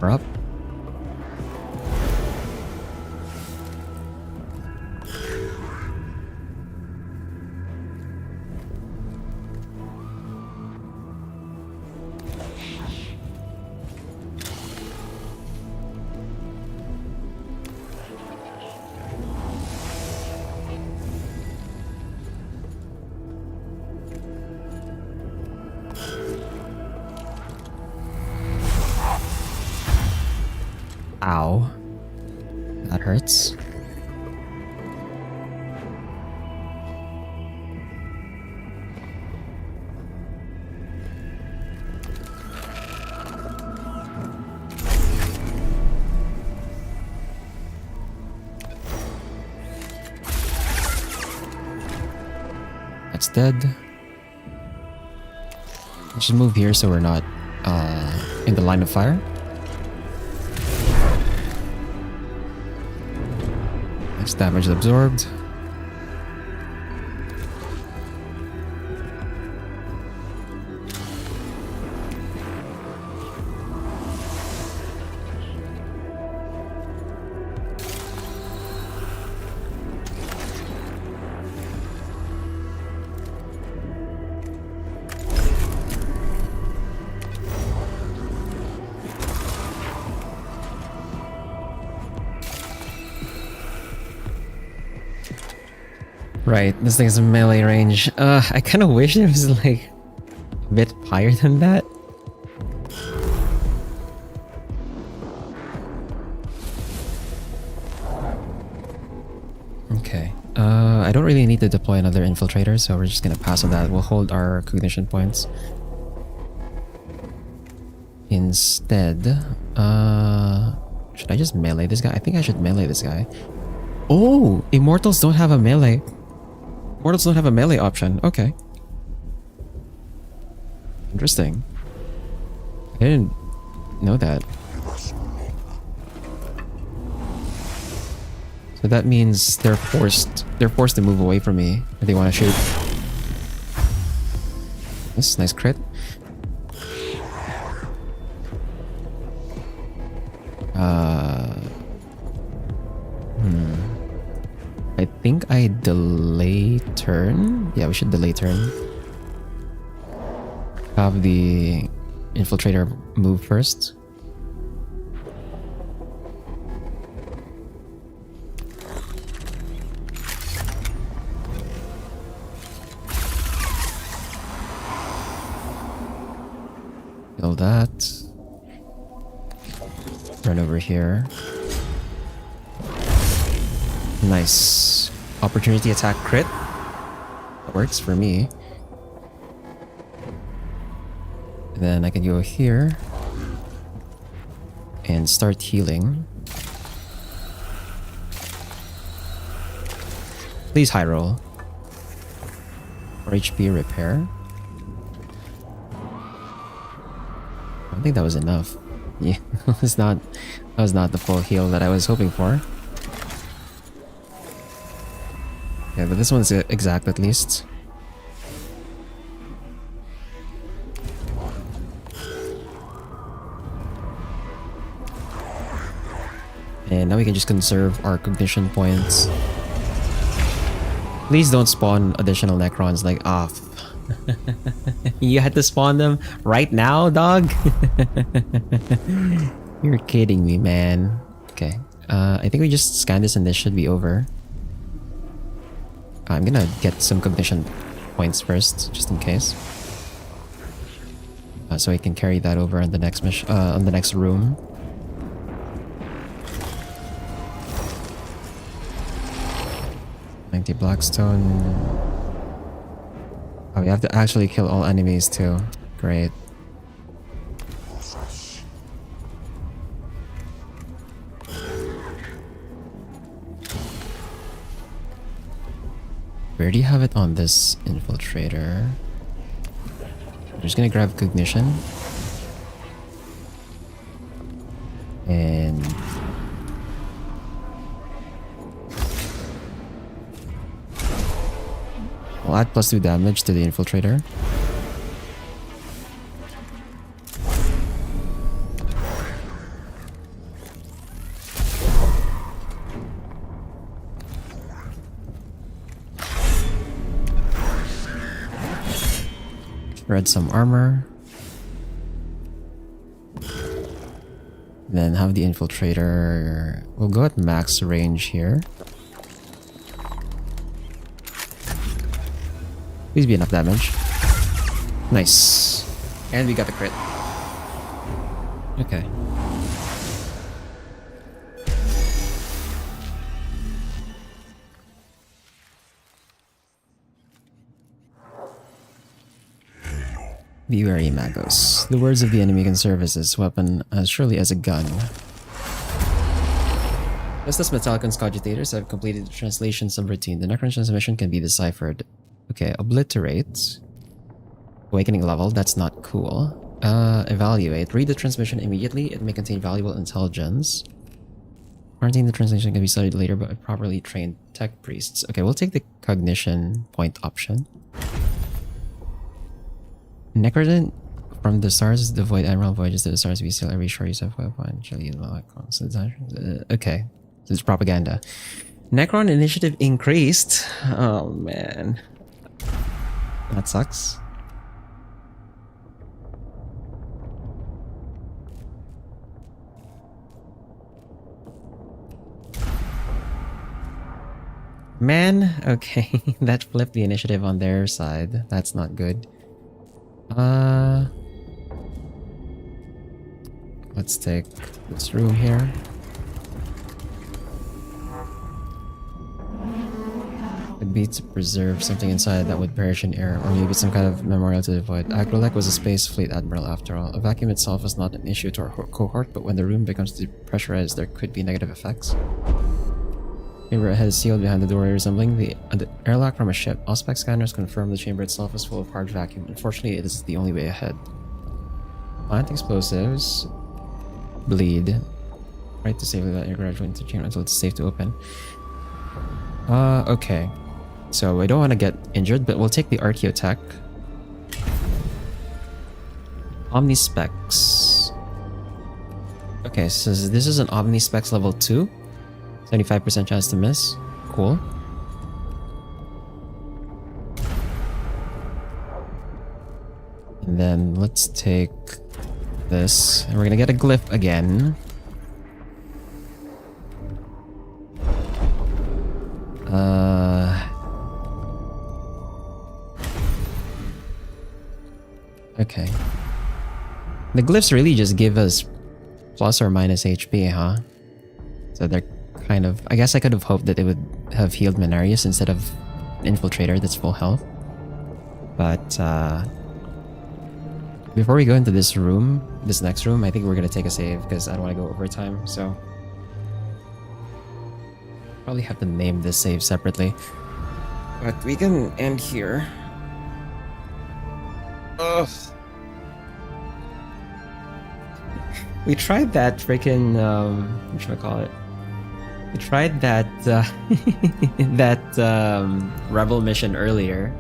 Up. Ow. That hurts. That's dead. Let's just move here so we're not in the line of fire. Next damage absorbed. Right, this thing is melee range. I kind of wish it was like a bit higher than that. Okay. I don't really need to deploy another infiltrator, so we're just gonna pass on that. We'll hold our cognition points. Instead, should I just melee this guy? I think I should melee this guy. Oh, immortals don't have a melee. Immortals don't have a melee option. Okay. Interesting. I know that. So that means they're forced to move away from me if they want to shoot. This is a nice crit. I think I delay turn. Yeah, we should delay turn. Have the infiltrator move first. Kill that. Run over here. Nice. Opportunity attack crit. That works for me. And then I can go here and start healing. Please high roll. Or HP repair. I don't think that was enough. Yeah, that was not the full heal that I was hoping for. Yeah, but this one's exact at least. And now we can just conserve our cognition points. Please don't spawn additional Necrons like off. You had to spawn them right now, dog? You're kidding me, man. Okay. I think we just scan this and this should be over. I'm gonna get some cognition points first, just in case. So I can carry that over on the next on the next room. Blackstone. Oh, we have to actually kill all enemies too. Great. We already have it on this infiltrator. I'm just gonna grab cognition. And I'll add +2 damage to the infiltrator. Shred some armor. Then have the infiltrator. We'll go at max range here. Please be enough damage. Nice. And we got the crit. Okay. Be wary, Magos. The words of the enemy can serve as his weapon as surely as a gun. Just as Metallicon's cogitators have completed the translation subroutine, the Necron transmission can be deciphered. Okay, obliterate. Awakening level, that's not cool. Evaluate. Read the transmission immediately. It may contain valuable intelligence. Quarantine the translation can be studied later by properly trained tech priests. Okay, we'll take the cognition point option. Necrodent from the stars, the void admiral voyages to the stars. We seal every shore use of weapon. Okay, so it's propaganda. Necron initiative increased. Oh man. That sucks. Man, okay, that flipped the initiative on their side. That's not good. Let's take this room here. Could be to preserve something inside that would perish in air, or maybe some kind of memorial to the void. Agrolek was a space fleet admiral after all. A vacuum itself is not an issue to our cohort, but when the room becomes depressurized, there could be negative effects. Chamber ahead is sealed behind the door, resembling the airlock from a ship. All spec scanners confirm the chamber itself is full of hard vacuum. Unfortunately, it is the only way ahead. Plant explosives. bleed. Right to save that your gradual interchange until it's safe to open. Okay. So we don't want to get injured, but we'll take the Archaeotech. Omnispecs. Okay, so this is an Omnispecs level 2. 75% chance to miss. Cool. And then let's take this. And we're gonna get a glyph again. Okay. The glyphs really just give us plus or minus HP, huh? So they're kind of... I guess I could have hoped that it would have healed Mechanicus instead of Infiltrator that's full health. But, before we go into this room, this next room, I think we're gonna take a save because I don't want to go overtime, so... Probably have to name this save separately. But we can end here. Ugh. We tried that freaking what should I call it? We tried that rebel mission earlier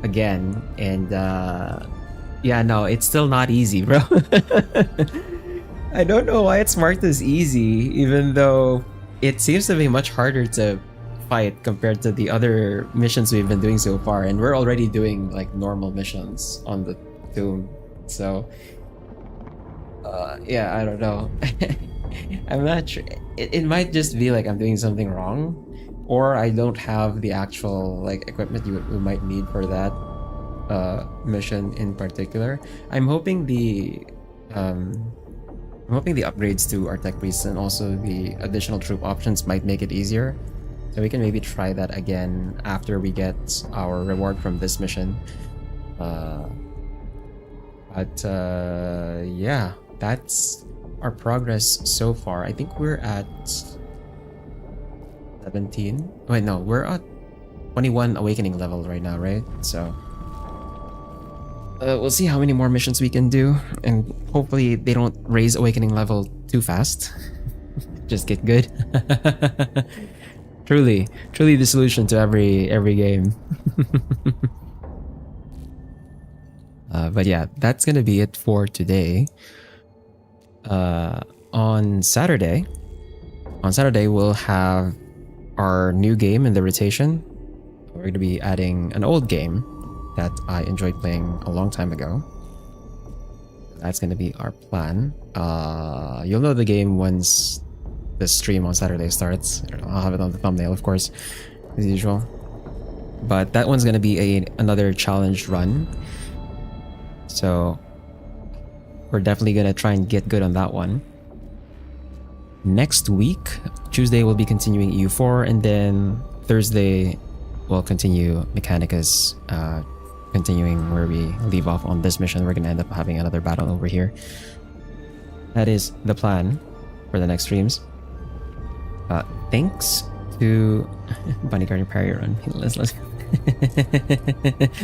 again, and yeah, no, it's still not easy, bro. I don't know why it's marked as easy, even though it seems to be much harder to fight compared to the other missions we've been doing so far, and we're already doing like normal missions on the tomb, so yeah, I don't know. I'm not sure. It might just be like I'm doing something wrong, or I don't have the actual like equipment we might need for that mission in particular. I'm hoping the upgrades to our tech priests and also the additional troop options might make it easier. So we can maybe try that again after we get our reward from this mission. Yeah, that's our progress so far. I think we're at 17. Wait, no, we're at 21 awakening level right now, right? So we'll see how many more missions we can do, and hopefully they don't raise awakening level too fast. Just get good. Truly the solution to every game. But yeah, that's gonna be it for today. On Saturday we'll have our new game in the rotation. We're gonna be adding an old game that I enjoyed playing a long time ago. That's gonna be our plan. You'll know the game once the stream on Saturday starts. I'll have it on the thumbnail, of course, as usual. But that one's gonna be another challenge run. So we're definitely gonna try and get good on that one. Next week, Tuesday we'll be continuing EU4, and then Thursday we'll continue Mechanicus, continuing where we leave off on this mission. We're gonna end up having another battle over here. That is the plan for the next streams. Thanks to Bunny Garden Parry Run. Let's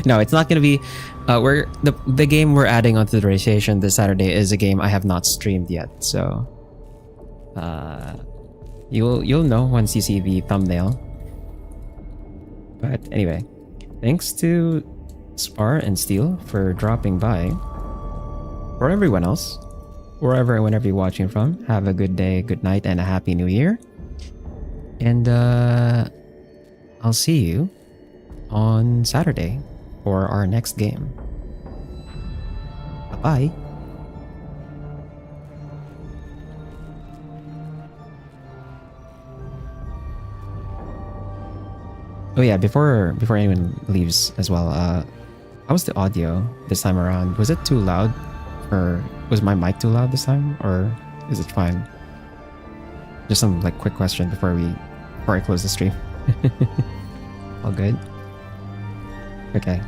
No, it's not gonna be. The game we're adding onto the rotation this Saturday is a game I have not streamed yet, so you'll know once you see the thumbnail. But anyway, thanks to Spar and Steel for dropping by. For everyone else, wherever and whenever you're watching from, have a good day, good night, and a happy new year. And I'll see you on Saturday for our next game. Bye-bye. Oh yeah, before anyone leaves as well, how was the audio this time around? Was it too loud? Or was my mic too loud this time? Or is it fine? Just some like quick question before I close the stream. All good? Okay.